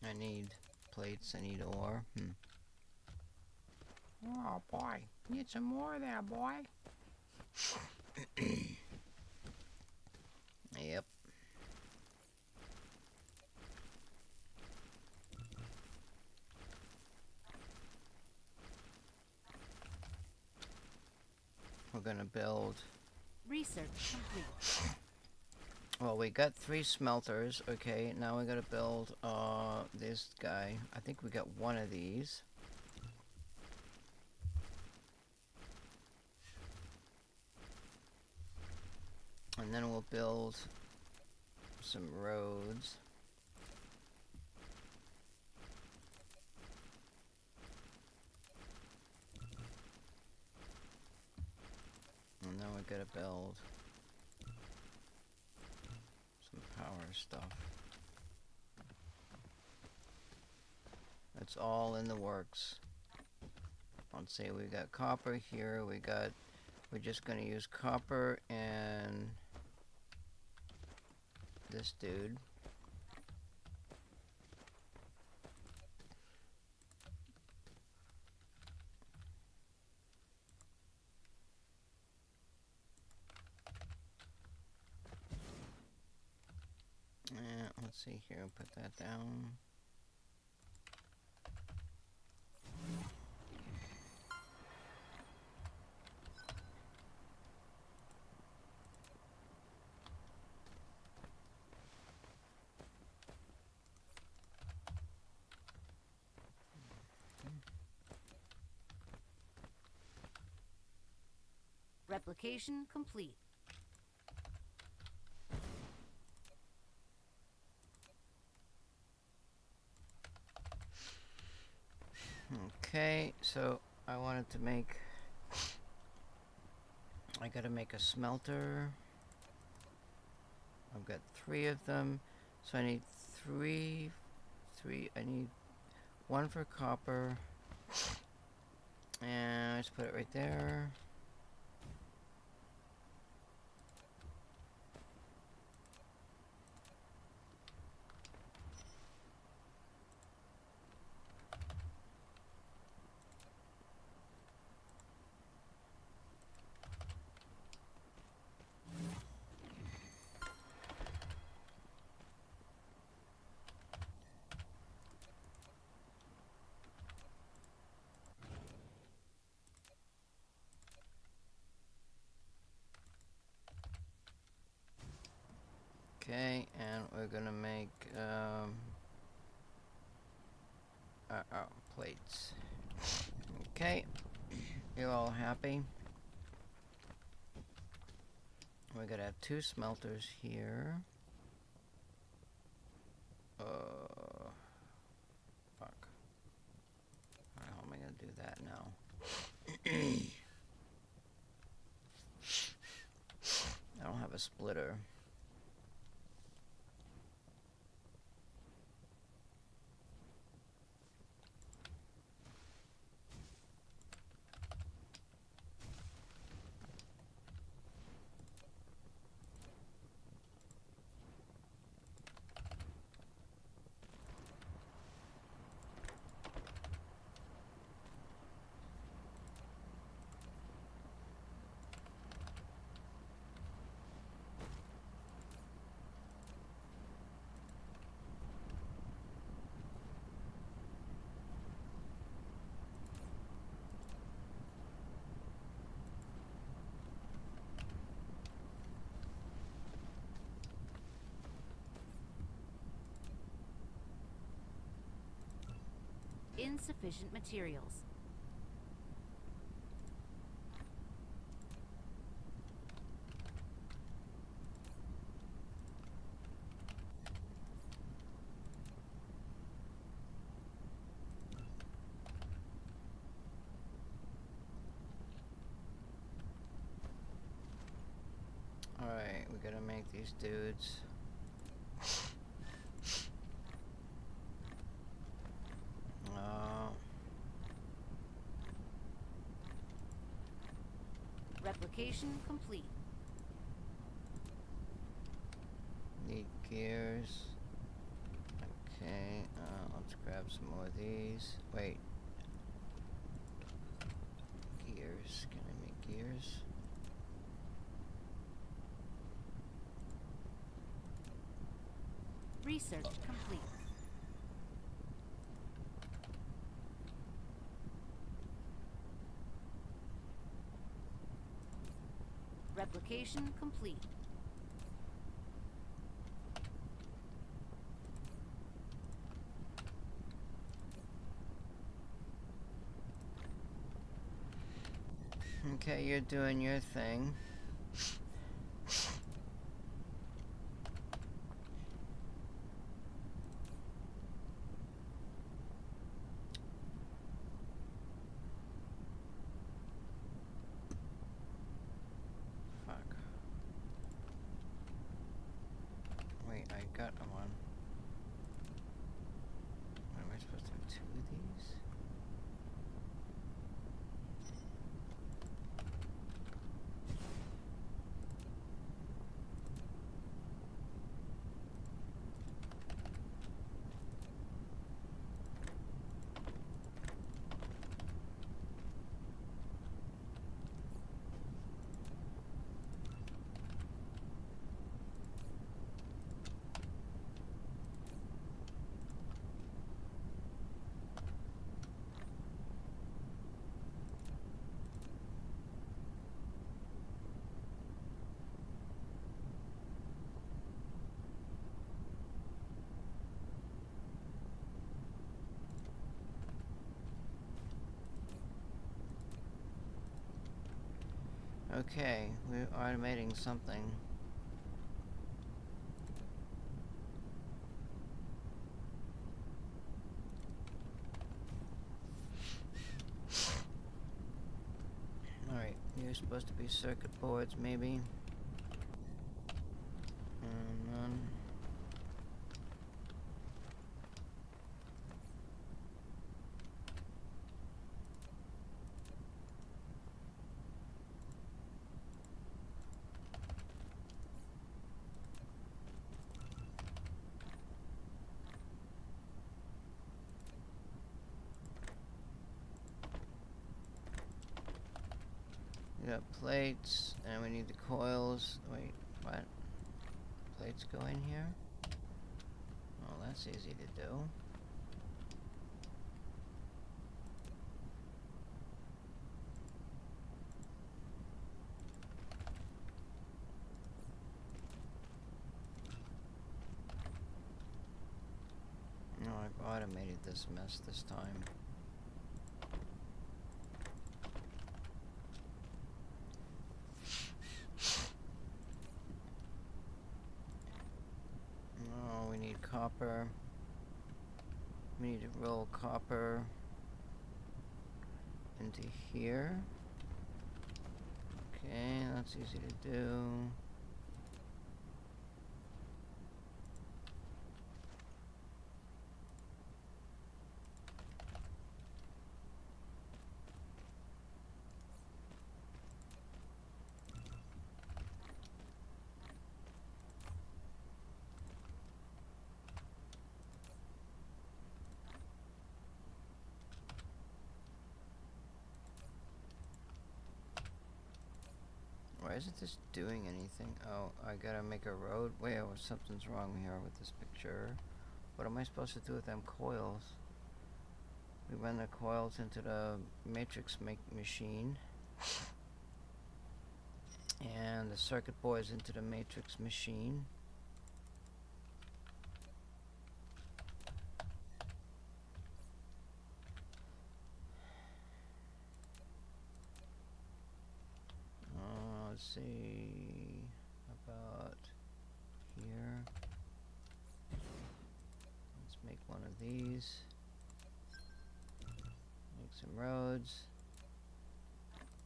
I need plates, I need ore. Oh boy, need some more there, boy. Yep. We're gonna build. Research complete. Well, we got 3 smelters. Okay, now we gotta build this guy. I think we got one of these. And then we'll build some roads. And then we gotta build some power stuff. It's all in the works. Let's see, we got copper here. We're just gonna use copper and this dude. And let's see here, put that down. Replication complete. Okay, so I wanted to make. I gotta make a smelter. I've got 3 of them, so I need three. I need 1 for copper, and I just put it right there. Okay, and we're gonna make our plates. Okay, you're all happy? We're gonna have 2 smelters here. Fuck. How am I gonna do that now? I don't have a splitter. Insufficient materials. Alright, we gotta make these dudes. Replication complete. Need gears. Okay, let's grab some more of these. Wait. Gears. Can I make gears? Research complete. Replication complete. Okay, you're doing your thing. Got one. What am I supposed to have 2 of these? Okay, we're automating something. Alright, you're supposed to be circuit boards, maybe. And then... we got plates, and we need the coils. Wait, what? Plates go in here? Oh, that's easy to do. No, I've automated this mess this time. there. We need to roll copper into here. Okay, that's easy to do. Why isn't this doing anything? Oh, I gotta make a road. Wait, oh, something's wrong here with this picture. What am I supposed to do with them coils? We run the coils into the matrix machine. And the circuit boards into the matrix machine. Let's see about here. Let's make one of these. Make some roads.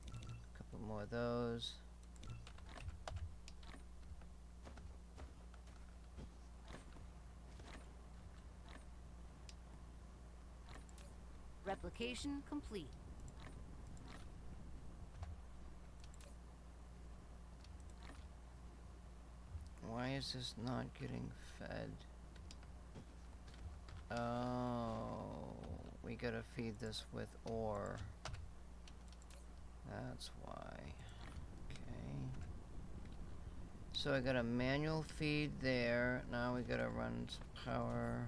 A couple more of those. Replication complete. Why is this not getting fed? Oh, we gotta feed this with ore. That's why. Okay. So I got a manual feed there. Now we gotta run some power.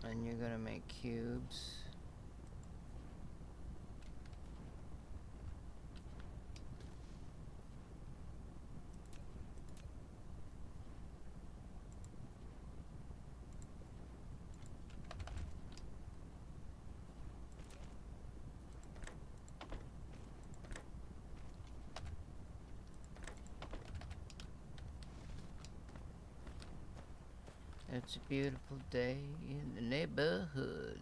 And you're gonna make cubes. It's a beautiful day in the neighborhood.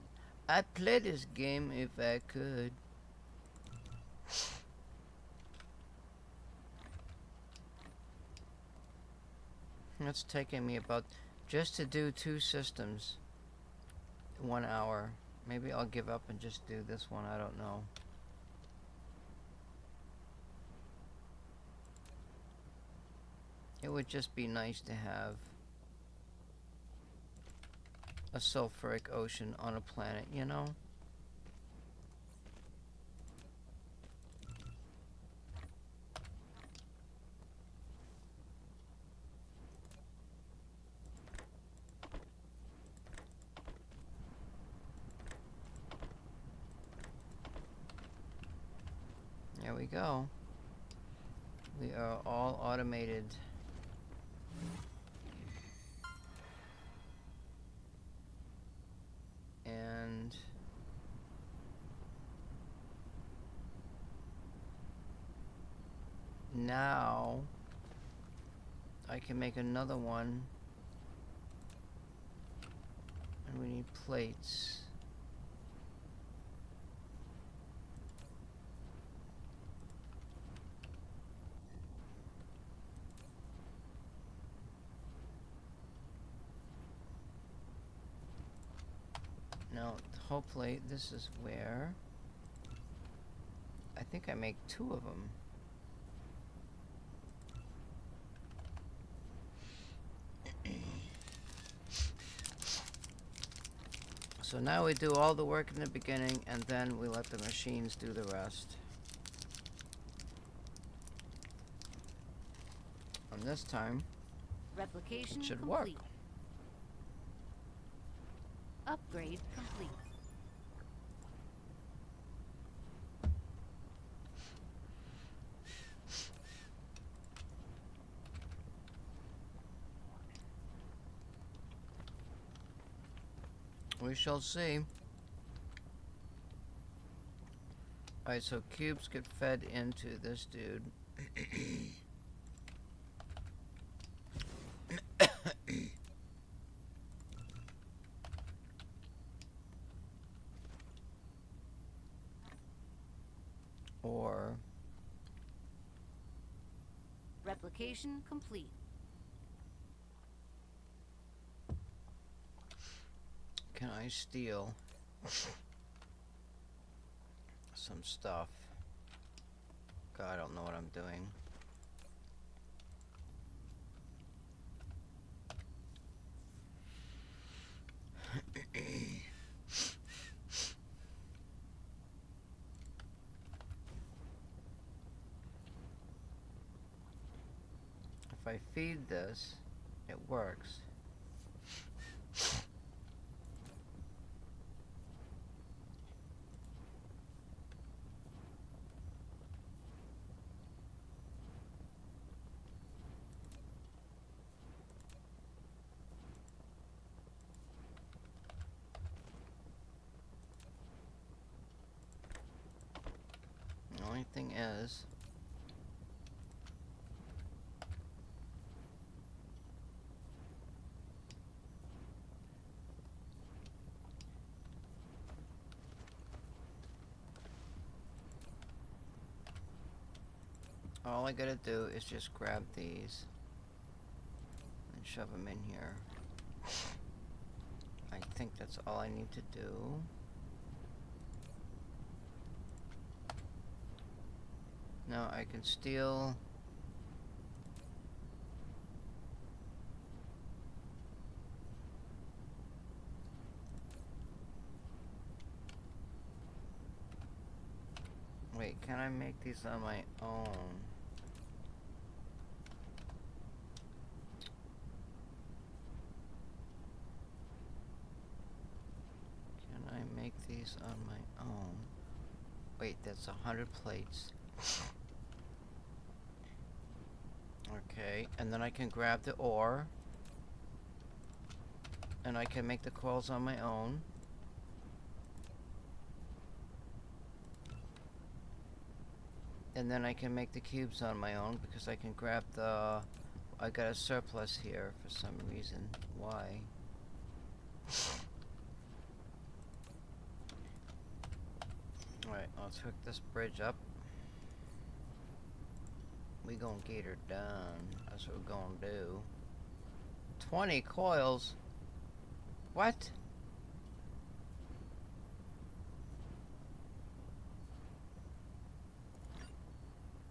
I'd play this game if I could. It's taking me about just to do 2 systems. 1 hour. Maybe I'll give up and just do this one. I don't know. It would just be nice to have a sulfuric ocean on a planet, you know? There we go. We are all automated. And now I can make another one. And we need plates. Now, hopefully, this is where I think I make 2 of them. So now we do all the work in the beginning, and then we let the machines do the rest. And this time, Replication it should complete. work. Upgrade complete. We shall see. Alright, so cubes get fed into this dude. Or Replication complete. can I steal some stuff? God, I don't know what I'm doing. If I feed this, it works. The only thing is, all I gotta do is just grab these and shove them in here. I think that's all I need to do. Now I can steal. Wait, can I make these on my own? Can I make these on my own? Wait, that's 100 plates. Okay, and then I can grab the ore. And I can make the coils on my own. And then I can make the cubes on my own because I can grab the... I got a surplus here for some reason. Why? Alright, let's hook this bridge up. We gonna get her done. That's what we're gonna do. 20 coils? What?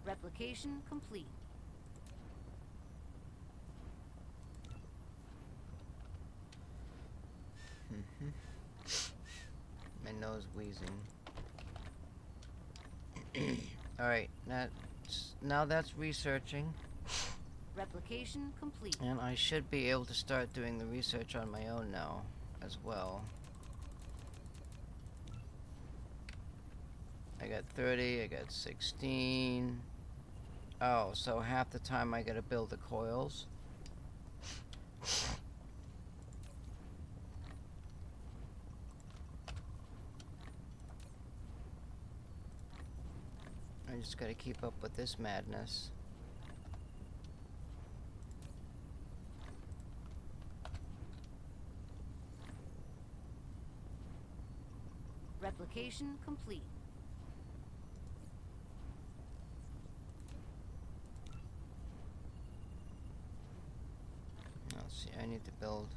Replication complete. My nose wheezing. Alright, now that's researching. Replication complete. And I should be able to start doing the research on my own now, as well. I got 30, I got 16. Oh, so half the time I gotta build the coils. I just gotta keep up with this madness. Replication complete. Let's see, I need to build.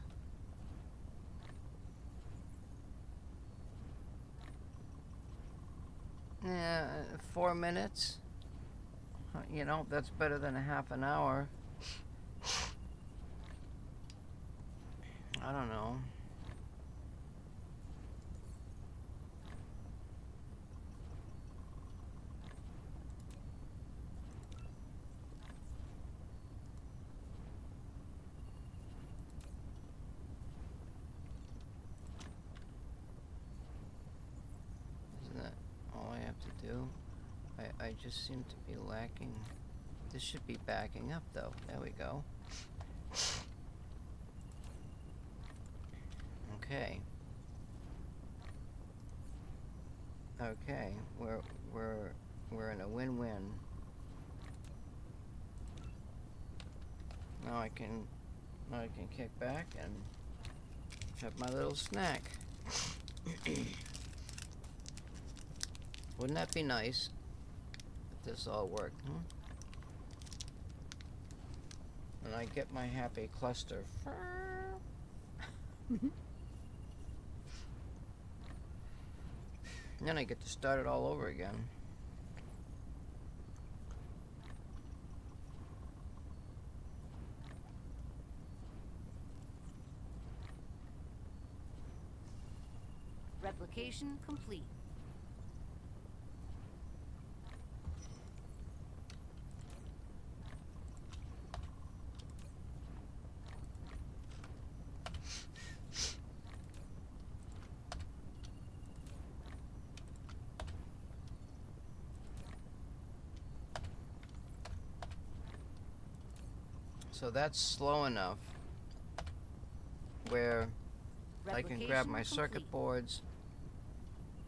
Yeah, 4 minutes. You know, that's better than a half an hour. I don't know. Isn't that all I have to do? I just seem to be lacking. This should be backing up though. There we go. Okay. Okay, we're in a win-win. Now I can kick back and have my little snack. Wouldn't that be nice if this all worked, huh? And I get my happy cluster. Then I get to start it all over again. Replication complete. So that's slow enough where I can grab my circuit boards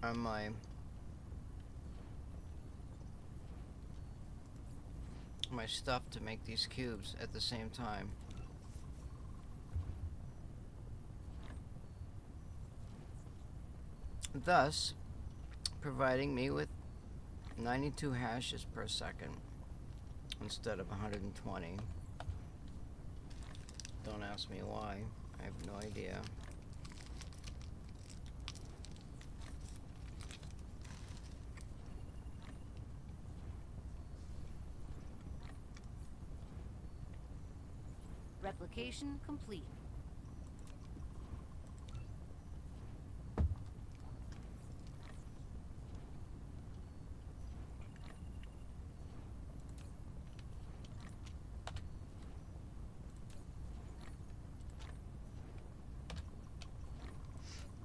on my stuff to make these cubes at the same time. Thus providing me with 92 hashes per second instead of 120. Don't ask me why. I have no idea. Replication complete.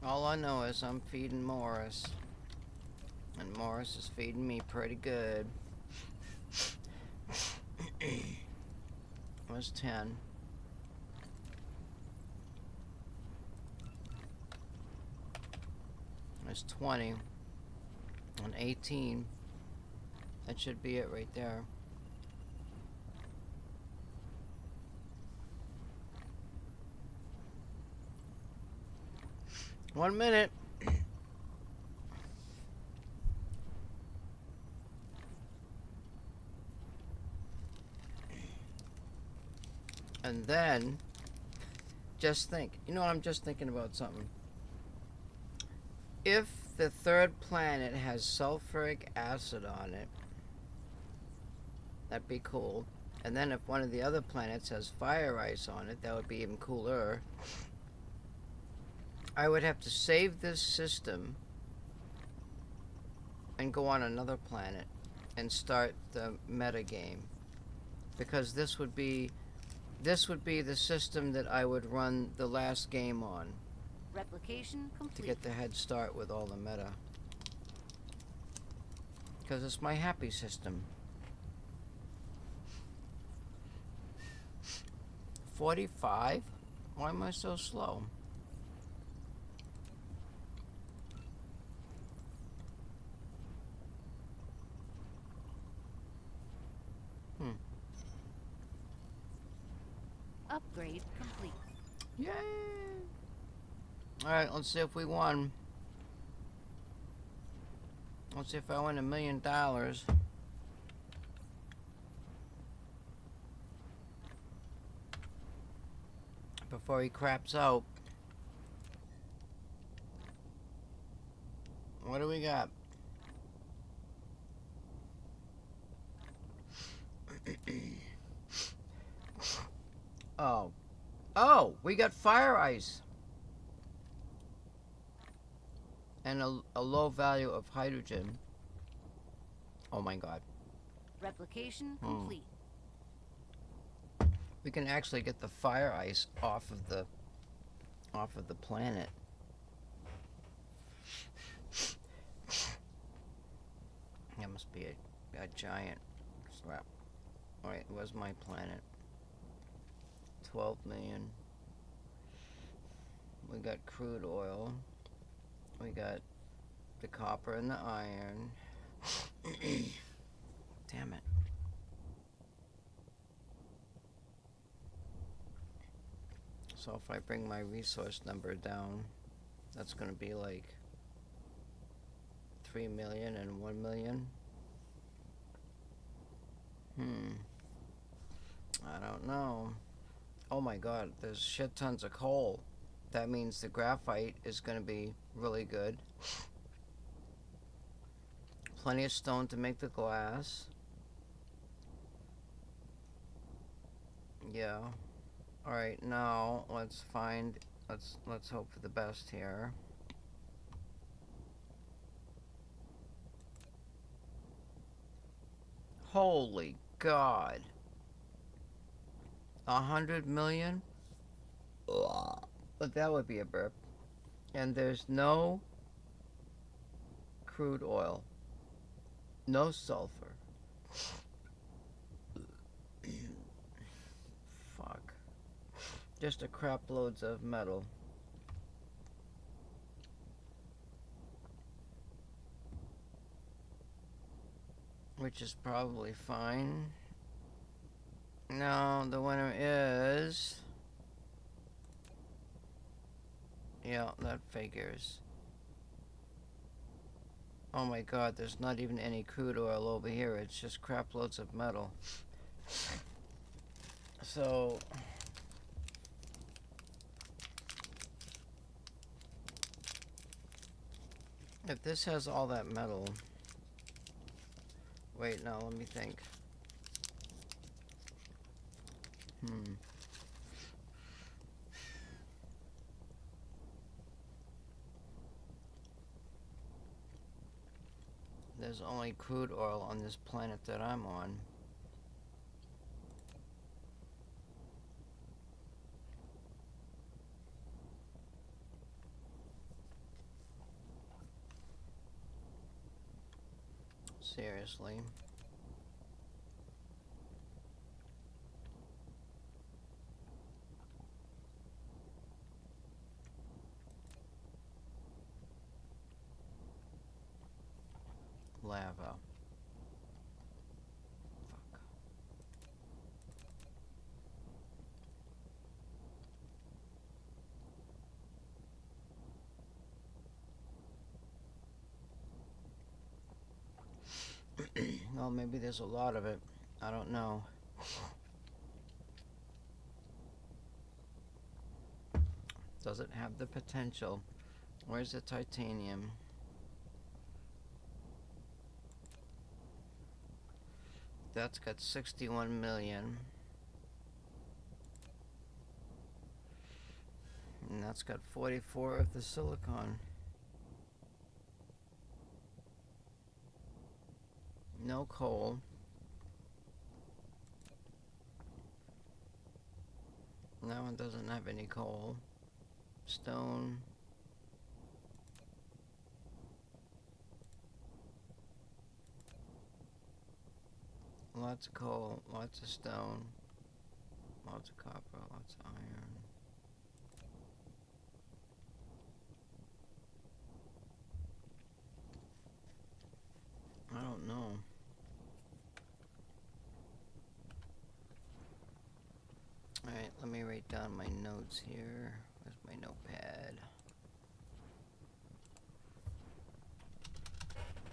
All I know is I'm feeding Morris, and Morris is feeding me pretty good. Was 10. There's 20 and 18. That should be it right there. One minute. And then just think, you know what, I'm just thinking about something. If the third planet has sulfuric acid on it, that'd be cool. And then if one of the other planets has fire ice on it, that would be even cooler. I would have to save this system and go on another planet and start the meta game, because this would be the system that I would run the last game on. Replication complete. To get the head start with all the meta. Because it's my happy system. 45? Why am I so slow? Upgrade complete. Yay! Alright, let's see if we won. Let's see if I win $1 million. Before he craps out. What do we got? Oh, we got fire ice. And a low value of hydrogen. Oh my god. Replication complete. We can actually get the fire ice off of the planet. That must be a giant slap. Alright, where's my planet? 12 million. We got crude oil. We got the copper and the iron. Damn it. So if I bring my resource number down, that's going to be like 3 million and 1 million. I don't know. Oh my god, there's shit tons of coal. That means the graphite is going to be really good. Plenty of stone to make the glass. Yeah. Alright, now let's hope for the best here. Holy God. 100 million? But that would be a burp. And there's no crude oil. No sulfur. Fuck. Just a crap loads of metal. Which is probably fine. No, the winner is... Yeah, that figures. Oh my god, there's not even any crude oil over here. It's just crap loads of metal. So... if this has all that metal... Wait, no, let me think. There's only crude oil on this planet that I'm on. Seriously. Lava. Fuck. Well, maybe there's a lot of it. I don't know. Does it have the potential? Where's the titanium? That's got 61 million. And that's got 44 of the silicon. No coal. That one doesn't have any coal. Stone. Lots of coal, lots of stone, lots of copper, lots of iron. I don't know. Alright, let me write down my notes here. Where's my notepad?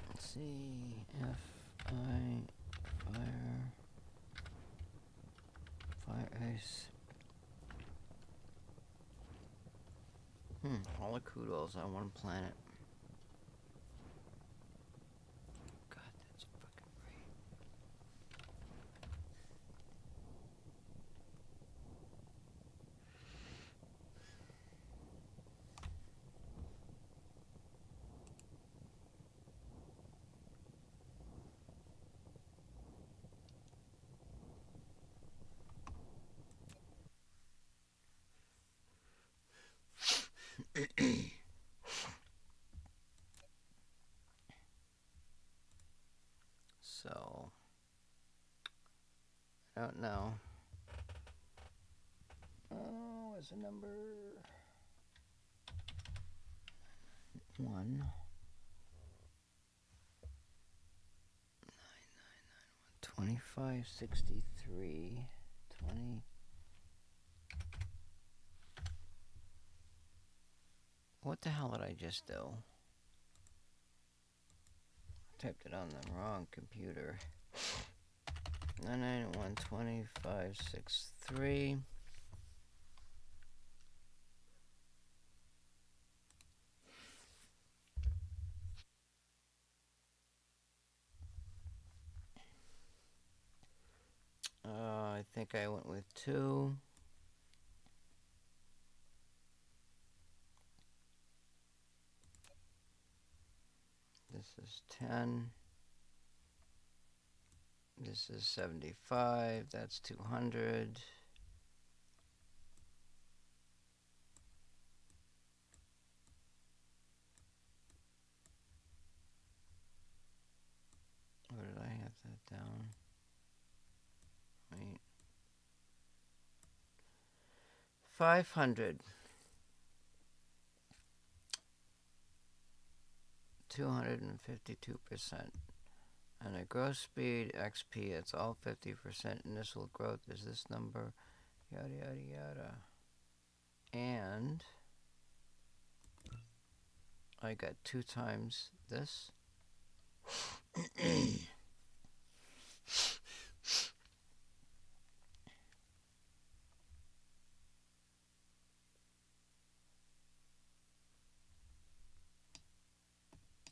Let's see. Fire ice. All the crude oils on one planet. God, that's fucking great. So, I don't know. Oh, what's the number? 1. 2563, 20. What the hell did I just do? Typed it on the wrong computer. 9912563. I think I went with 2. This is 10. This is 75. That's 200. Where did I have that down? Wait. 500. 252%. And the growth speed, XP, it's all 50%. Initial growth is this number. Yada, yada, yada. And I got 2 times this.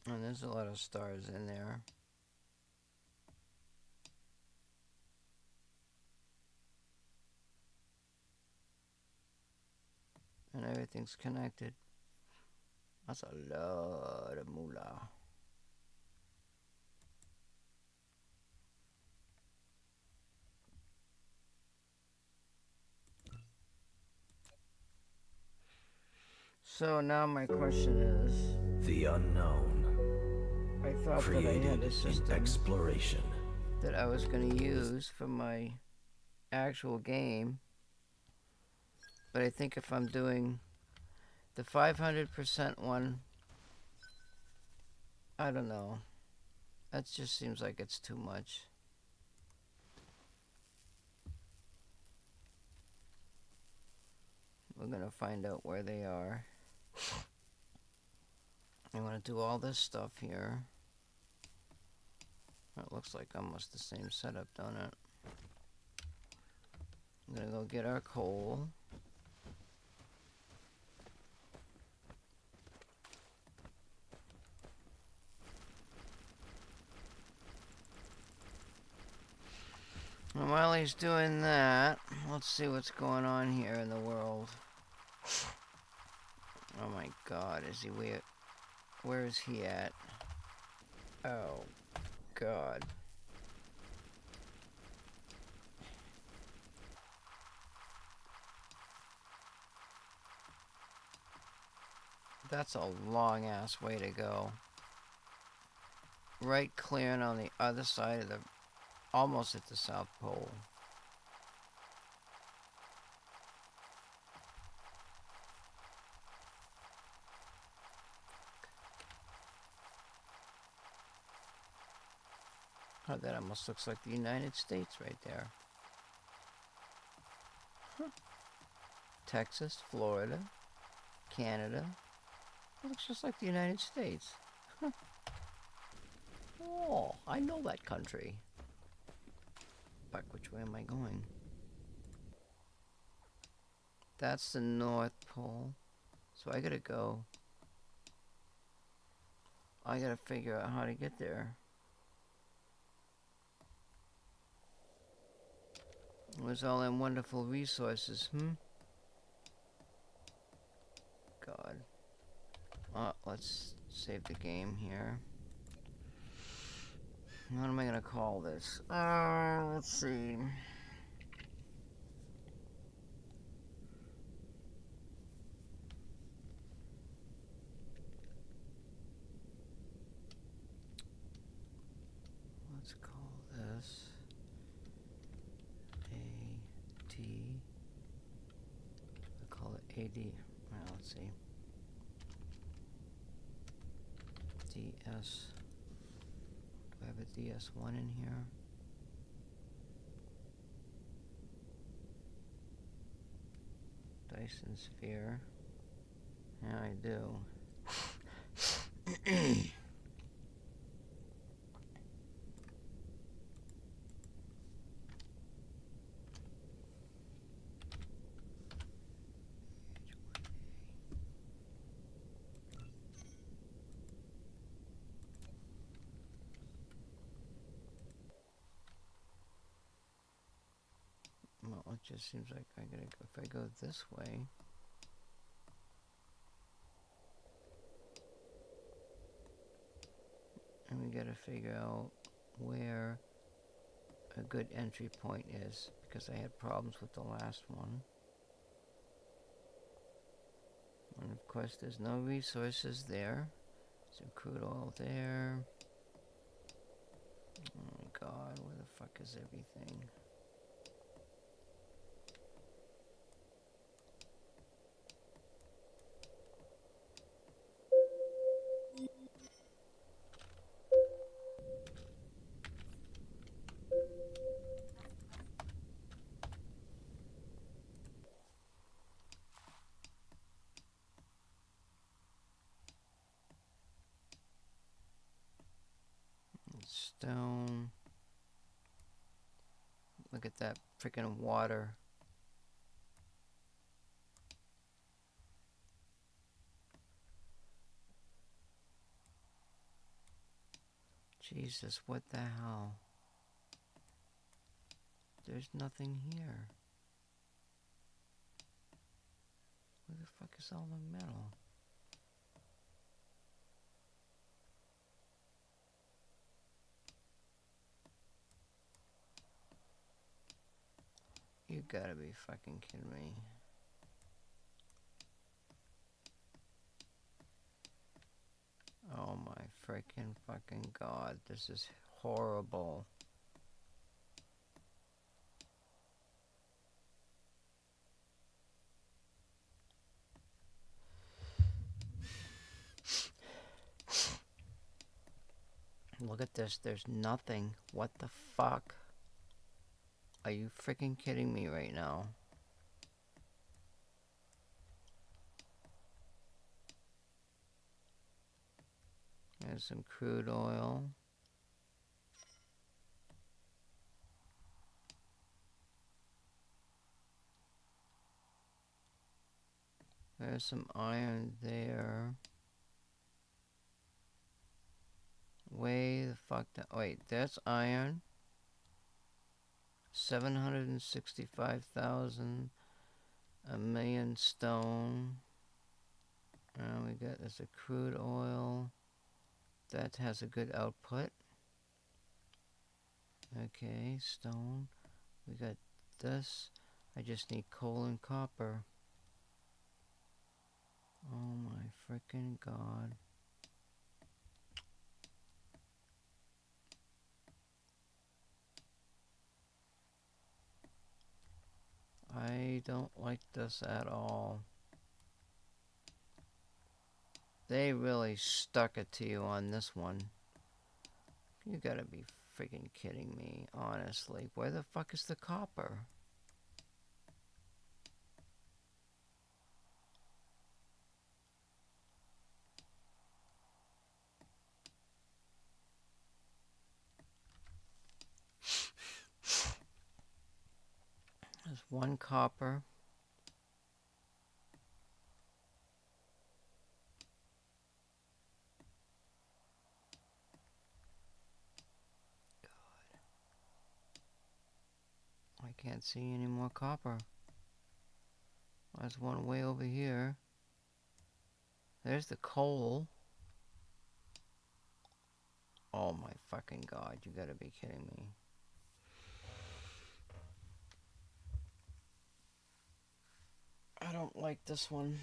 And there's a lot of stars in there. And everything's connected. That's a lot of moolah. So now my question is, The unknown. I thought that I had a system exploration that I was going to use for my actual game. But I think if I'm doing the 500% one, I don't know. That just seems like it's too much. We're going to find out where they are. I want to do all this stuff here. It looks like almost the same setup, don't it? I'm going to go get our coal. And while he's doing that, let's see what's going on here in the world. Oh my god, is he weird? Where is he at? Oh god. That's a long ass way to go. Right clearing on the other side of the, almost at the South Pole. Oh, that almost looks like the United States right there. Huh. Texas, Florida, Canada. It looks just like the United States. Huh. Oh, I know that country. Fuck, which way am I going? That's the North Pole. So I gotta go. I gotta figure out how to get there. Where's all them wonderful resources, God. Let's save the game here. What am I gonna call this? Let's see. Let's call this AT. I call it AD. Well, let's see. DS. Do I have a DS1 in here? Dyson sphere. Yeah, I do. Well, it just seems like I gotta go, if I go this way. And we gotta figure out where a good entry point is, because I had problems with the last one. And of course there's no resources there. Some crude oil there. Oh my god, where the fuck is everything? Stone. Look at that freaking water. Jesus, what the hell? There's nothing here. Where the fuck is all the metal? You gotta be fucking kidding me. Oh my freaking fucking god, this is horrible. Look at this, there's nothing. What the fuck? Are you freaking kidding me right now? There's some crude oil. There's some iron there. Way the fuck down. Wait, that's iron. 765,000. A million stone. And we got this a crude oil. That has a good output. Okay, stone. We got this. I just need coal and copper. Oh my freaking god. I don't like this at all. They really stuck it to you on this one. You gotta be freaking kidding me, honestly. Where the fuck is the copper? There's one copper. I can't see any more copper. There's one way over here. There's the coal. Oh my fucking god, you gotta be kidding me. I don't like this one.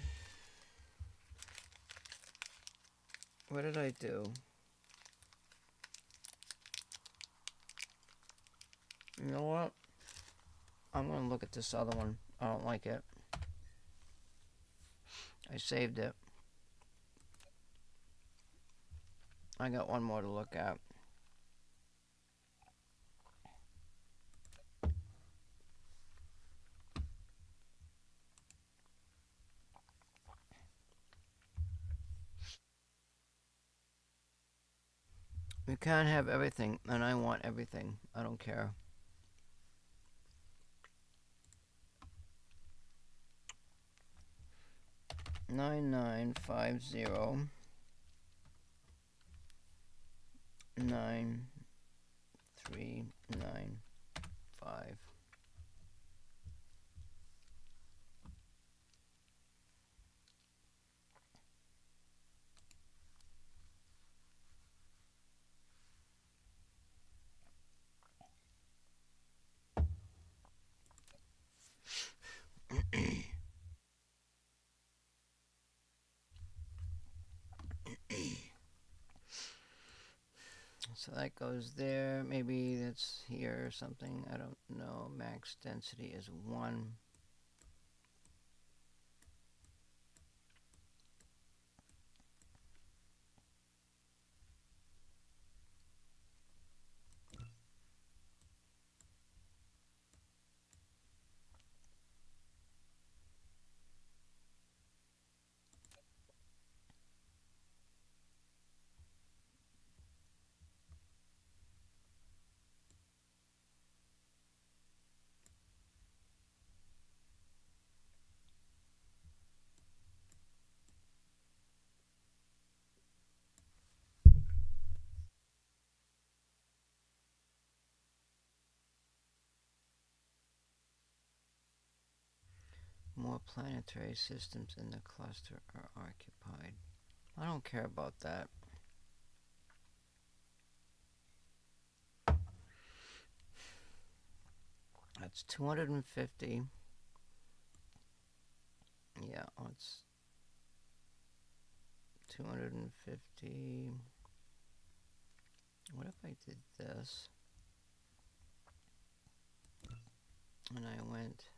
What did I do? You know what? I'm gonna look at this other one. I don't like it. I saved it. I got one more to look at. You can't have everything, and I want everything. I don't care. Nine 9395. So that goes there. Maybe that's here or something. I don't know. Max density is 1. More planetary systems in the cluster are occupied. I don't care about that. That's 250. Yeah, it's 250. What if I did this? And I went...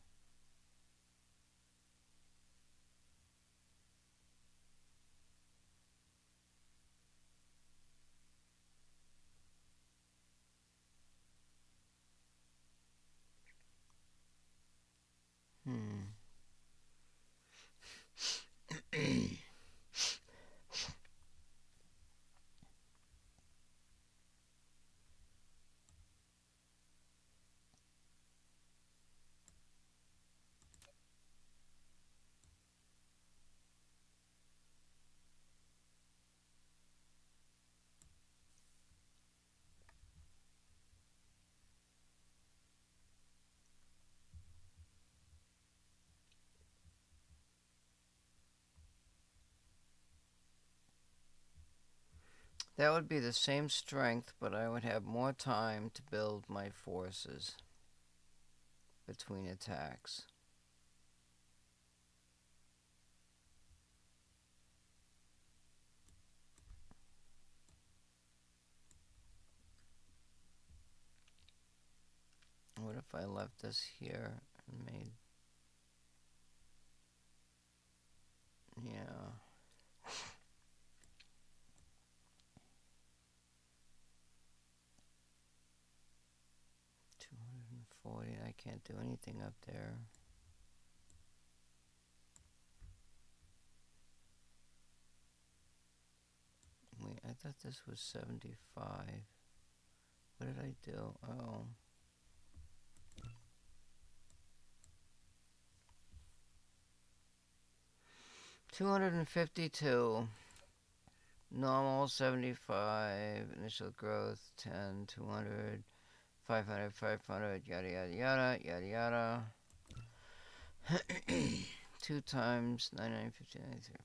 That would be the same strength, but I would have more time to build my forces between attacks. What if I left this here and made... Yeah. 240. I can't do anything up there. Wait, I thought this was 75. What did I do? Oh. $252. Normal 75. Initial growth 10. 200. 500. 500. Yada yada yada yada yada. 2 times 99,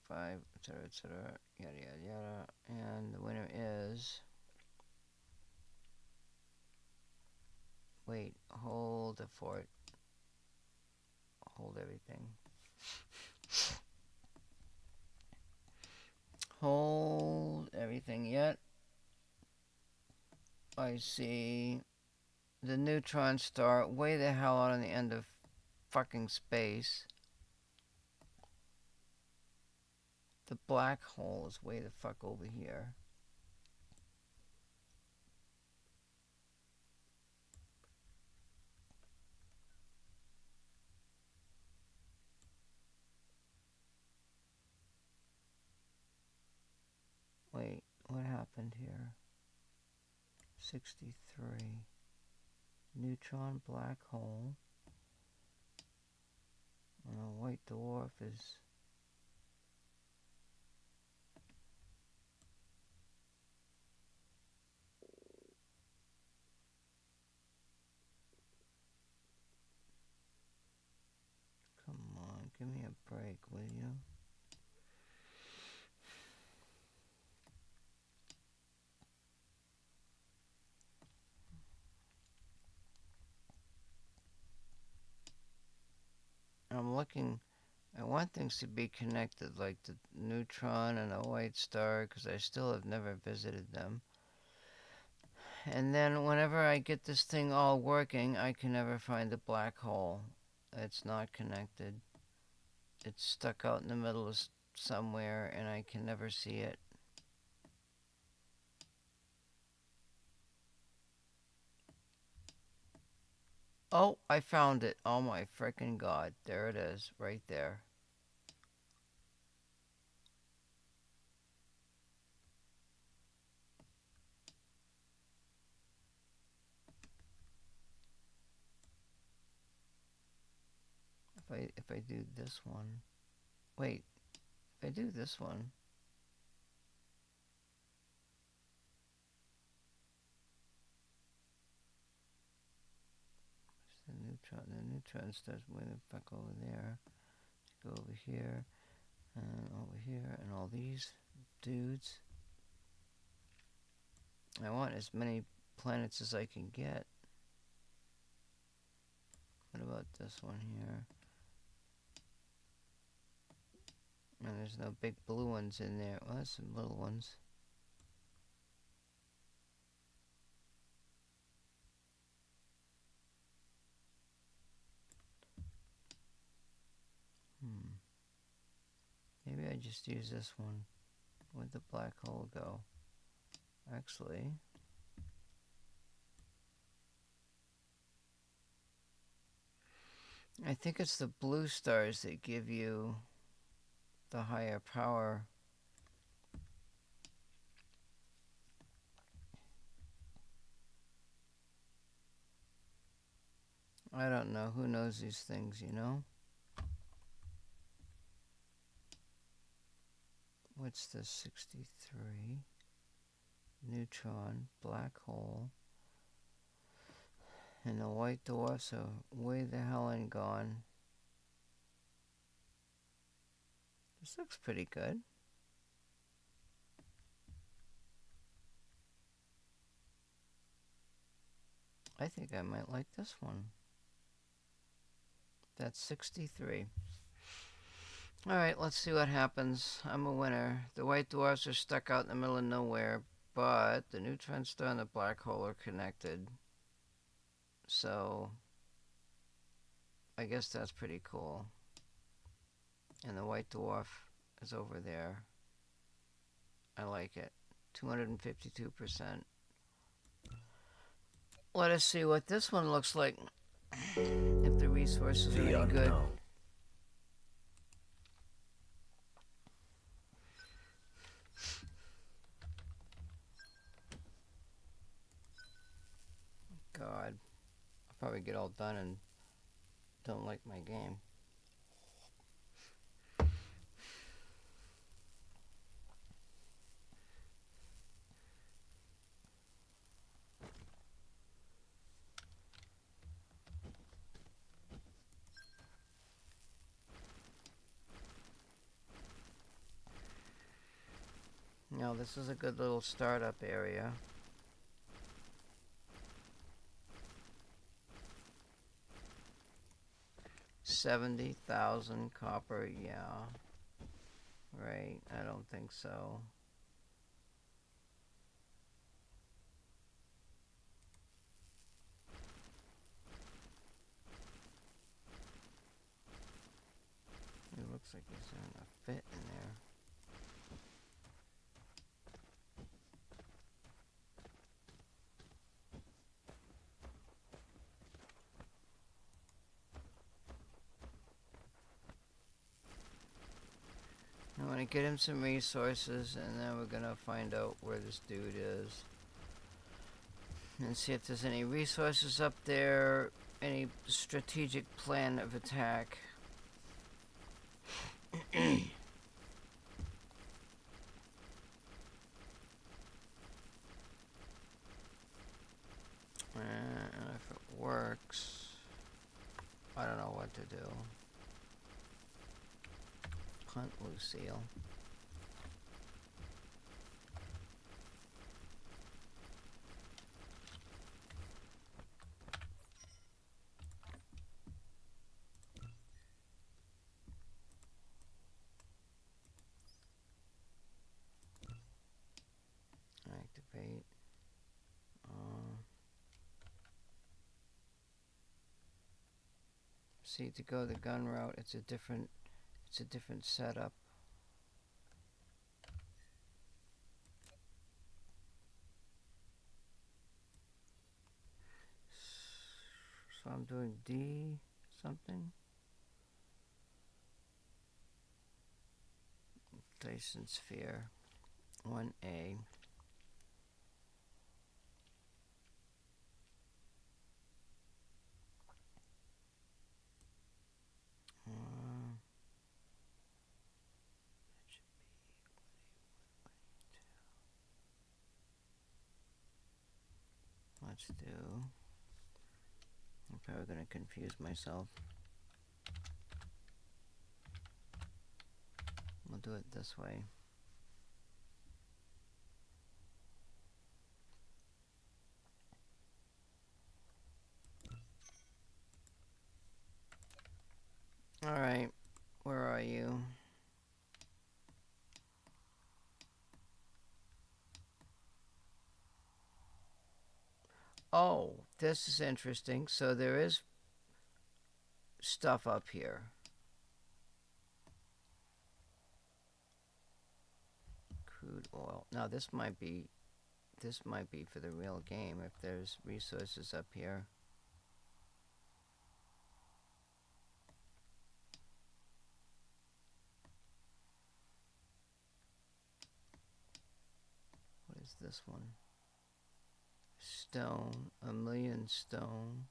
5, etc. Yada yada yada. And the winner is... Wait, hold the fort. Hold everything. Hold everything yet. I see the neutron star way the hell out on the end of fucking space. The black hole is way the fuck over here. Wait, what happened here? 63. Neutron black hole. And a white dwarf is... Come on, give me a break, will you? I'm looking... I want things to be connected, like the neutron and a white star, because I still have never visited them. And then whenever I get this thing all working, I can never find the black hole. It's not connected. It's stuck out in the middle of somewhere, and I can never see it. Oh, I found it. Oh my frickin' god. There it is, right there. If I do this one. Wait, if I do this one. The neutron starts way the fuck over there. Go over here, and over here, and all these dudes. I want as many planets as I can get. What about this one here? And there's no big blue ones in there. Well, there's some little ones. Maybe I just use this one. Where'd the black hole go? Actually, I think it's the blue stars that give you the higher power. I don't know. Who knows these things, you know? What's this? 63. Neutron, black hole. And the white dwarfs are way the hell and gone. This looks pretty good. I think I might like this one. That's 63. Alright, let's see what happens. I'm a winner. The white dwarfs are stuck out in the middle of nowhere, but the neutron star and the black hole are connected. So, I guess that's pretty cool. And the white dwarf is over there. I like it. 252%. Let us see what this one looks like. If the resources are any good. God. I'll probably get all done and don't like my game. Now this is a good little startup area. $70,000 copper, yeah. Right, I don't think so. It looks like he's having a fit in there. I want to get him some resources, and then we're gonna find out where this dude is. And see if there's any resources up there, any strategic plan of attack. And if it works, I don't know what to do. Hunt Lucille. Activate. See, to go the gun route, it's a different setup. So I'm doing D something. Dyson sphere 1A. Let's do. I'm probably going to confuse myself. We'll do it this way. All right, where are you? Oh, this is interesting. So there is stuff up here. Crude oil. Now this might be for the real game if there's resources up here. What is this one? Stone, 1,000,000 stone.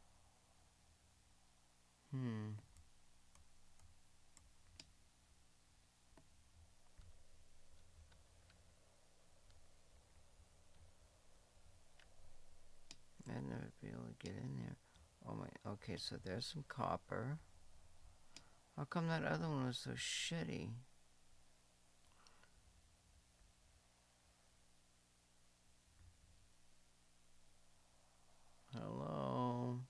I'd never be able to get in there. Oh my, okay, so there's some copper. How come that other one was so shitty? Hello?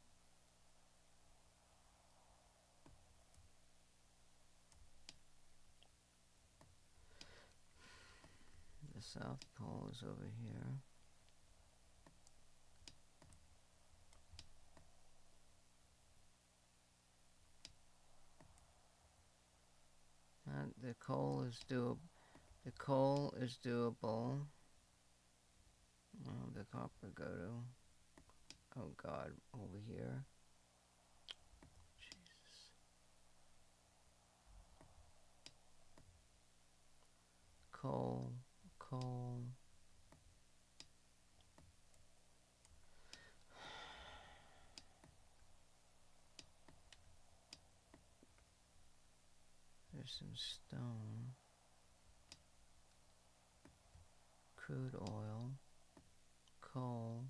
The South Pole is over here. The coal is doable. The coal is doable. Where the copper go to? Oh God, over here. Jesus. Coal. There's some stone. Crude oil. Coal.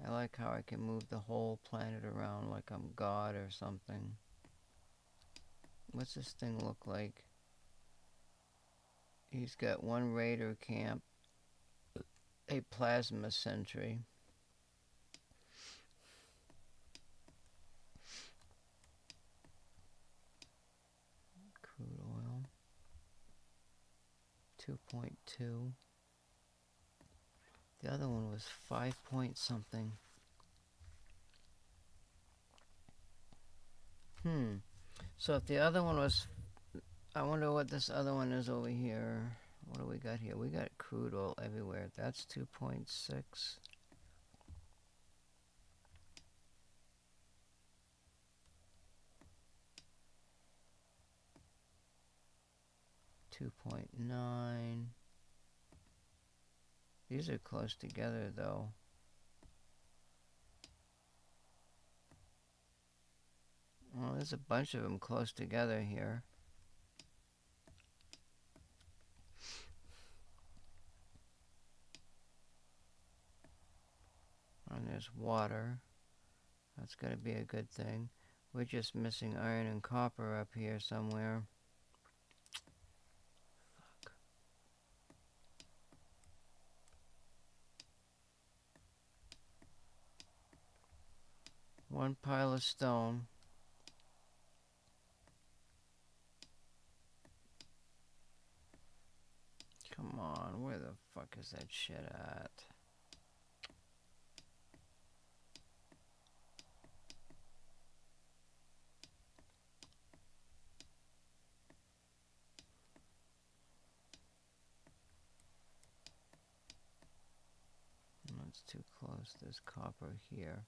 I like how I can move the whole planet around like I'm God or something. What's this thing look like? He's got one raider camp, a plasma sentry. Crude oil. 2.2. The other one was 5 point something. So if the other one was... I wonder what this other one is over here. What do we got here? We got crude oil everywhere. That's 2.6. 2.9. These are close together though. Well, there's a bunch of them close together here. And there's water. That's got to be a good thing. We're just missing iron and copper up here somewhere. Fuck. One pile of stone. Come on, where the fuck is that shit at? That's too close. There's copper here.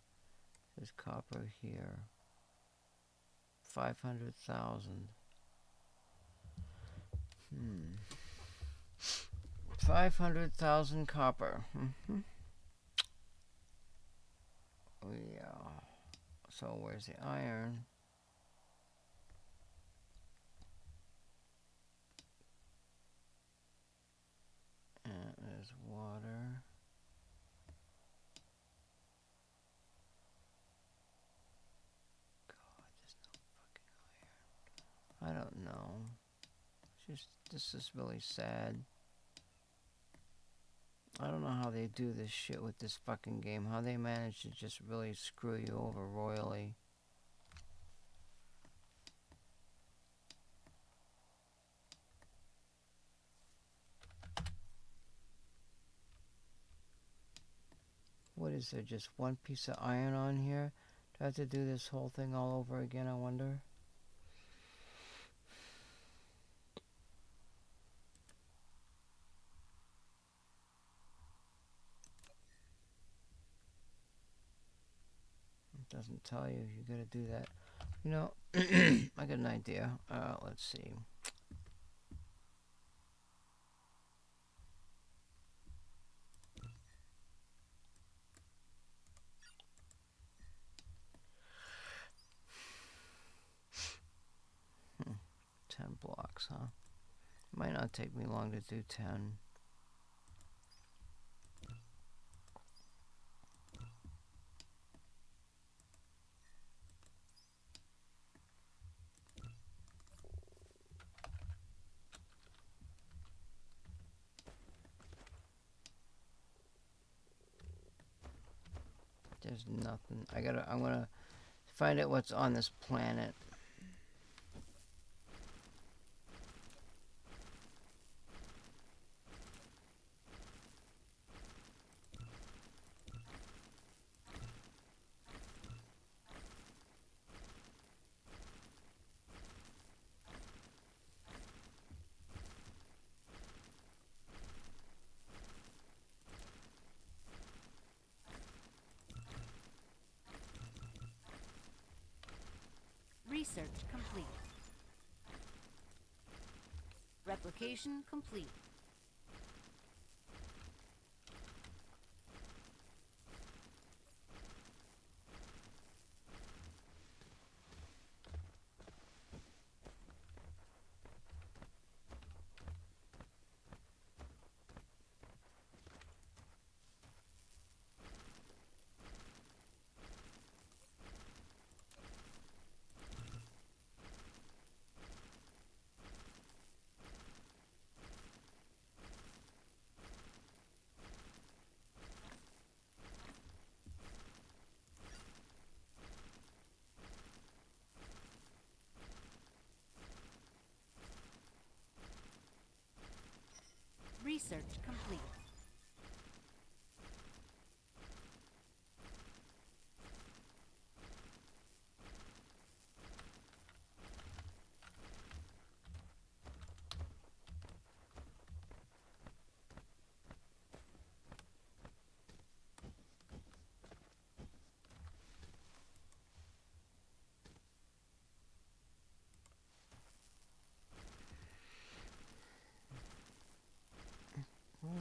There's copper here. 500,000. 500,000 copper. Yeah. So where's the iron? And there's water. God, there's no fucking iron. I don't know. This is really sad. I don't know how they do this shit with this fucking game. How they manage to just really screw you over royally. What is there, just one piece of iron on here? Do I have to do this whole thing all over again, I wonder? Doesn't tell you gotta do that. You know, I got an idea. Let's see. Hmm. 10 blocks, huh? Might not take me long to do 10. There's nothing. I'm gonna find out what's on this planet. Research complete. Replication complete.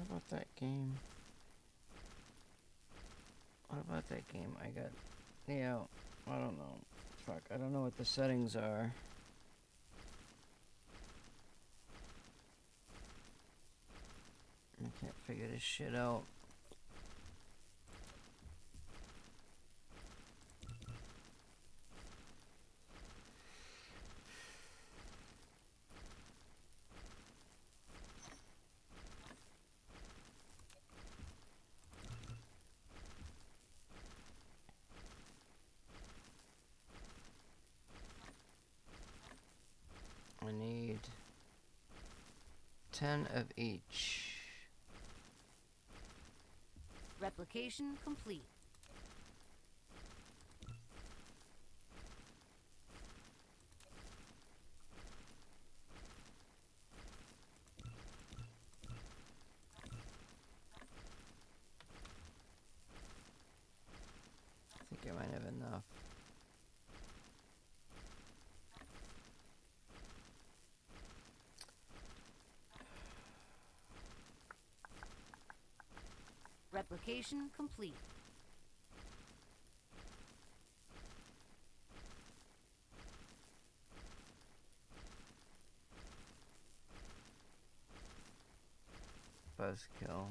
about that game? What about that game? I got... Yeah, I don't know. Fuck, I don't know what the settings are. I can't figure this shit out. I need 10 of each. Replication complete. I think I might have enough. Replication complete. Buzzkill.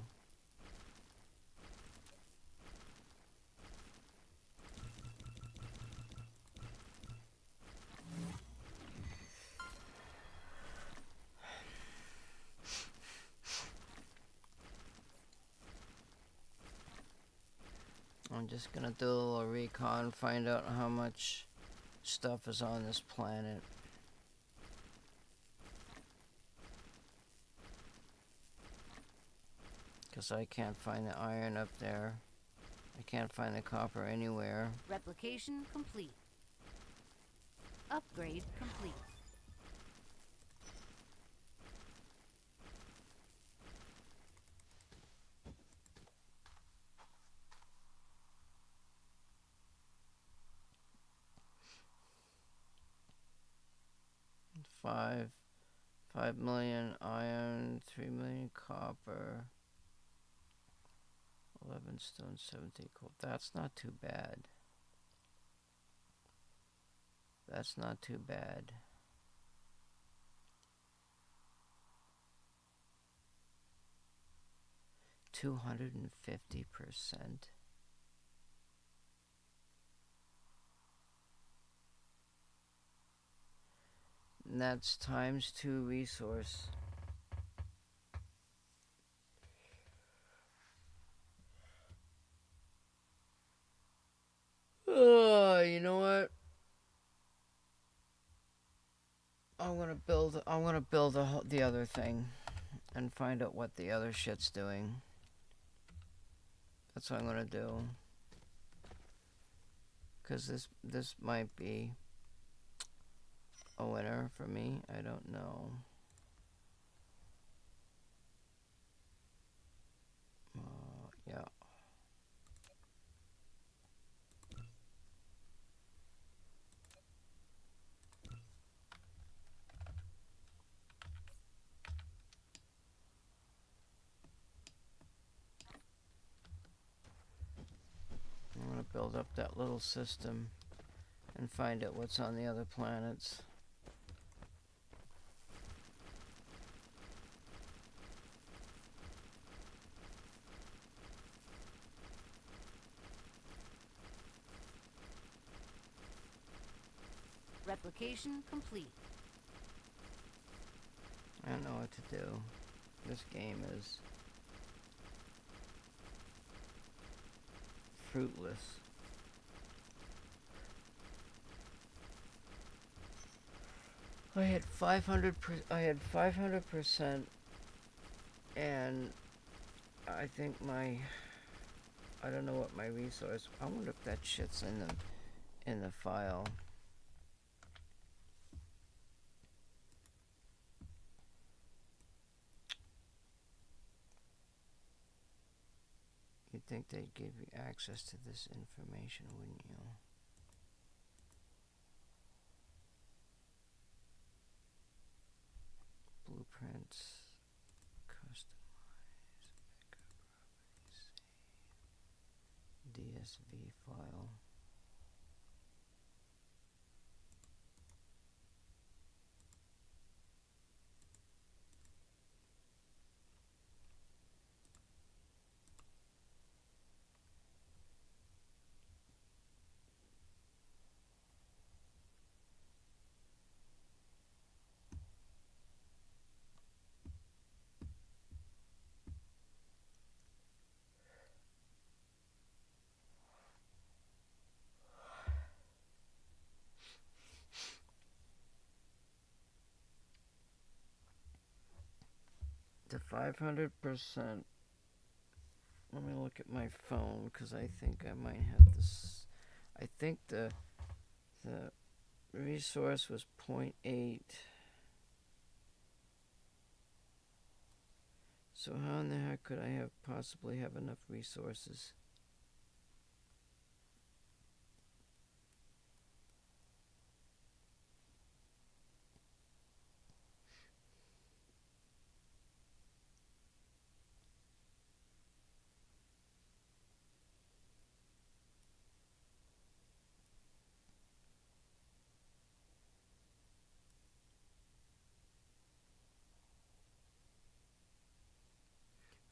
I'm just gonna do a little recon, find out how much stuff is on this planet. Because I can't find the iron up there. I can't find the copper anywhere. Replication complete. Upgrade complete. Five million iron, 3 million copper, 11 stone, 17 gold. That's not too bad. That's not too bad. $250%. And that's times 2 resource. You know what? I'm gonna build the other thing and find out what the other shit's doing. That's what I'm gonna do. Cause this might be a winner for me. I don't know. Yeah. I'm gonna build up that little system and find out what's on the other planets. Replication complete. I don't know what to do. This game is fruitless. I had 500%, and I think I don't know what my resource. I wonder if that shit's in the file. You'd think they'd give you access to this information, wouldn't you? Blueprints, customize, DSV file. The 500%. Let me look at my phone because I think I might have this. I think the resource was 0.8. So how in the heck could I possibly have enough resources?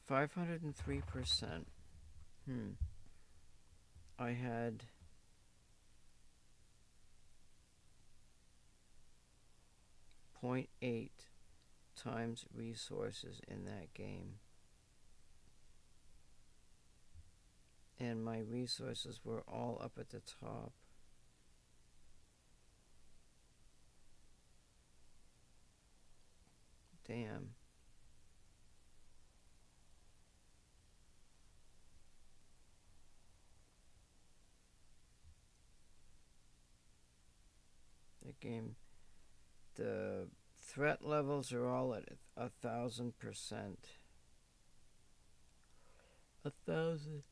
$503%. I had 0.8 times resources in that game. And my resources were all up at the top. Damn. The game, the threat levels are all at 1,000%. 1,000.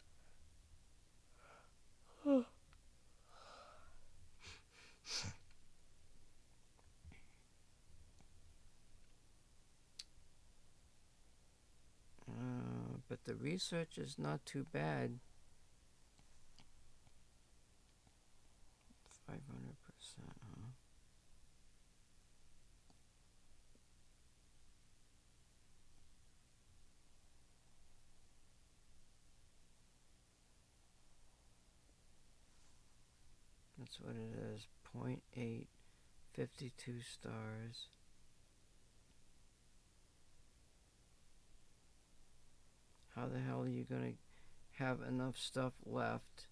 But the research is not too bad. 500%, huh? That's what it is. 0.8, 52 stars. How the hell are you gonna have enough stuff left?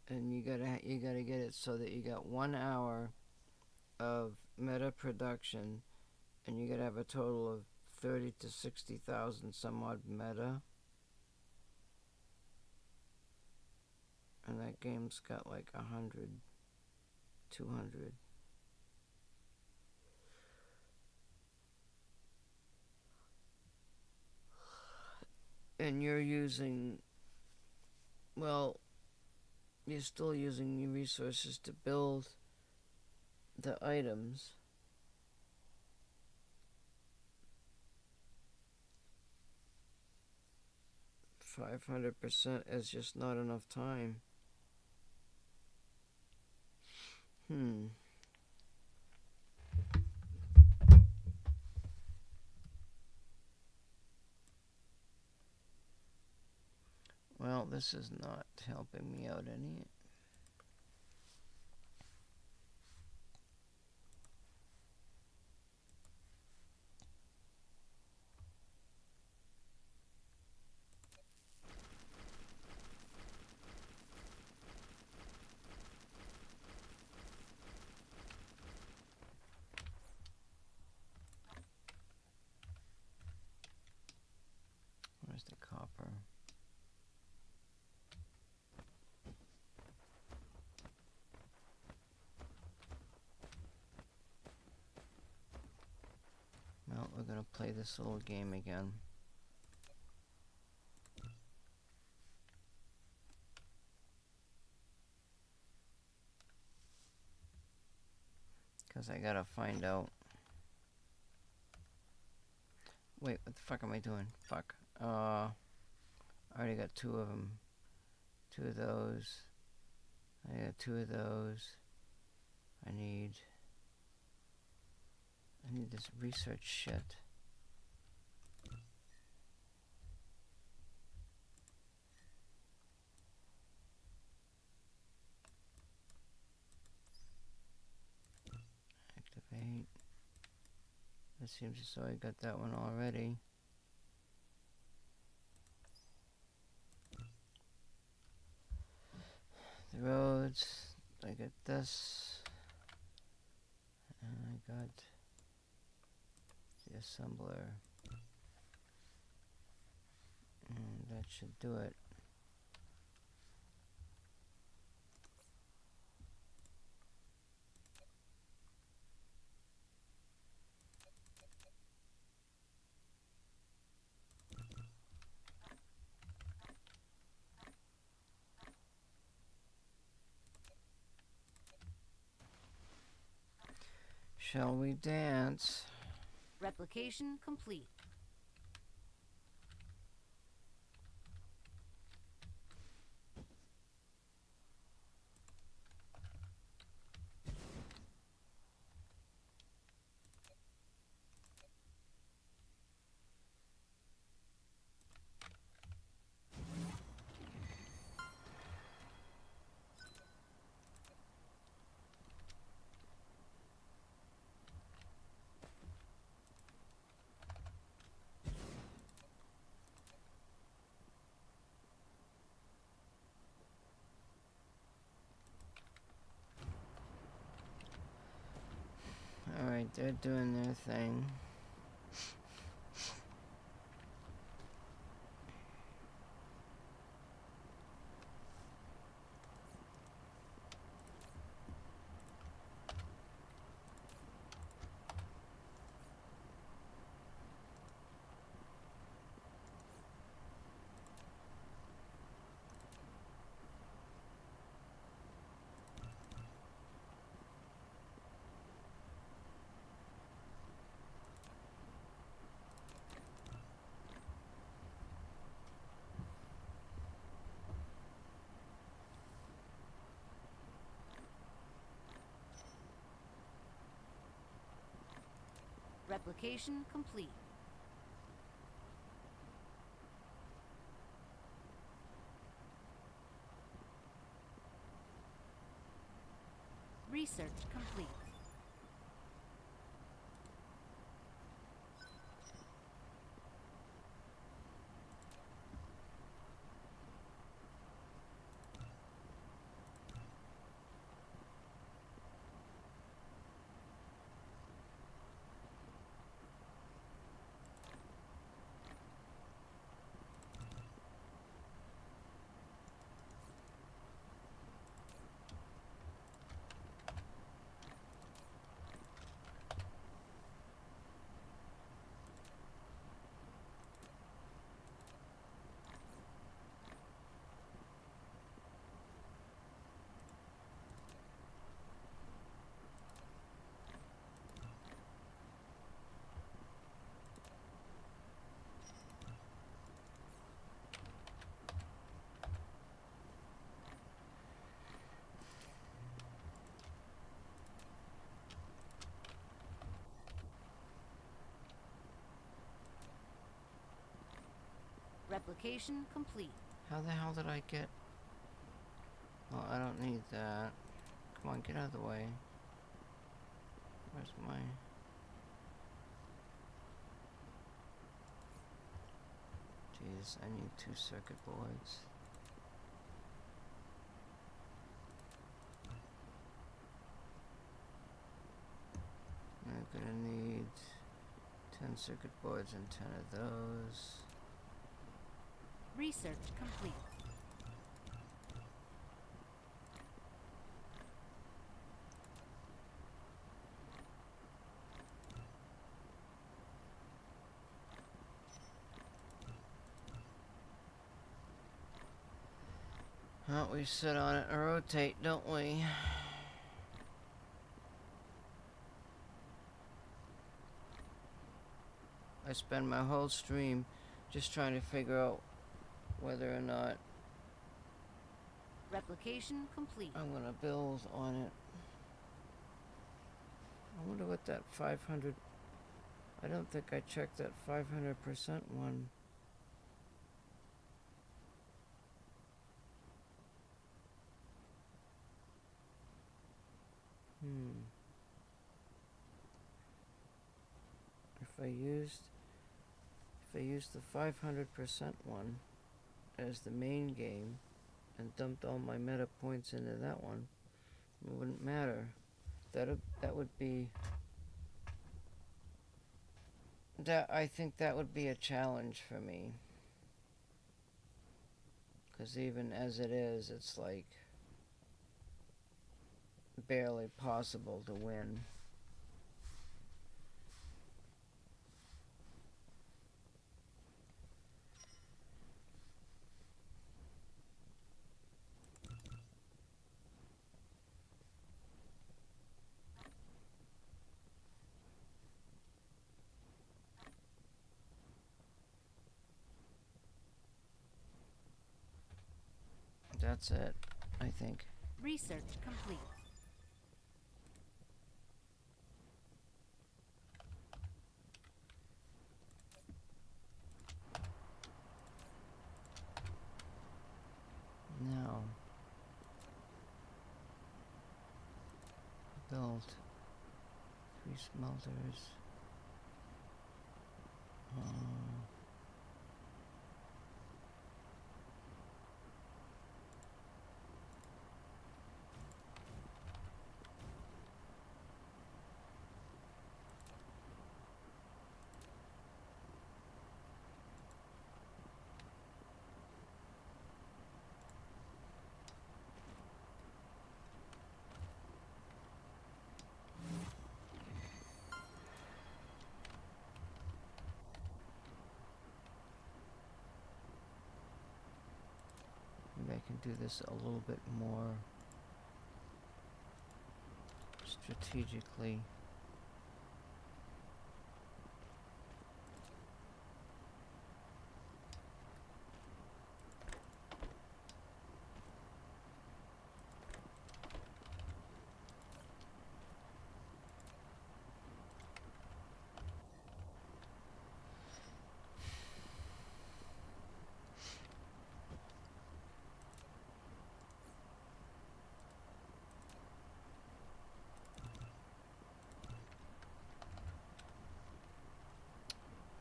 And you gotta get it so that you got 1 hour of meta production, and you gotta have a total of 30 to 60,000 some odd meta. And that game's got like 100, 200. And you're using, well, you're still using your resources to build the items. $500% is just not enough time. Well, this is not helping me out any. Where's the copper? Well, we're gonna play this little game again. Because I gotta find out. Wait, what the fuck am I doing? Fuck. I already got 2 of them. 2 of those. I got 2 of those. I need this research shit. Activate. It seems as though I got that one already. The roads. I got this. And I got the assembler. And that should do it. Shall we dance? Replication complete. Alright, they're doing their thing. Replication complete. Research complete. Replication complete. How the hell did I get... Well, I don't need that. Come on, get out of the way. Where's my... Jeez, I need 2 circuit boards. I'm gonna need 10 circuit boards and 10 of those. Research complete. Well, we sit on it and rotate, don't we? I spend my whole stream just trying to figure out whether or not Replication complete. I'm gonna build on it. I wonder what that 500... I don't think I checked that 500% one. If I used the 500% one as the main game and dumped all my meta points into that one, it wouldn't matter. That would be... I think that would be a challenge for me. Because even as it is, it's like barely possible to win. That's it, I think. Research complete. Now, build 3 smelters. Maybe I can do this a little bit more strategically.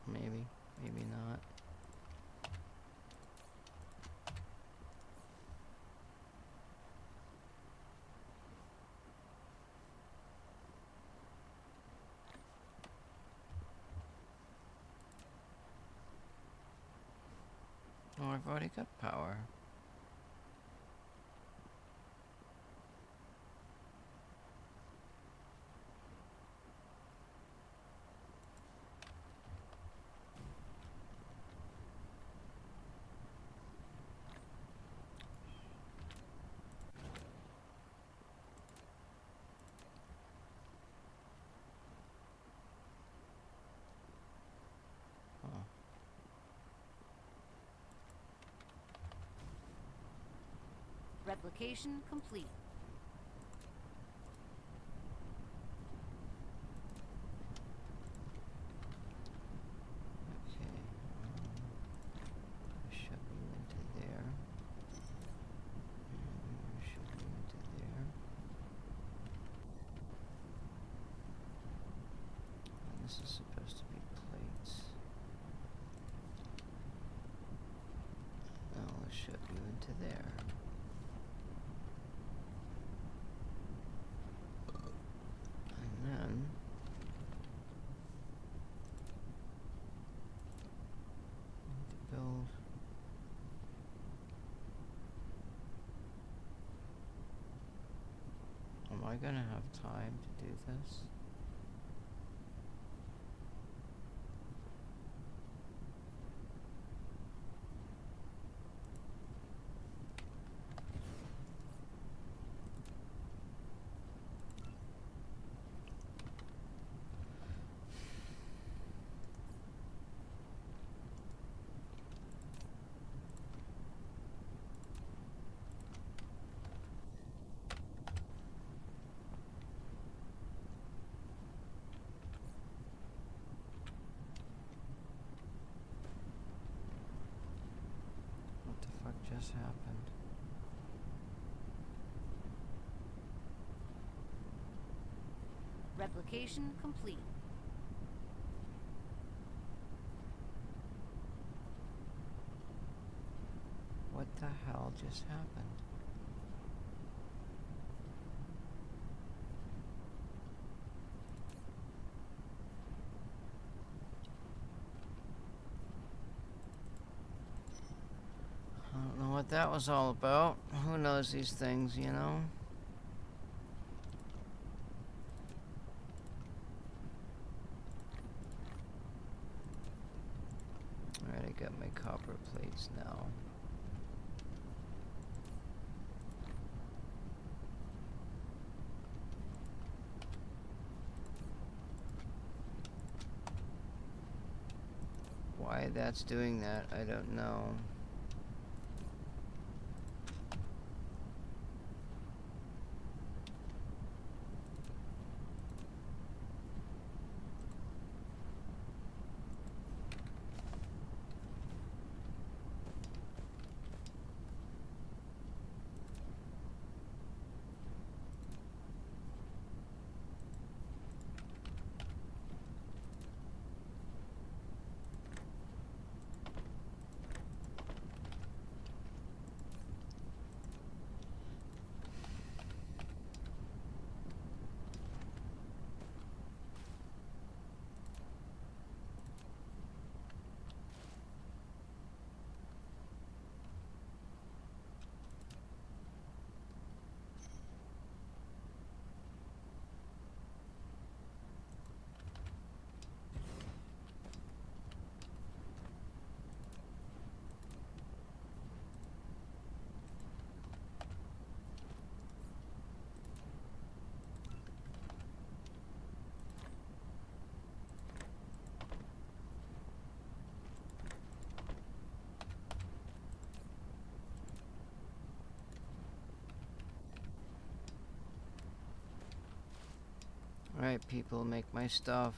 Maybe, maybe not. Oh, I've already got power. Replication complete. Okay. Shove you into there. Shove you into there. And this is supposed to be plates. Now let's shove you into there. And then build Am I gonna have time to do this? just happened? Replication complete. What the hell just happened? I don't know what that was all about. Who knows these things, you know? Alright, I got my copper plates now. Why that's doing that, I don't know. Alright, people, make my stuff.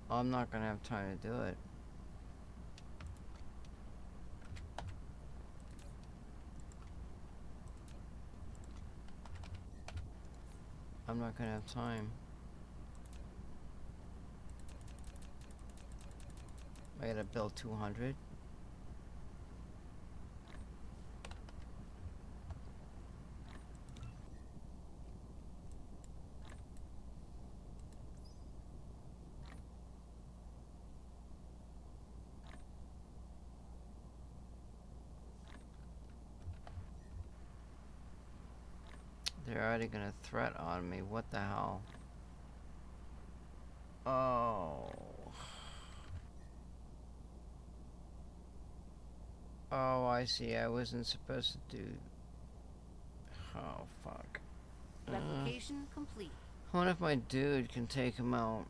I'm not gonna have time to do it. I'm not gonna have time. I gotta build 200. They're already gonna threat on me. What the hell? Oh. Oh, I see. I wasn't supposed to do... Oh, fuck. Replication complete. I wonder if my dude can take him out.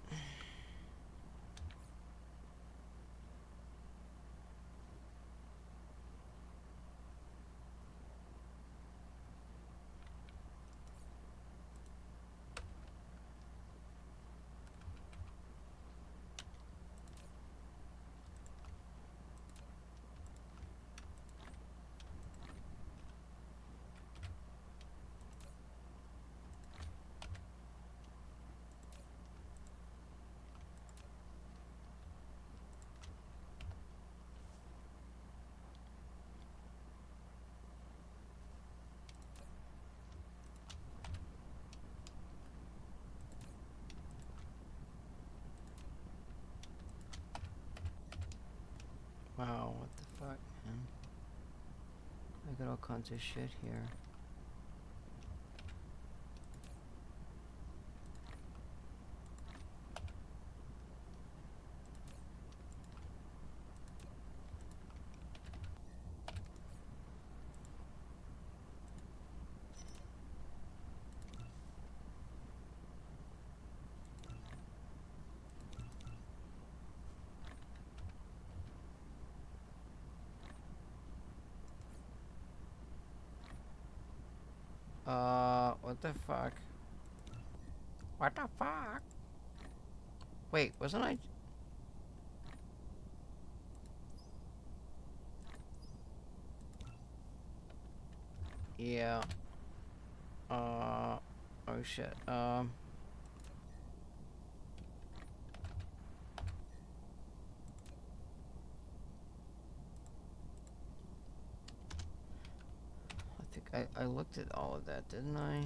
Wow, what the fuck, man? I got all kinds of shit here. What the fuck? What the fuck? Wait, wasn't I? Yeah. Oh shit. I think I looked at all of that, didn't I?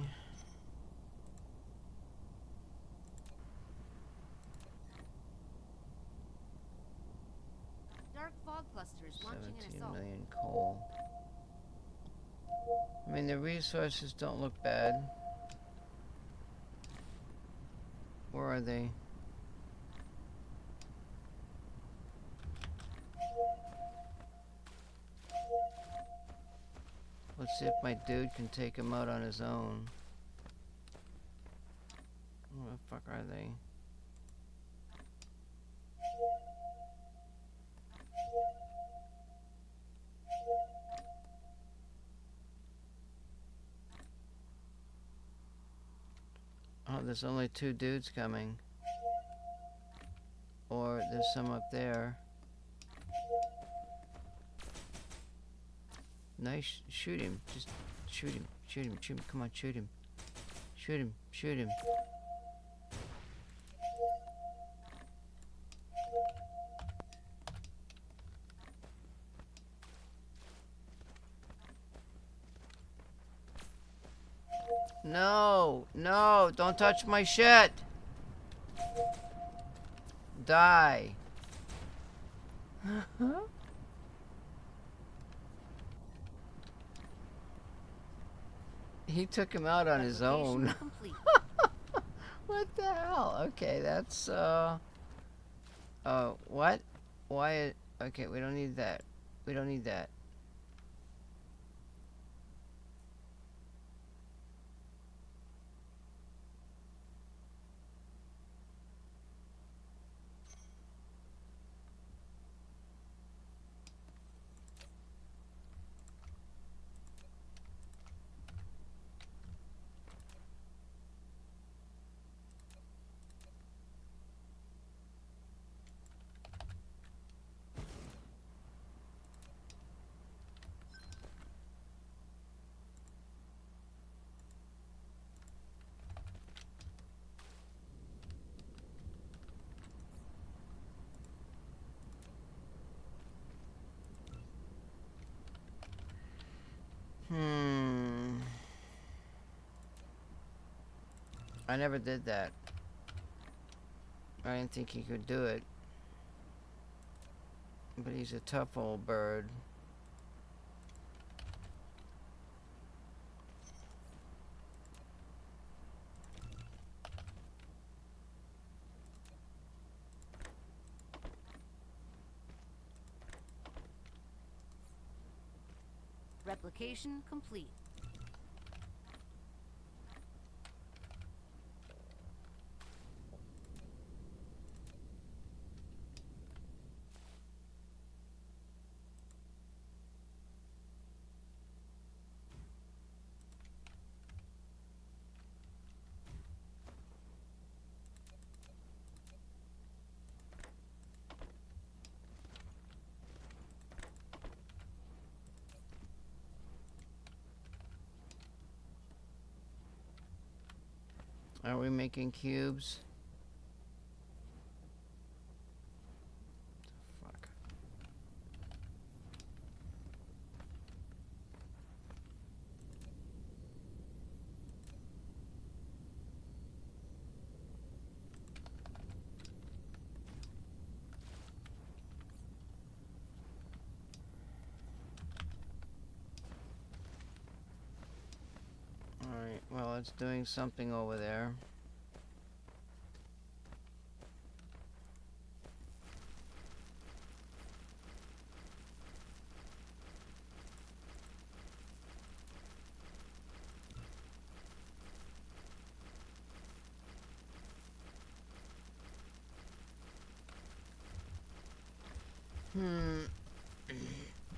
Dark fog cluster is launching an 17 assault. million coal. I mean, the resources don't look bad. Where are they? Let's see if my dude can take him out on his own. Where the fuck are they? Oh, there's only 2 dudes coming. Or there's some up there. Nice. Shoot him. Just shoot him. Shoot him. Shoot him. Come on, shoot him. Shoot him. Shoot him. No. No. Don't touch my shit. Die. He took him out on his own. Replication complete. What the hell? Okay, that's what? Why? Okay, we don't need that. We don't need that. I never did that. I didn't think he could do it. But he's a tough old bird. Replication complete. Are we making cubes? Fuck. Alright, well, it's doing something over there.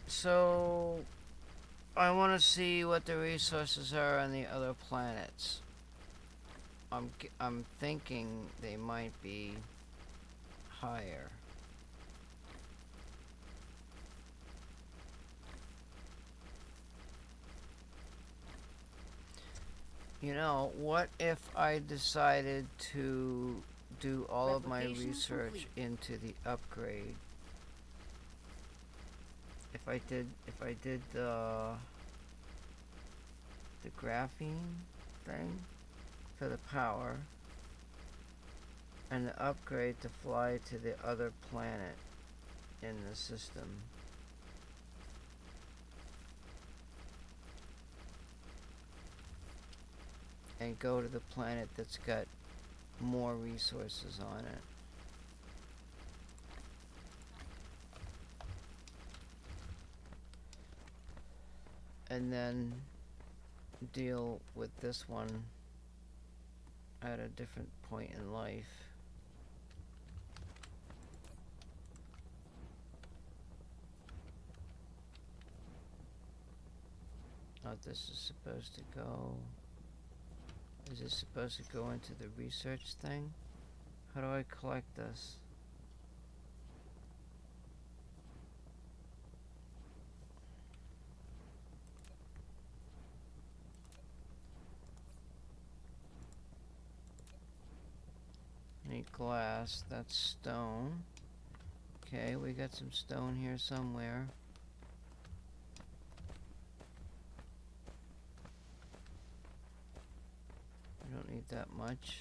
So I want to see what the resources are on the other planets. I'm thinking they might be higher. You know, what if I decided to do all of my Replication research complete. into the upgrade? If I did the graphene thing for the power and the upgrade to fly to the other planet in the system. And go to the planet that's got more resources on it. And then deal with this one at a different point in life. Oh, this is supposed to go... Is this supposed to go into the research thing? How do I collect this? Need glass, that's stone. Okay, we got some stone here somewhere. I don't need that much.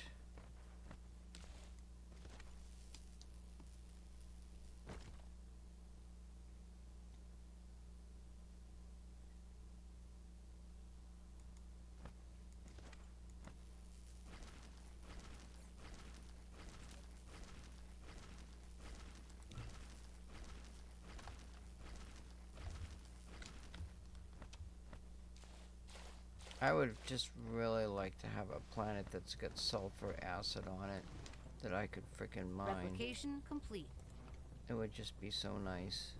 I would just really like to have a planet that's got sulfur acid on it that I could frickin' mine. Replication complete. It would just be so nice.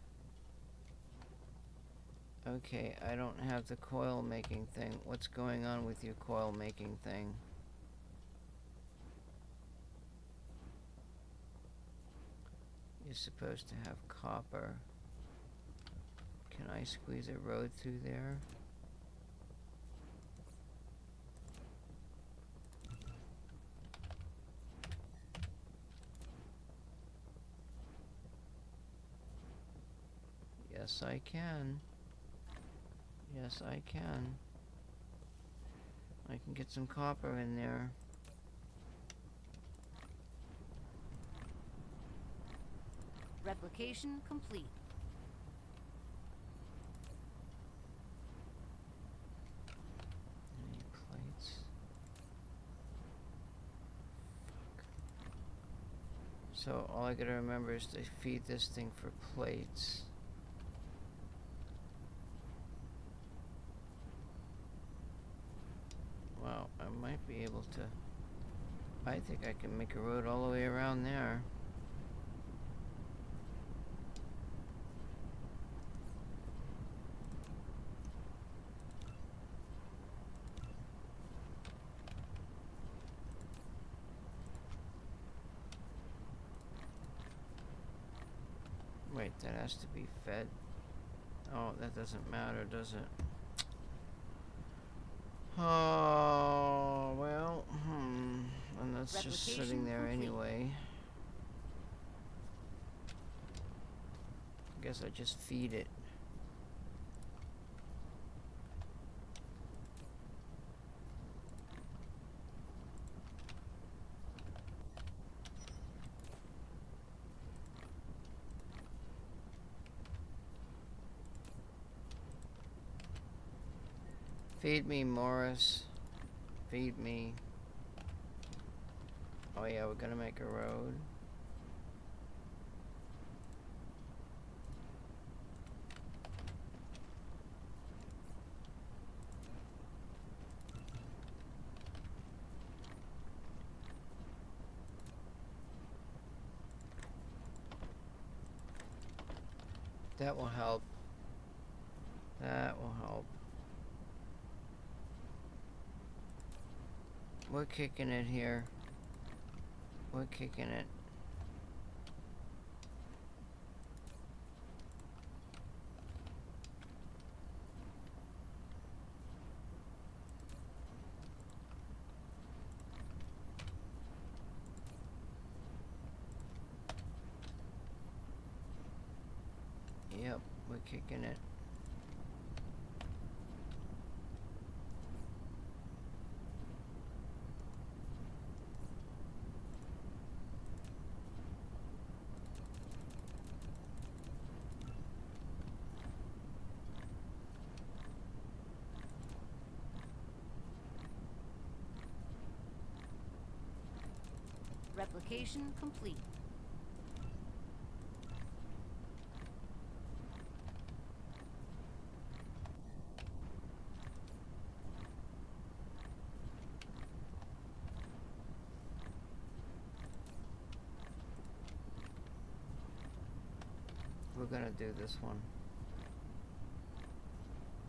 Okay, I don't have the coil making thing. What's going on with your coil making thing? You're supposed to have copper. Can I squeeze a road through there? Yes, I can. Yes, I can. I can get some copper in there. Replication complete. Any plates? Fuck. So all I gotta remember is to feed this thing for plates. Wow, I might be able to... I think I can make a road all the way around there. Wait, that has to be fed. Oh, that doesn't matter, does it? Oh, well, and that's just sitting there Replication anyway. I guess I just feed it. Feed me, Morris. Feed me. Oh yeah, we're gonna make a road. That will help. That will help. We're kicking it here. We're kicking it. Yep, we're kicking it. Replication complete. We're gonna do this one.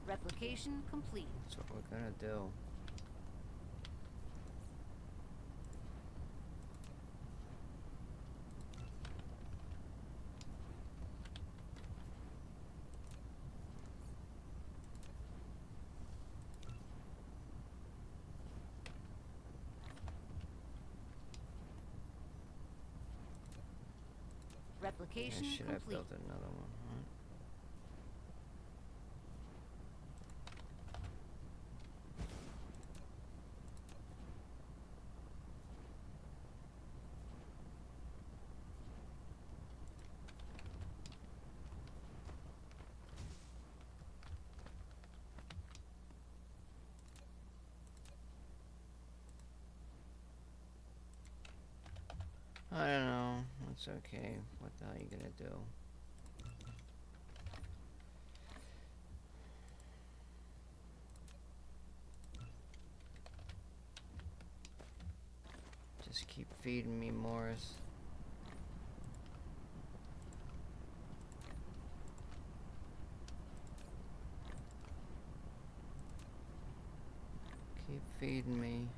Replication complete. That's what we're gonna do. Yeah, Replication should have complete. built another one, huh? I don't know. It's okay. What the hell are you gonna do? Just keep feeding me, Morris. Keep feeding me.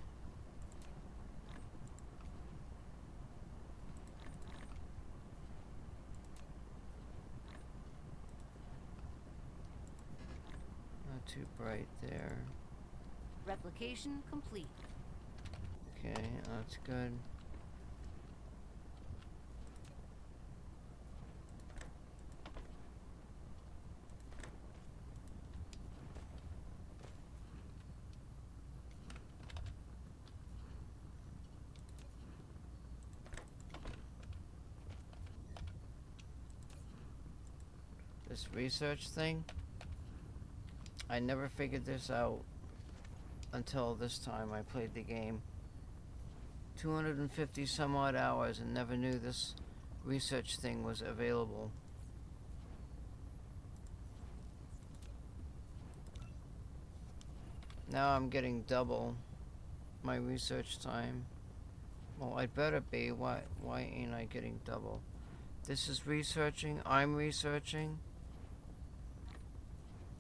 Not too bright there. Replication complete. Okay, that's good. This research thing, I never figured this out until this time I played the game. 250 some odd hours and never knew this research thing was available. Now I'm getting double my research time. Well, I'd better be. Why ain't I getting double? This is researching, I'm researching,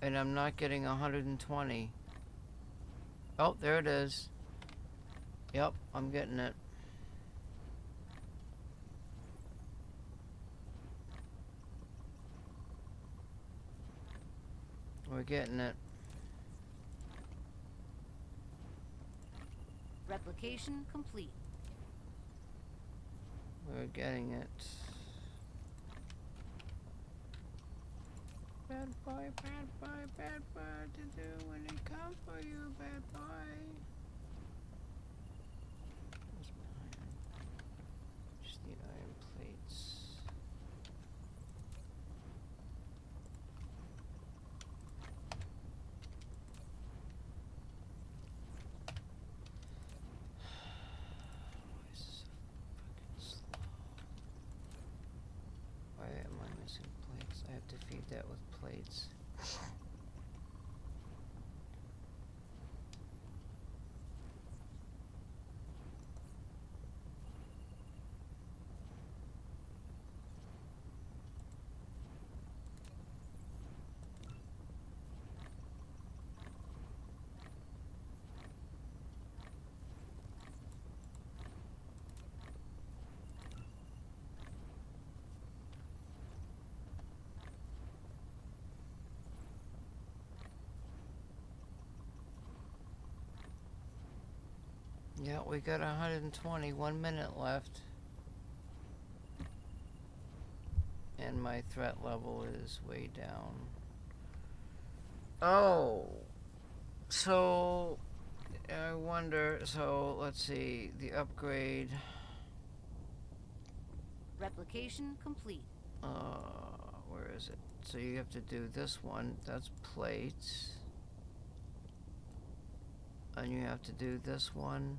and I'm not getting 120. Oh, there it is. Yep, I'm getting it. We're getting it. Replication complete. We're getting it. Bad boy, bad boy, bad boy to do when they come for you, bad boy. Where's my iron? Just need iron plates. Why is this so fucking slow? Why am I missing plates? I have to feed that with plates. Yeah, we got 120, 1 minute left. And my threat level is way down. Oh, so I wonder, so let's see, the upgrade, Replication complete. where is it? So you have to do this one, that's plates. And you have to do this one,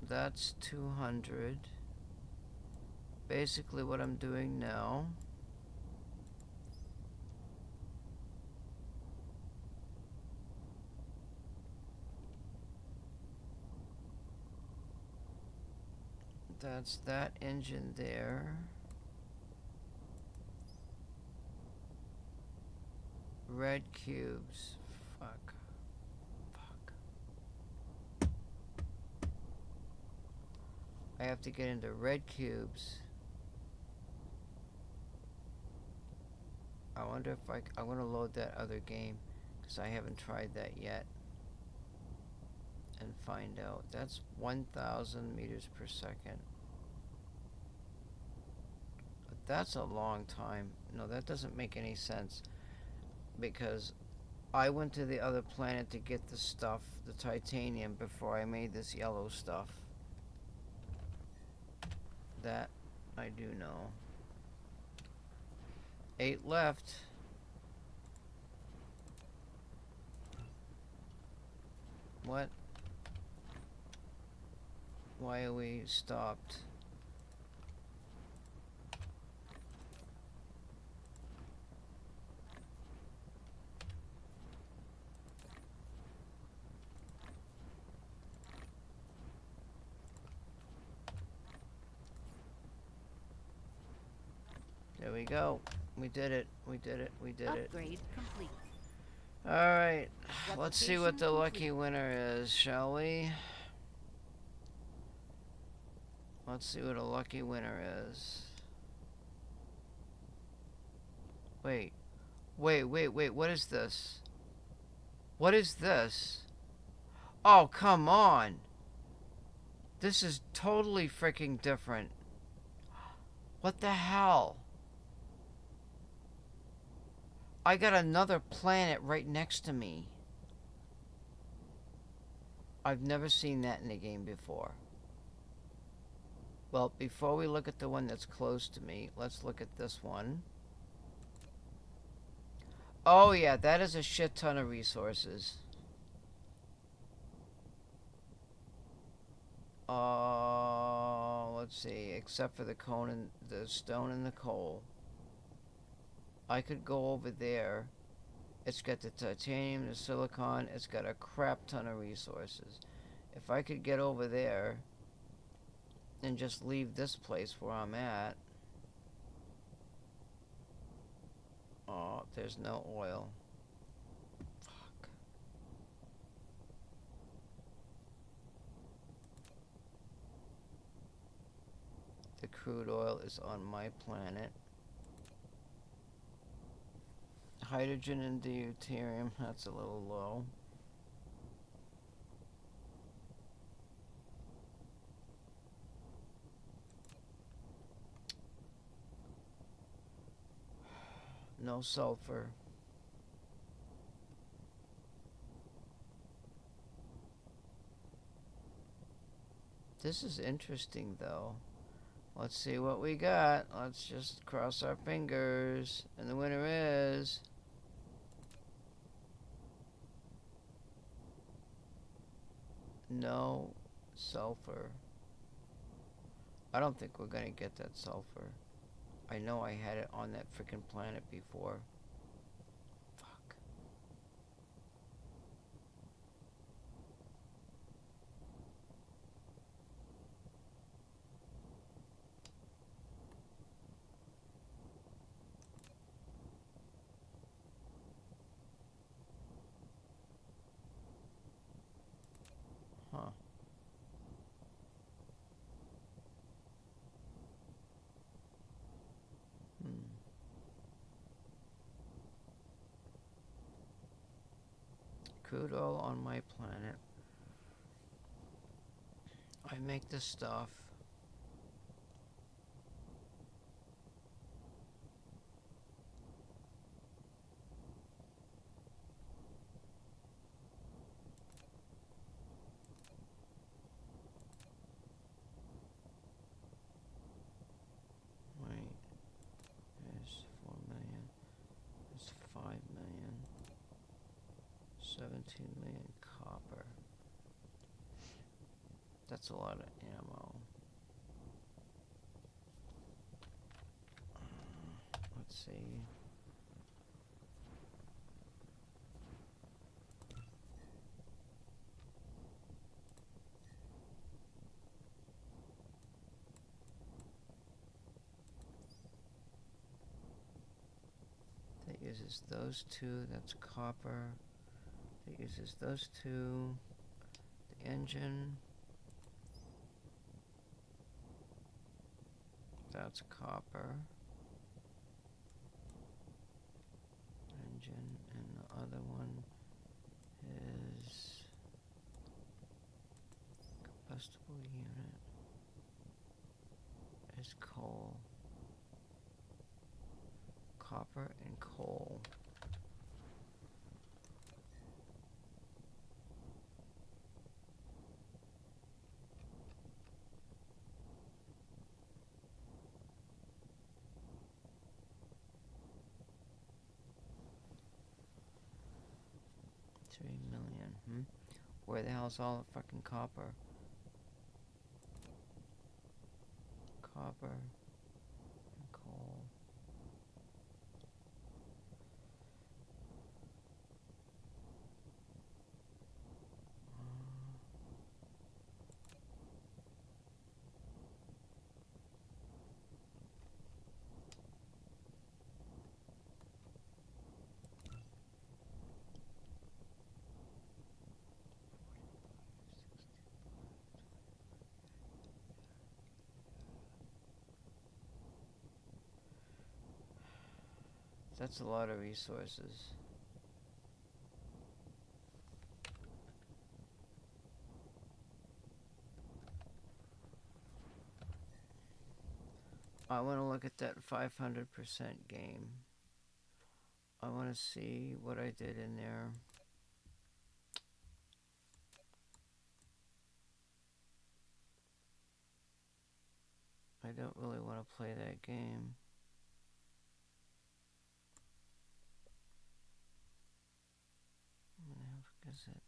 that's 200. Basically what I'm doing now. That's that engine there. Red cubes. Fuck. I have to get into red cubes. I wonder if I want to load that other game, because I haven't tried that yet. And find out. That's 1,000 meters per second. But that's a long time. No, that doesn't make any sense. Because I went to the other planet to get the stuff, the titanium, before I made this yellow stuff. That I do know. 8 left. What? Why are we stopped? There we go. We did it. We did it. We did it. Upgrade complete. Alright. Let's see what the Replication lucky complete. winner is, shall we? Let's see what a lucky winner is. Wait. Wait, what is this? What is this? Oh, come on! This is totally freaking different. What the hell? I got another planet right next to me. I've never seen that in a game before. Well, before we look at the one that's close to me, let's look at this one. Oh yeah, that is a shit ton of resources. Let's see, except for the cone and the stone and the coal. I could go over there. It's got the titanium, the silicon, it's got a crap ton of resources. If I could get over there and just leave this place where I'm at. Oh, there's no oil. Fuck. The crude oil is on my planet. Hydrogen and deuterium, that's a little low. No sulfur. This is interesting though. Let's see what we got. Let's just cross our fingers. And the winner is... no sulfur. I don't think we're gonna get that sulfur. I know I had it on that frickin' planet before. Fuck. Huh. Crude oil on my planet. I make this stuff. Wait, there's 4 million. There's 5 million. 17 million copper. That's a lot of ammo. Let's see. That uses those two, that's copper. That uses those two. The engine. That's copper. Engine, and the other one is combustible unit is coal. Copper and coal. Where the hell's all the fucking copper? Copper and coal. That's a lot of resources. I want to look at that 500% game. I want to see what I did in there. I don't really want to play that game. What the heck is it?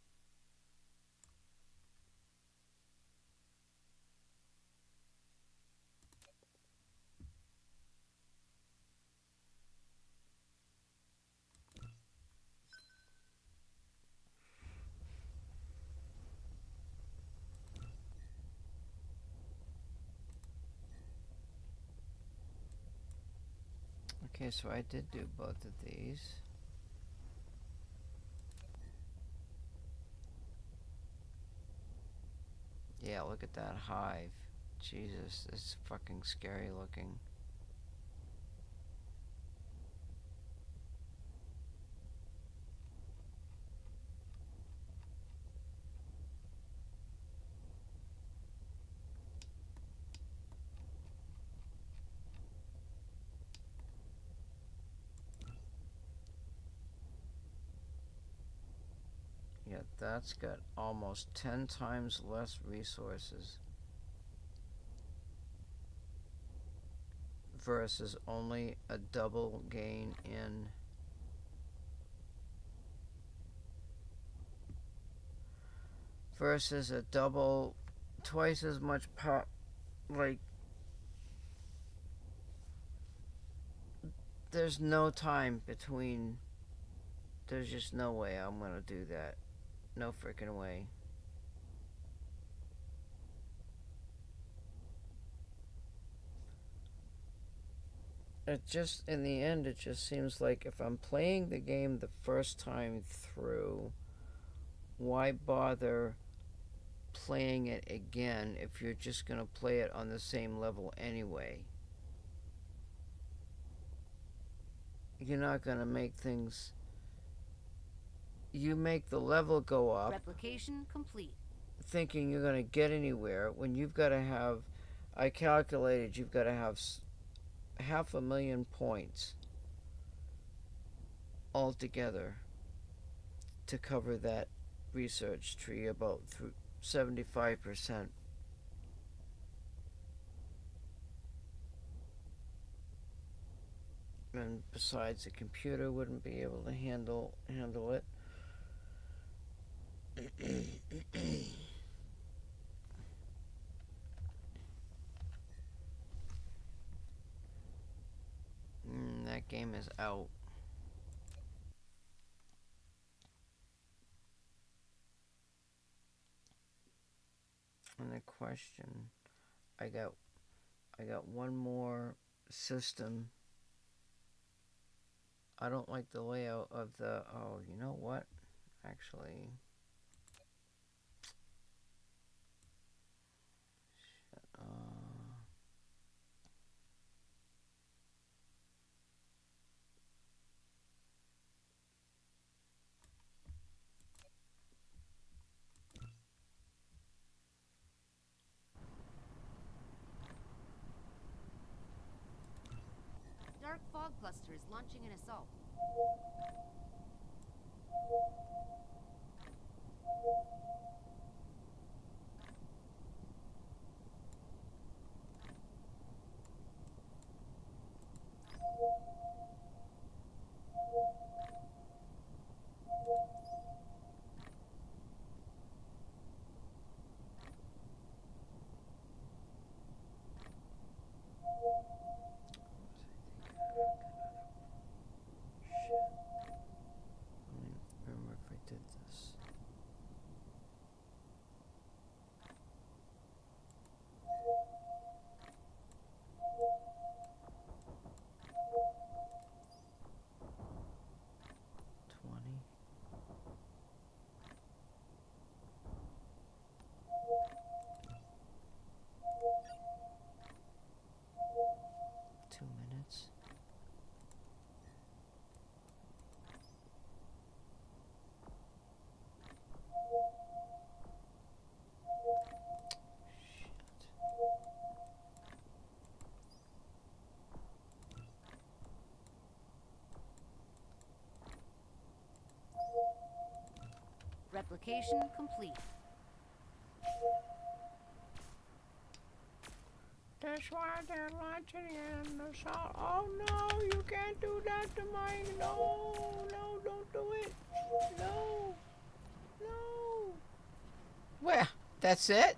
Okay, so I did do both of these. Yeah, look at that hive. Jesus, it's fucking scary looking. Yeah, that's got almost 10 times less resources versus only a double gain in versus a double twice as much like there's no time between. There's just no way I'm gonna do that. No freaking way. It just, in the end, it just seems like if I'm playing the game the first time through, why bother playing it again if you're just gonna play it on the same level anyway? You're not gonna make things. You make the level go up. Replication complete. thinking you're going to get anywhere when you've got to have, I calculated you've got to have 500,000 points altogether to cover that research tree, about 75%. And besides, the computer wouldn't be able to handle it. That game is out. And the question, I got one more system. I don't like the layout of the, oh, you know what? Actually, Dark fog cluster is launching an assault. remember if I did this. Replication complete. That's why they're launching an assault. Oh no, you can't do that to my, no, don't do it. No. Well, that's it?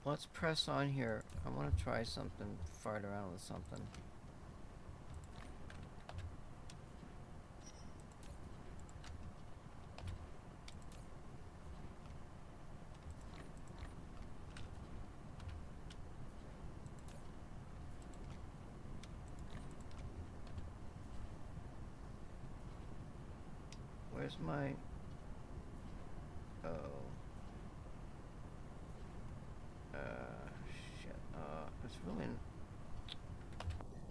Let's press on here. I want to try something, fart around with something. Where's my... Oh. Shit. It's really...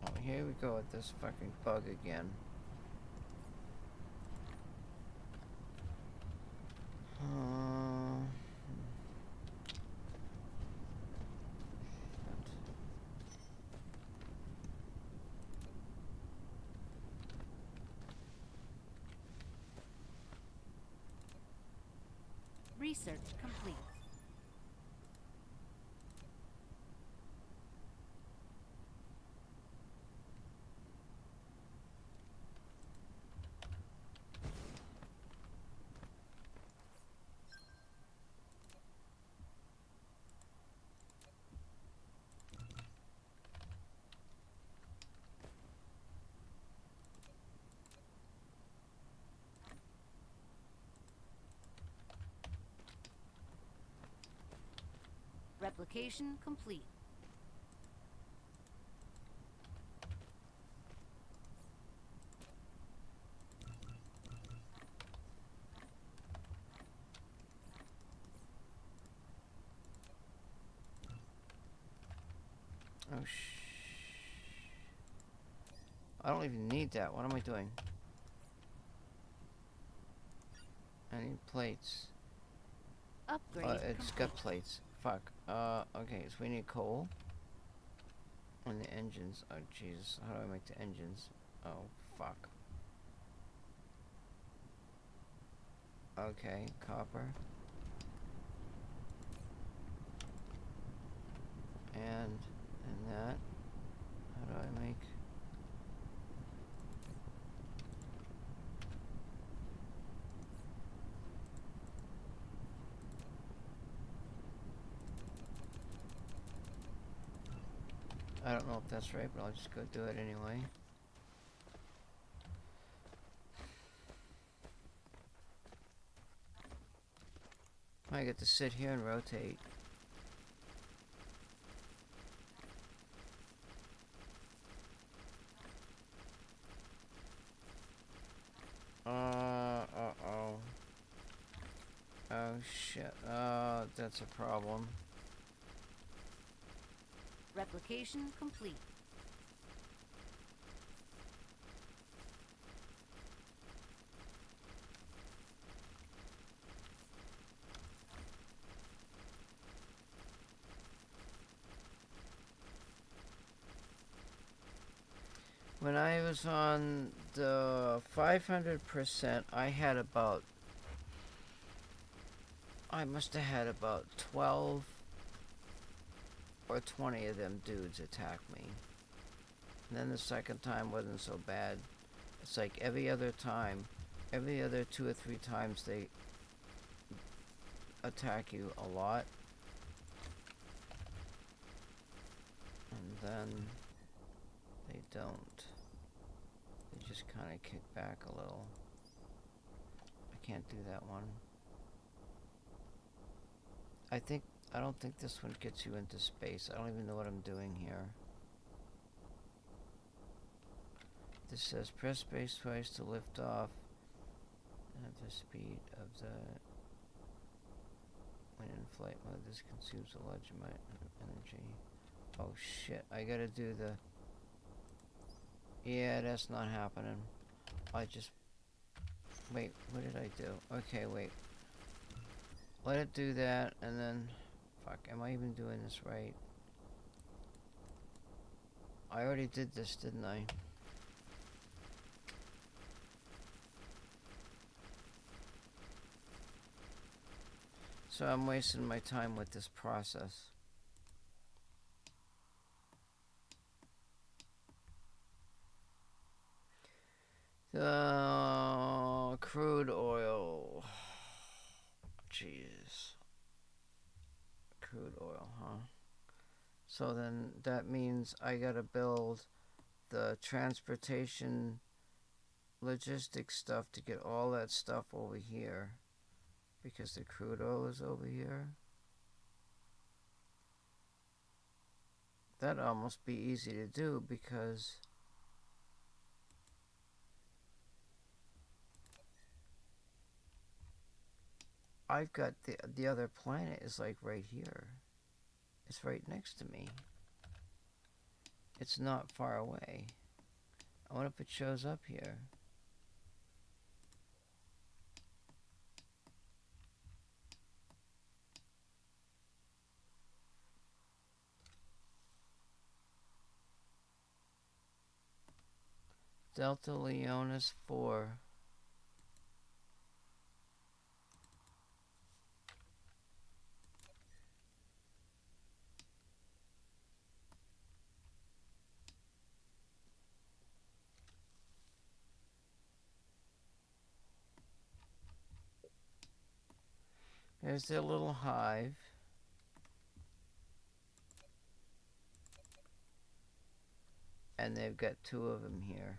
Oh, here we go with this fucking bug again. Research complete. Replication complete. Oh, I don't even need that. What am I doing? I need plates. Upgrade It's complete. got plates. Fuck. Okay, so we need coal. And the engines. Oh, Jesus. How do I make the engines? Oh, fuck. Okay, copper. And that. How do I make... I don't know if that's right, but I'll just go do it anyway. I get to sit here and rotate. Uh-oh. Oh, shit. That's a problem. Replication complete. When I was on the 500%, I had about... I must have had about 12 or 20 of them dudes attack me. And then the second time wasn't so bad. It's like every other time, every other 2 or 3 times they attack you a lot. And then they don't. They just kind of kick back a little. I can't do that one. I don't think this one gets you into space. I don't even know what I'm doing here. This says press space twice to lift off at the speed of the... When in flight mode, this consumes a large amount of energy. Oh shit, I gotta do the... Yeah, that's not happening. I just... Wait, what did I do? Okay, wait. Let it do that, and then... Fuck, am I even doing this right? I already did this, didn't I? So I'm wasting my time with this process. Crude oil. Jeez. Crude oil, huh? So then that means I gotta build the transportation logistics stuff to get all that stuff over here. Because the crude oil is over here. That'd almost be easy to do because I've got the other planet is like right here. It's right next to me. It's not far away. I wonder if it shows up here. Delta Leonis 4. There's their little hive. And they've got 2 of them here.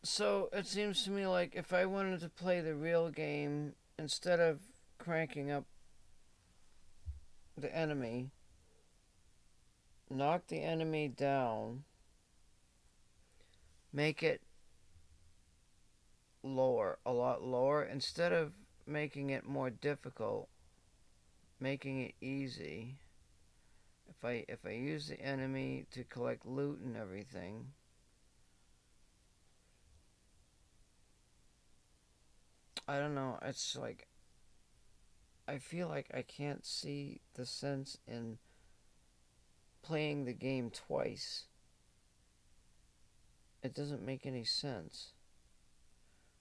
So it seems to me like if I wanted to play the real game, instead of cranking up the enemy, knock the enemy down, make it lower, a lot lower, instead of making it more difficult, making it easy. If I use the enemy to collect loot and everything, I don't know, it's like I feel like I can't see the sense in playing the game twice. It doesn't make any sense.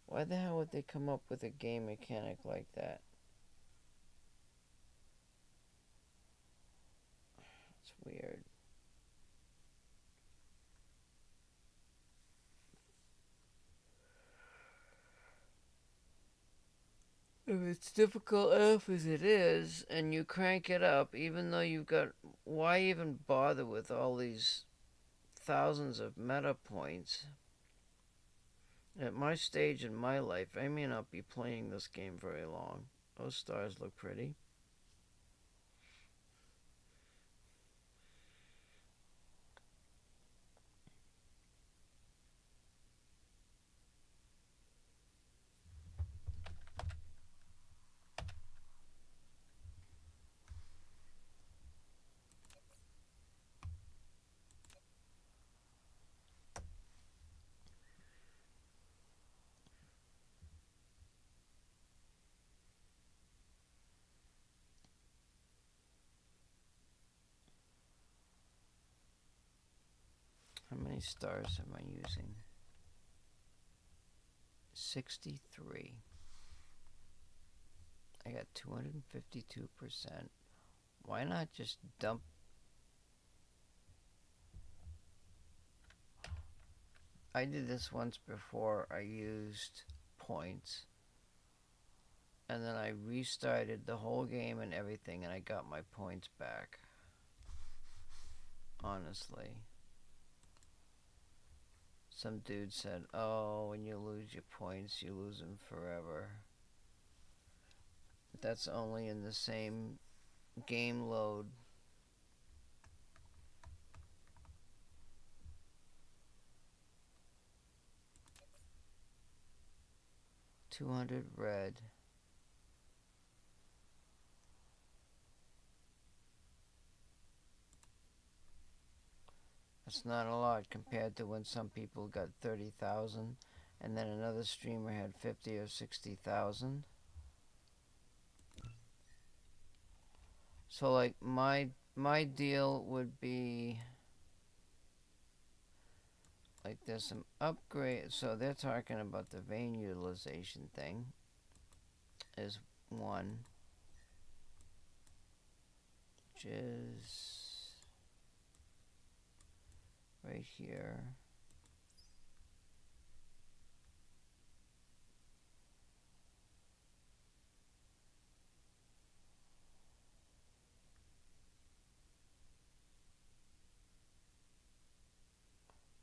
Why the hell would they come up with a game mechanic like that? It's weird. If it's difficult enough as it is, and you crank it up, even though you've got... Why even bother with all these thousands of meta points? At my stage in my life, I may not be playing this game very long. Those stars look pretty. How many stars am I using? 63. I got 252%. Why not just dump... I did this once before. I used points. And then I restarted the whole game and everything, and I got my points back. Honestly. Some dude said, oh, when you lose your points, you lose them forever. That's only in the same game load. $200 red. That's not a lot compared to when some people got 30,000 and then another streamer had 50 or 60,000. So like my deal would be like there's some upgrade. So they're talking about the vein utilization thing is one, which is right here.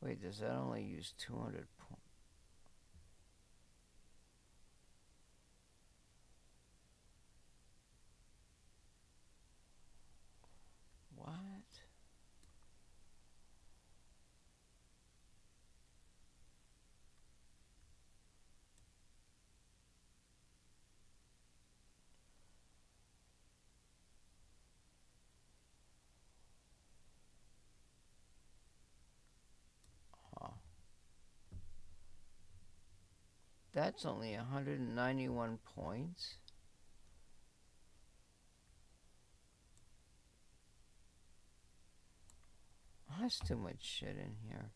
Wait, does that only use 200 points? What? That's only 191 points. Oh, that's too much shit in here.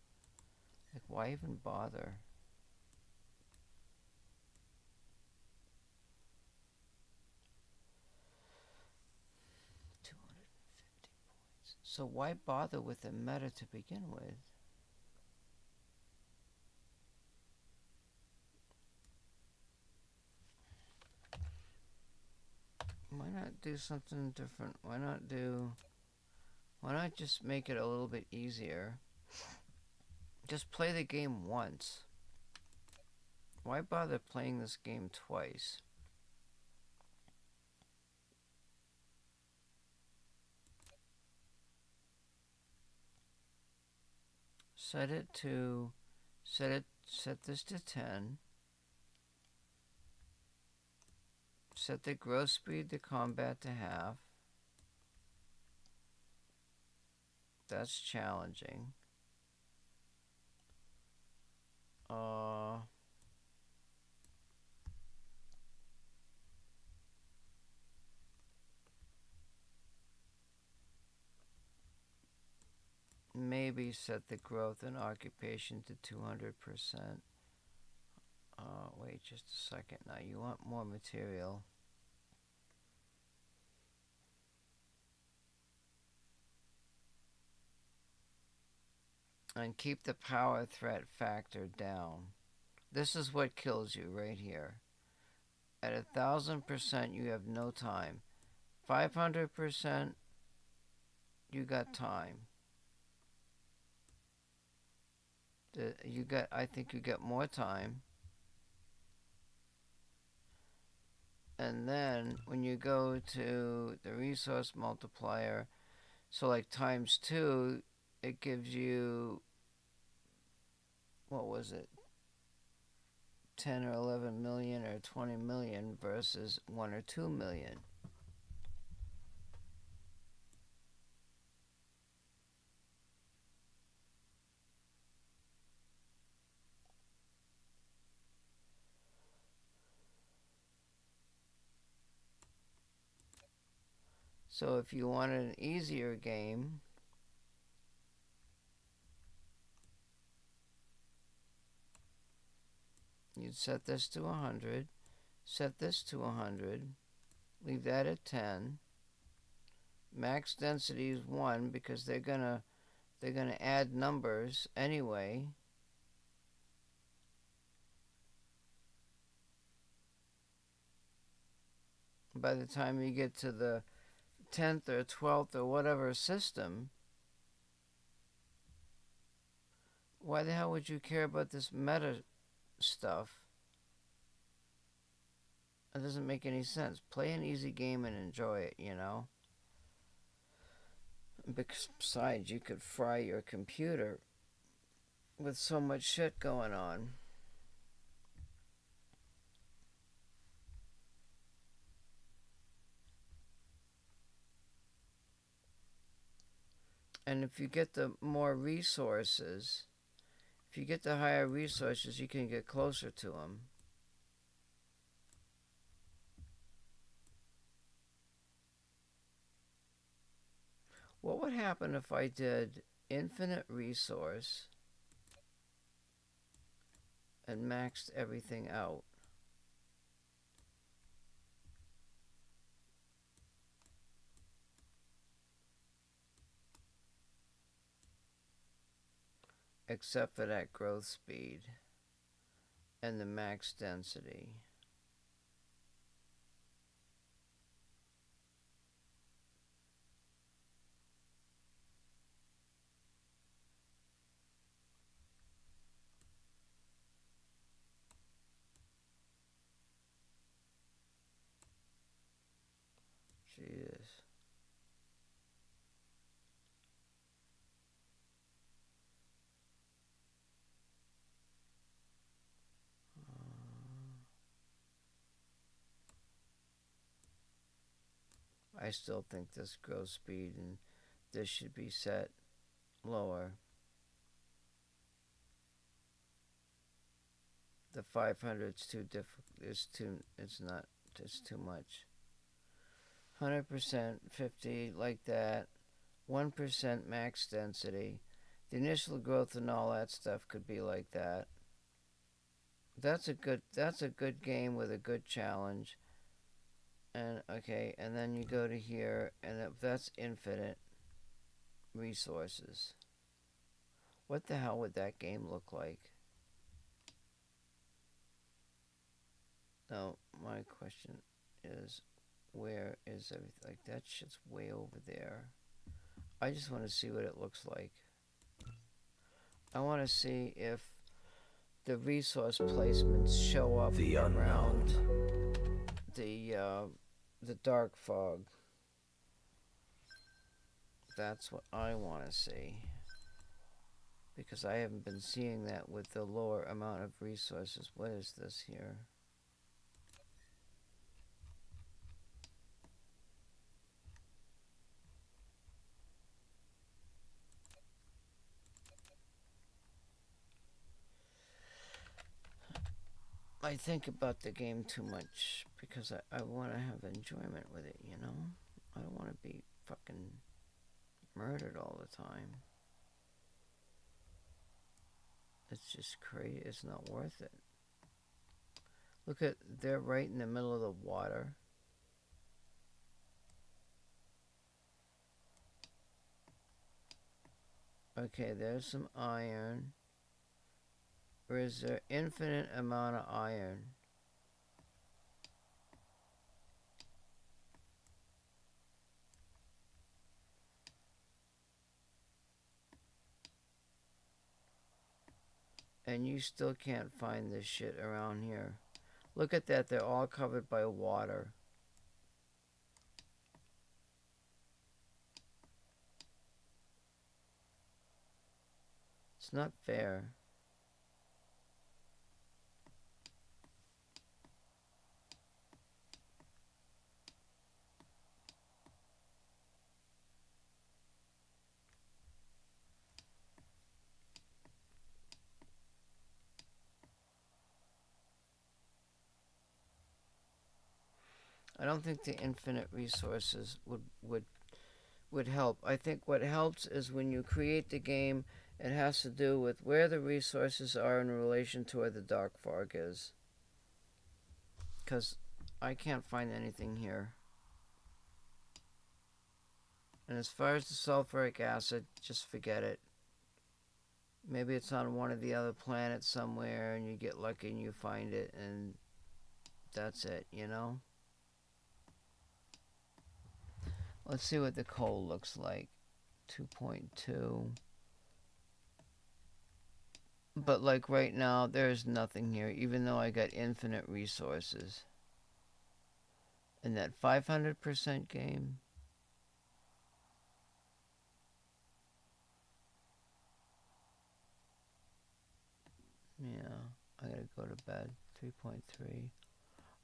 Like, why even bother? $250. So why bother with the meta to begin with? Why not do something different? Why not just make it a little bit easier Just play the game once. Why bother playing this game twice? Set this to 10. Set the growth speed to combat to half. That's challenging. Maybe set the growth and occupation to 200%. Wait just a second. Now you want more material. And keep the power threat factor down. This is what kills you right here. At 1,000%, you have no time. 500%, you got time. I think you get more time. And then when you go to the resource multiplier, so like times 2, it gives you, what was it, 10 or 11 million or 20 million versus 1 or 2 million. So if you wanted an easier game, you'd set this to 100, set this to 100, leave that at 10. Max density is 1 because they're gonna add numbers anyway. By the time you get to the 10th or 12th or whatever system, why the hell would you care about this meta stuff? It doesn't make any sense. Play an easy game and enjoy it, you know? Besides, you could fry your computer with so much shit going on. And if you get the more resources, if you get the higher resources, you can get closer to them. What would happen if I did infinite resource and maxed everything out? Except for that growth speed and the max density. Jesus. I still think this growth speed and this should be set lower. The 500 is too difficult. It's too much. 100%, 50, like that. 1% max density. The initial growth and all that stuff could be like that. That's a good game with a good challenge. And okay, and then you go to here, and that's infinite resources. What the hell would that game look like? Now, my question is, where is everything? Like, that shit's way over there. I just want to see what it looks like. I want to see if the resource placements show up The around unknown. the dark fog. That's what I want to see. Because I haven't been seeing that with the lower amount of resources. What is this here? I think about the game too much because I want to have enjoyment with it, you know? I don't want to be fucking murdered all the time. It's just crazy. It's not worth it. Look at, they're right in the middle of the water. Okay, there's some iron. Or is there infinite amount of iron? And you still can't find this shit around here. Look at that, they're all covered by water. It's not fair. I don't think the infinite resources would help. I think what helps is when you create the game, it has to do with where the resources are in relation to where the dark fog is. Because I can't find anything here. And as far as the sulfuric acid, just forget it. Maybe it's on one of the other planets somewhere and you get lucky and you find it and that's it, you know? Let's see what the coal looks like. 2.2. But like right now, there's nothing here, even though I got infinite resources. In that 500% game. Yeah, I gotta go to bed. 3.3.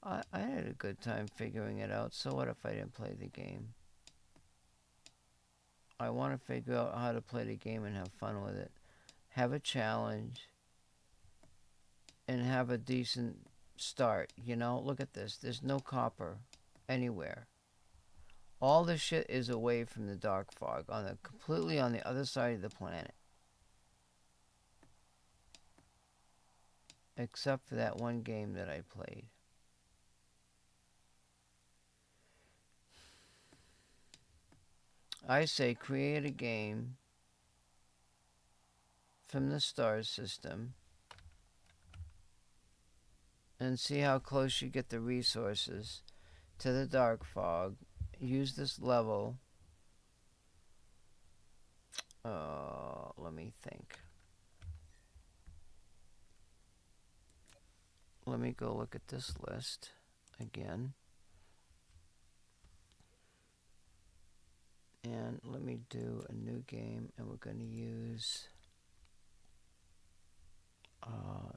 I had a good time figuring it out, so what if I didn't play the game? I want to figure out how to play the game and have fun with it. Have a challenge. And have a decent start, you know? Look at this. There's no copper anywhere. All the shit is away from the dark fog, completely on the other side of the planet. Except for that one game that I played. I say create a game from the star system and see how close you get the resources to the dark fog. Use this level. Let me think. Let me go look at this list again. And let me do a new game, and we're going to use...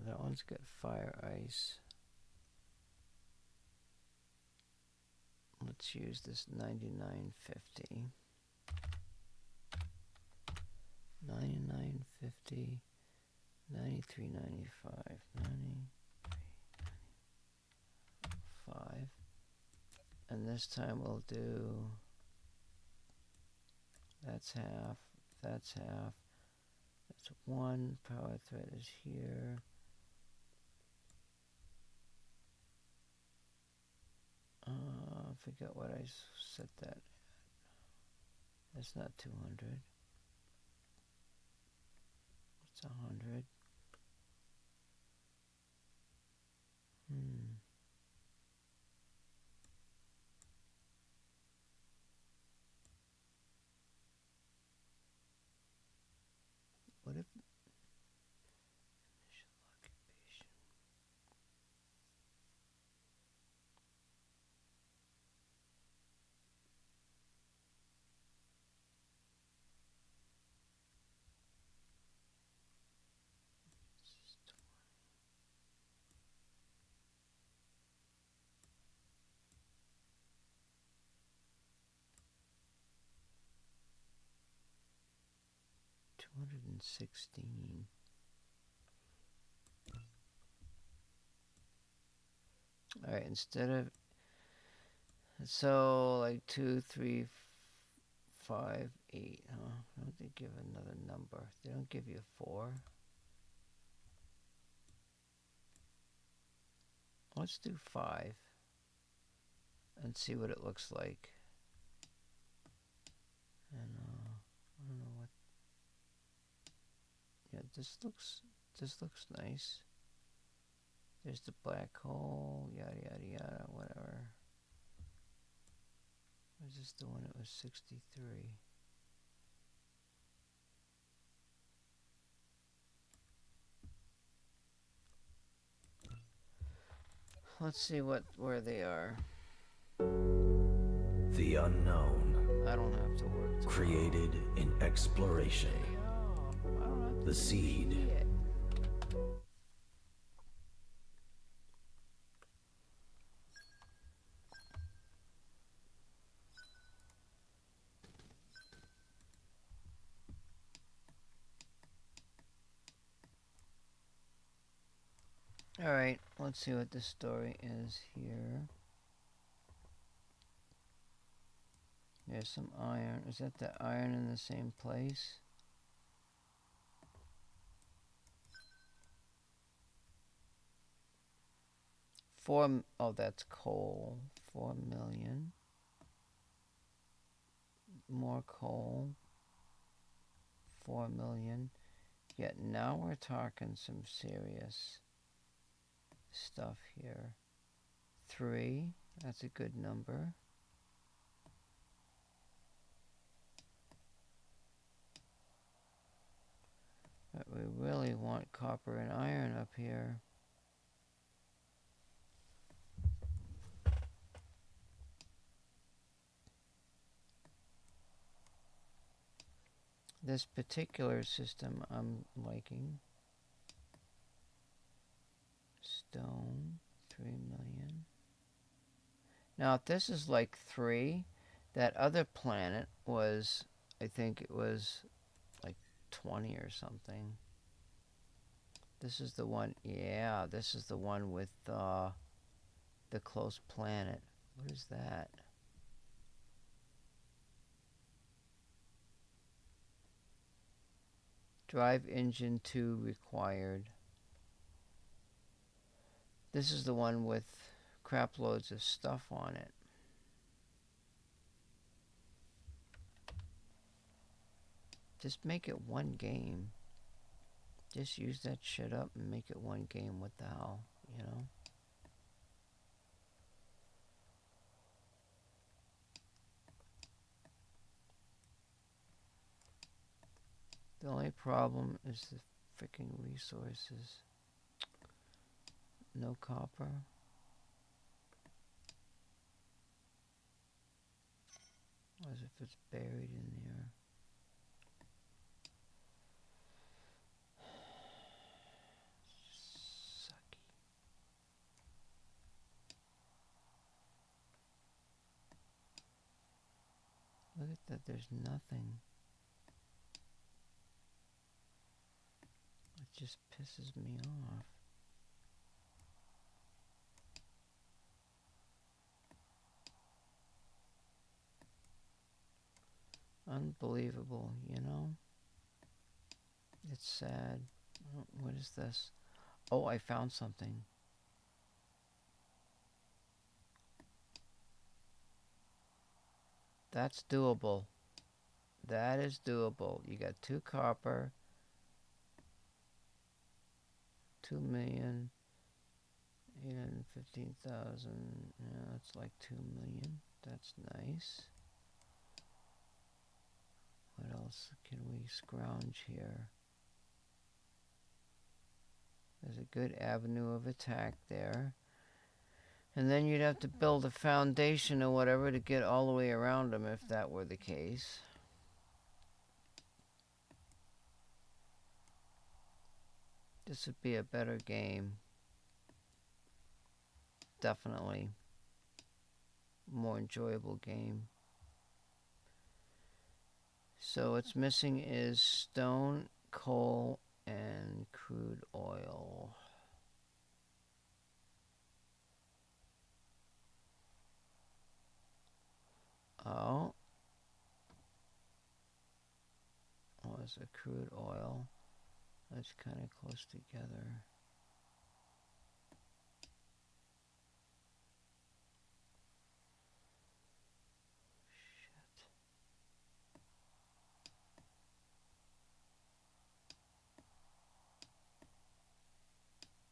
that one's got fire ice. Let's use this 9950. 9950, 9395, 9395. And this time we'll do... That's half, that's half. That's one, power thread is here. I forget what I set that at. That's not 200. It's 100. What if 216. Alright, instead of... So, like 2, 3, 5, 8. Huh? Why don't they give another number? They don't give you 4. Let's do 5. And see what it looks like. And, I don't know what... Yeah, this looks nice. There's the black hole, yada yada yada, whatever. Was this the one that was 63? Let's see where they are. The unknown. I don't have to work. Created in exploration. I don't have to The seed. see it. Alright, let's see what the story is here. There's some iron. Is that the iron in the same place? Oh, that's coal. 4 million. More coal. 4 million. Yet now we're talking some serious stuff here. 3, that's a good number. But we really want copper and iron up here. This particular system I'm liking. Stone, 3 million. Now, if this is like 3, that other planet was, I think it was like 20 or something. This is the one, yeah, this is the one with the close planet. What is that? Drive engine 2 required. This is the one with crap loads of stuff on it. Just make it one game. Just use that shit up and make it one game. What the hell, you know? The only problem is the freaking resources. No copper. As if it's buried in there. Sucky. Look at that, there's nothing. It just pisses me off. Unbelievable, you know? It's sad. Oh, what is this? Oh, I found something. That's doable. That is doable. You got 2 copper. 2,815,000. Yeah, that's like 2 million. That's nice. What else can we scrounge here? There's a good avenue of attack there. And then you'd have to build a foundation or whatever to get all the way around them if that were the case. This would be a better game. Definitely. More enjoyable game. So what's missing is stone, coal, and crude oil. Oh. Oh, it's a crude oil. That's kind of close together.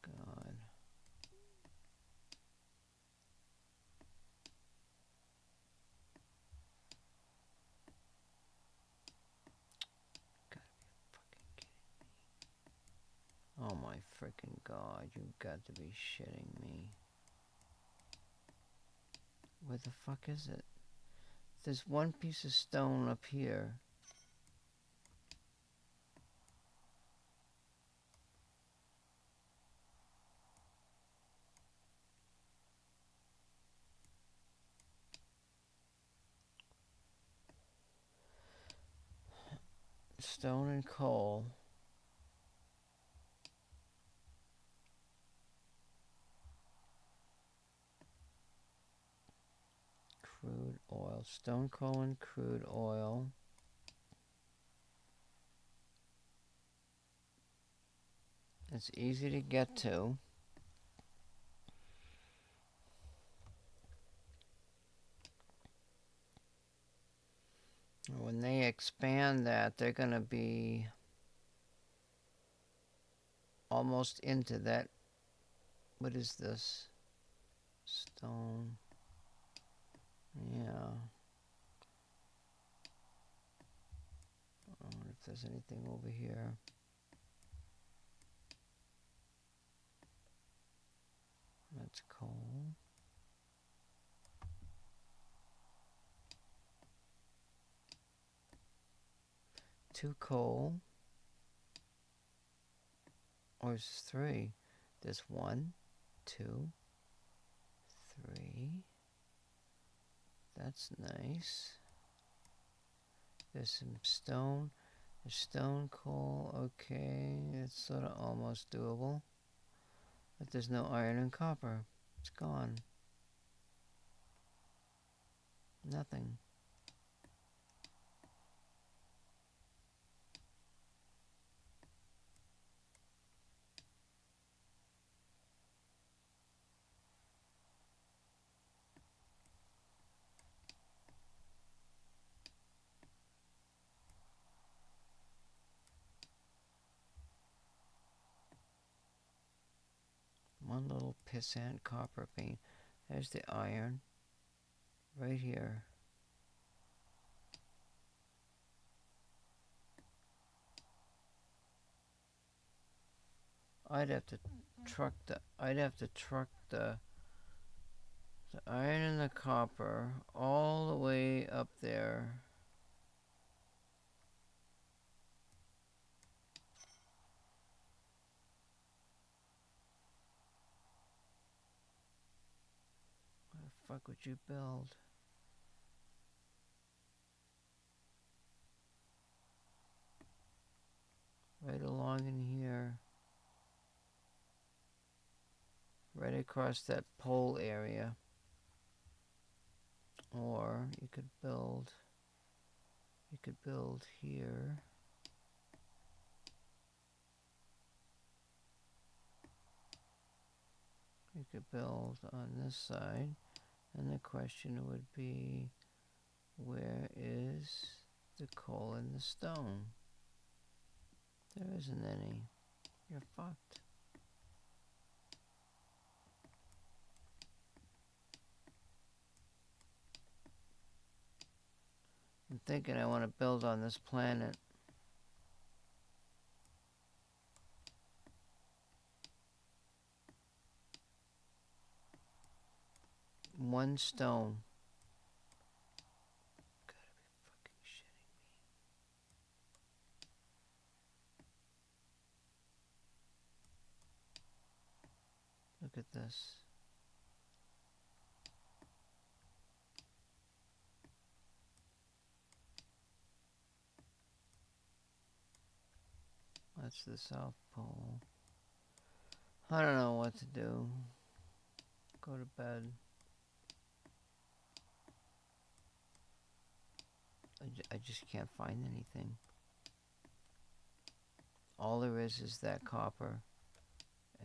God. Gotta be fucking kidding me. Oh my freaking God, you've got to be shitting me. Where the fuck is it? There's one piece of stone up here. Stone and coal. Crude oil. Stone, coal, and crude oil. It's easy to get to. When they expand that, they're going to be almost into that. What is this? Stone. Yeah. I wonder if there's anything over here. That's coal. Two coal. Or is three? There's 1, 2, 3. That's nice. There's some stone. There's stone, coal. Okay, it's sort of almost doable. But there's no iron and copper. It's gone. Nothing. One little pissant copper bean. There's the iron. Right here. I'd have to truck the iron and the copper all the way up there. What the fuck would you build? Right along in here. Right across that pole area. Or you could build here. You could build on this side. And the question would be, where is the coal and the stone? There isn't any. You're fucked. I'm thinking I want to build on this planet. One stone. Gotta be fucking shitting me. Look at this. That's the South Pole. I don't know what to do. Go to bed. I just can't find anything. All there is that copper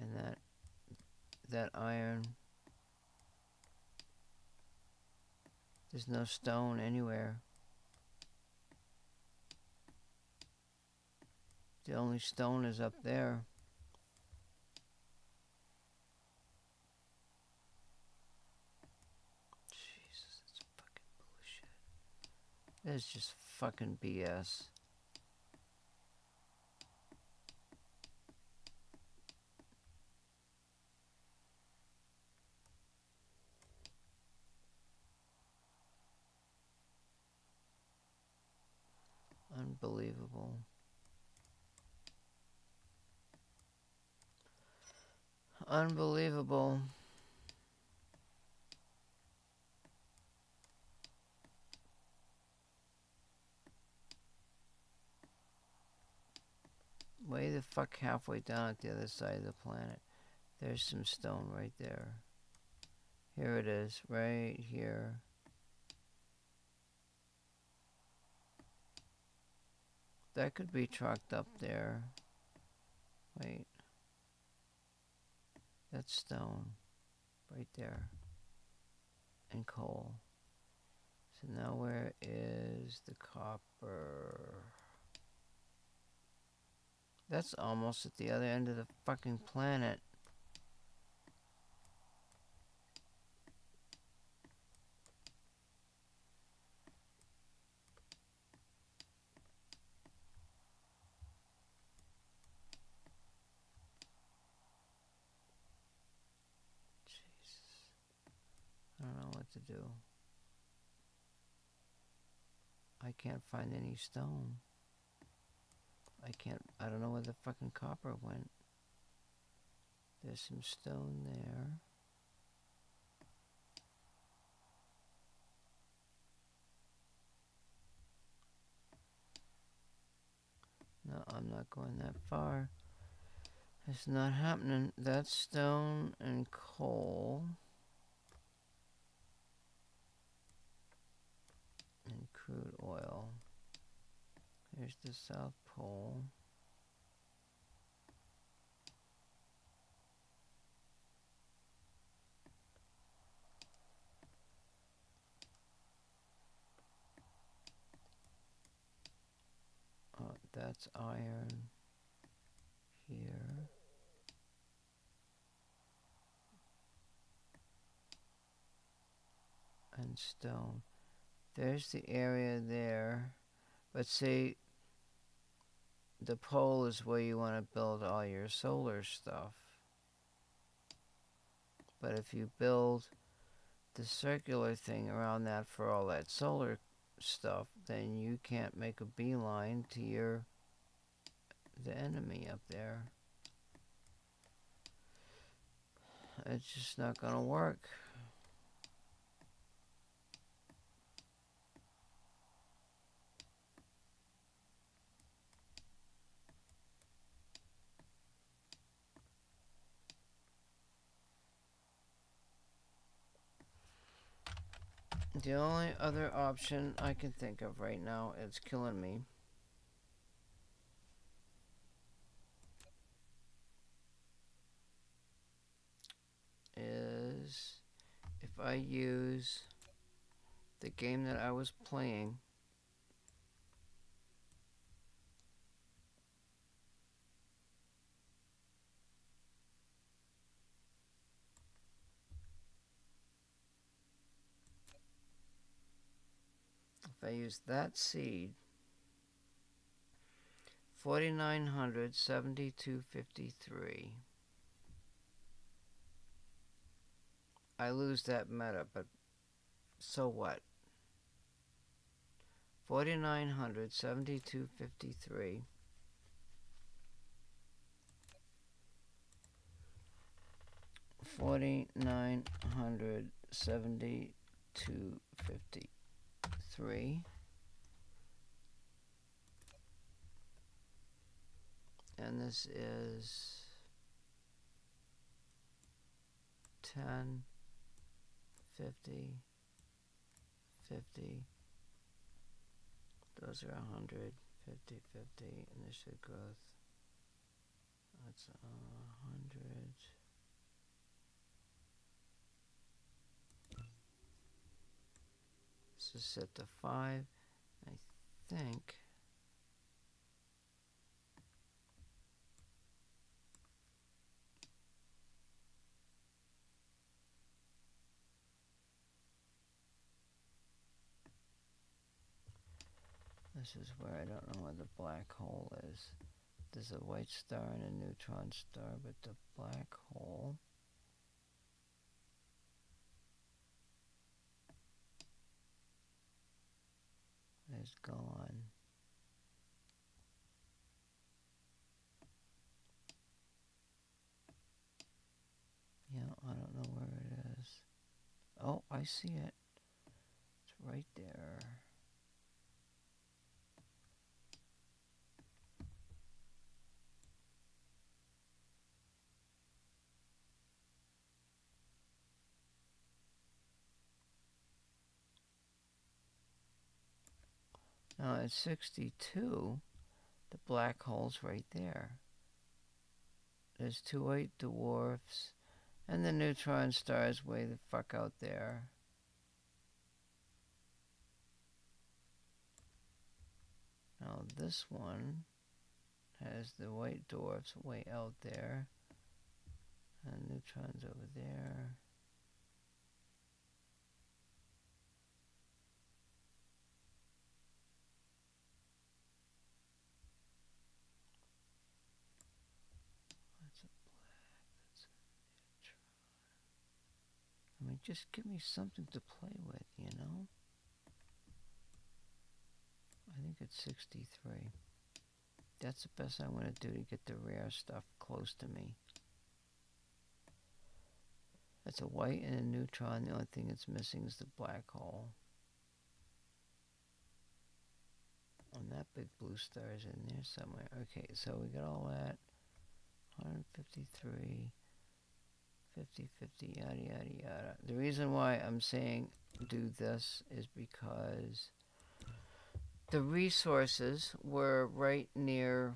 and that iron. There's no stone anywhere. The only stone is up there. Jesus, that's fucking bullshit. That's just fucking BS. Unbelievable. Unbelievable. Way the fuck halfway down at the other side of the planet. There's some stone right there. Here it is, right here. That could be trucked up there. Wait. That's stone. Right there. And coal. So now where is the copper? That's almost at the other end of the fucking planet. I don't know what to do. I can't find any stone. I don't know where the fucking copper went. There's some stone there. No, I'm not going that far. It's not happening. That's stone and coal. And crude oil. Here's the South Pole. That's iron here. And stone. There's the area there. But see, the pole is where you want to build all your solar stuff. But if you build the circular thing around that for all that solar stuff, then you can't make a beeline to the enemy up there. It's just not gonna work. The only other option I can think of right now, it's killing me, is if I use the game that I was playing. If I use that seed, 4900 7253. I lose that meta, but so what? 4900 7253. $4,972.53, And this is 10, 50, 50. Those are 100, 50, 50. Initial growth. That's 100. This is set to 5. I think. This is where I don't know where the black hole is. There's a white star and a neutron star, but the black hole is gone. Yeah, I don't know where it is. Oh, I see it. It's right there. Now at 62, the black hole's right there. There's 2 white dwarfs, and the neutron star is way the fuck out there. Now this one has the white dwarfs way out there, and neutrons over there. That's a black, that's a neutron. I mean, just give me something to play with, you know? I think it's 63. That's the best I'm going to do to get the rare stuff close to me. That's a white and a neutron. The only thing it's missing is the black hole. And that big blue star is in there somewhere. Okay, so we got all that. 153, 50, 50, yada, yada, yada. The reason why I'm saying do this is because the resources were right near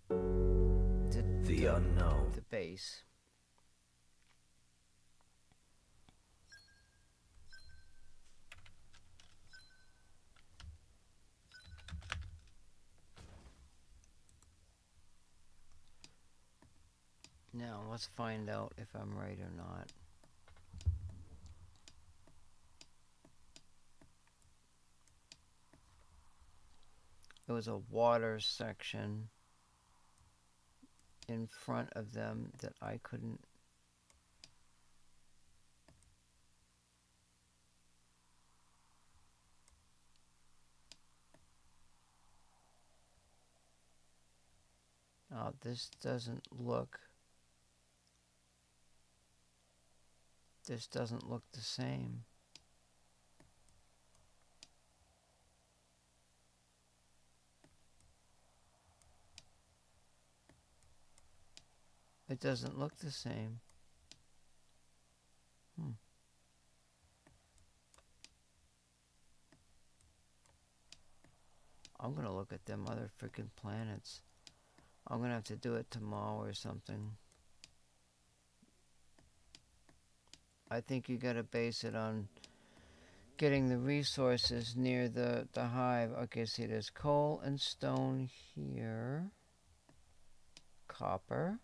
The unknown. the base. Now, let's find out if I'm right or not. It was a water section in front of them that I couldn't. Oh, this doesn't look. This doesn't look the same. It doesn't look the same. I'm gonna look at them other freaking planets. I'm gonna have to do it tomorrow or something. I think you gotta base it on getting the resources near the hive. Okay, see, there's coal and stone here. Copper.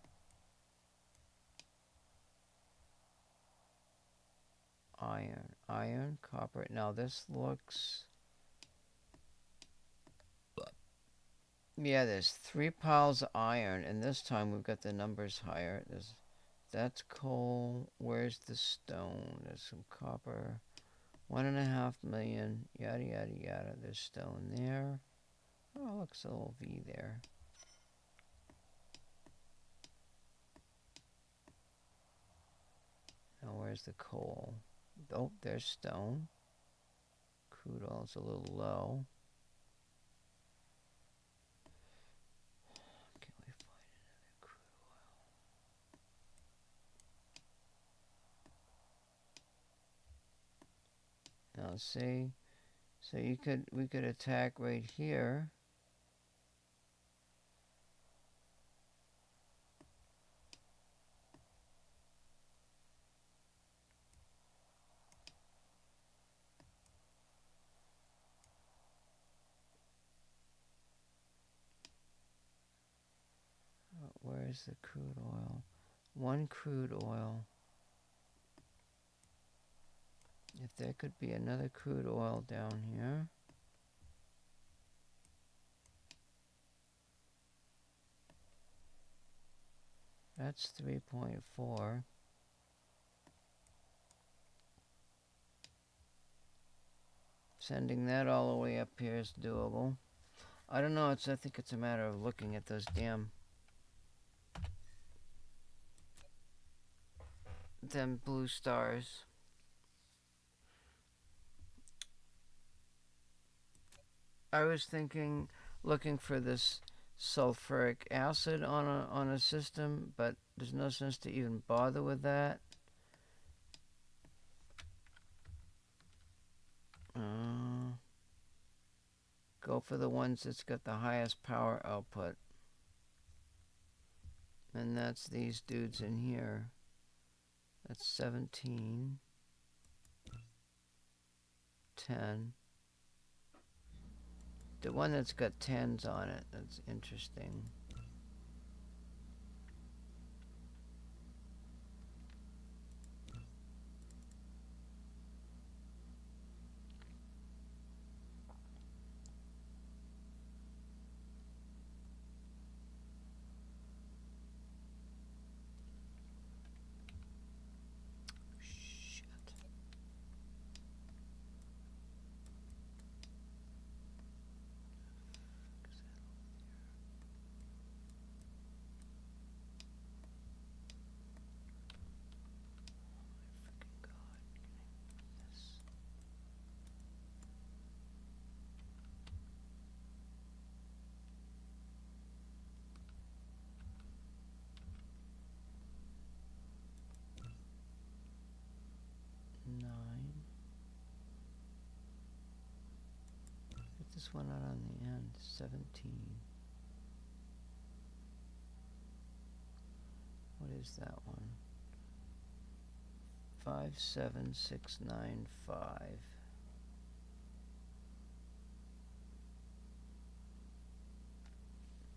Iron, copper. Now this looks... Yeah, there's 3 piles of iron, and this time we've got the numbers higher. That's coal. Where's the stone? There's some copper. 1.5 million. Yada, yada, yada. There's stone there. Oh, looks a little V there. Now where's the coal? Oh, there's stone. Crude oil's a little low. Can we find Now see, so we could attack right here. Where's the crude oil? One crude oil. If there could be another crude oil down here. That's 3.4. Sending that all the way up here is doable. I don't know, I think it's a matter of looking at those damn them blue stars. I was thinking, looking for this sulfuric acid on a system, but there's no sense to even bother with that. Go for the ones that's got the highest power output. And that's these dudes in here. That's 17. 10. The one that's got 10s on it, that's interesting. This one out on the end, 17. What is that one? 57695.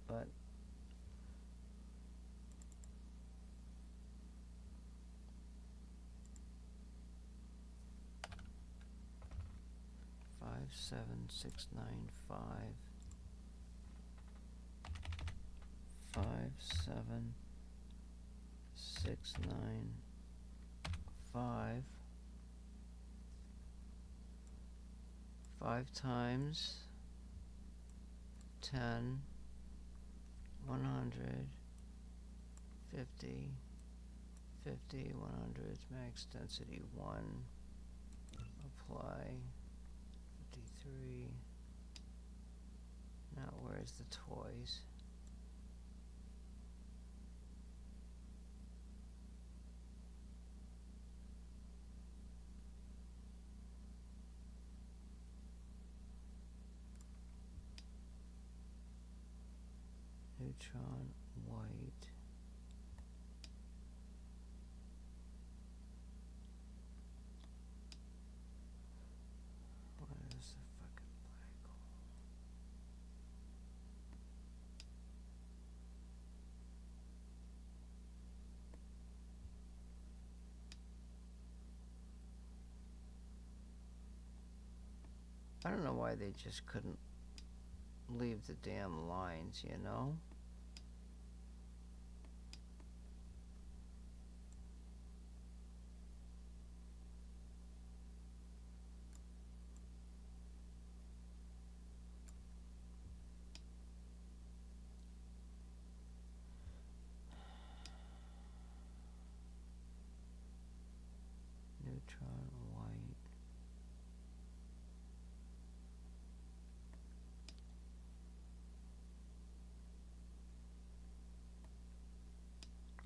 But five, 7, 6, 9, 5. 5 times 10, 100, 50, 50, 100 is max density 1. Apply 53. Now where's the toys? Neutron white. What is the fucking black hole? I don't know why they just couldn't leave the damn lines, you know? Neutron white.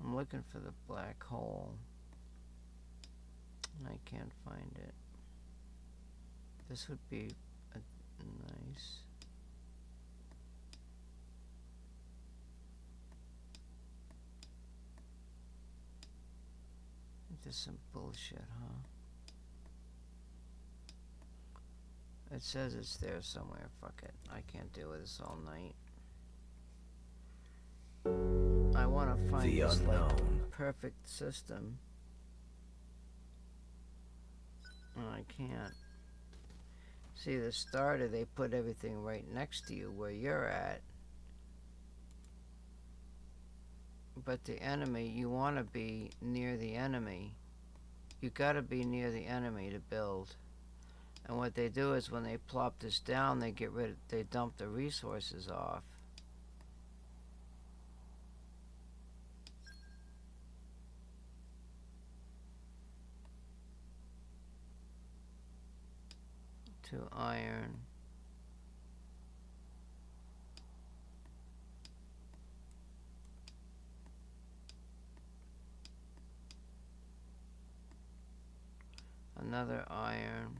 I'm looking for the black hole. I can't find it. This would be a nice. This is some bullshit, huh? It says it's there somewhere. Fuck it. I can't deal with this all night. I want to find The this unknown. like perfect system. And I can't. See, the starter, they put everything right next to you where you're at. But the enemy, you want to be near the enemy. You got to be near the enemy to build. And what they do is when they plop this down, they dump the resources off. To iron. Another iron.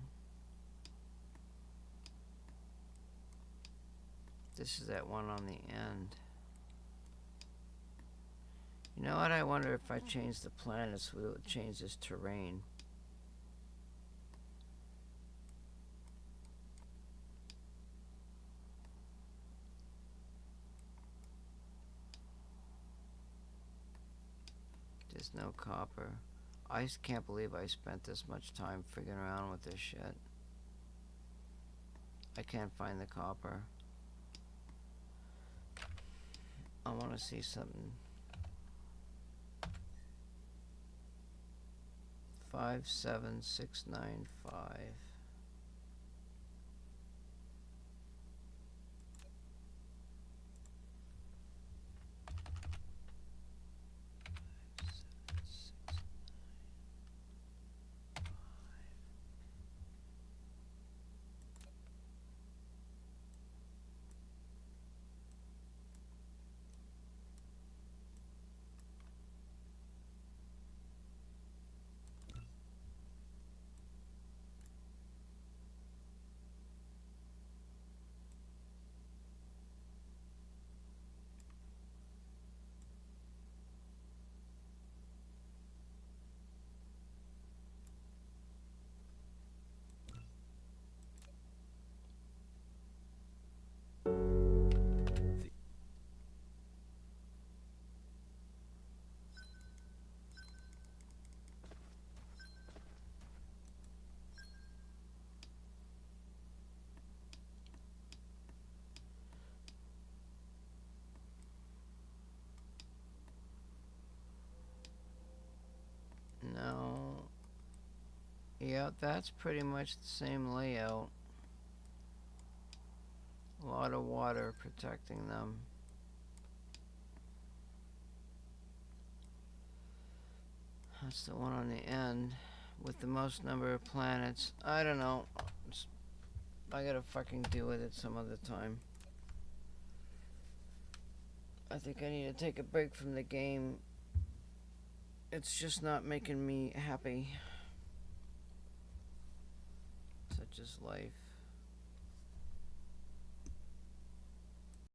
This is that one on the end. You know what? I wonder if I change the planets, will it change this terrain? There's no copper. I just can't believe I spent this much time figuring around with this shit. I can't find the copper. I want to see something. 57695. No. Yeah, that's pretty much the same layout. A lot of water protecting them. That's the one on the end with the most number of planets. I don't know. I gotta fucking deal with it some other time. I think I need to take a break from the game. It's just not making me happy. Such is life.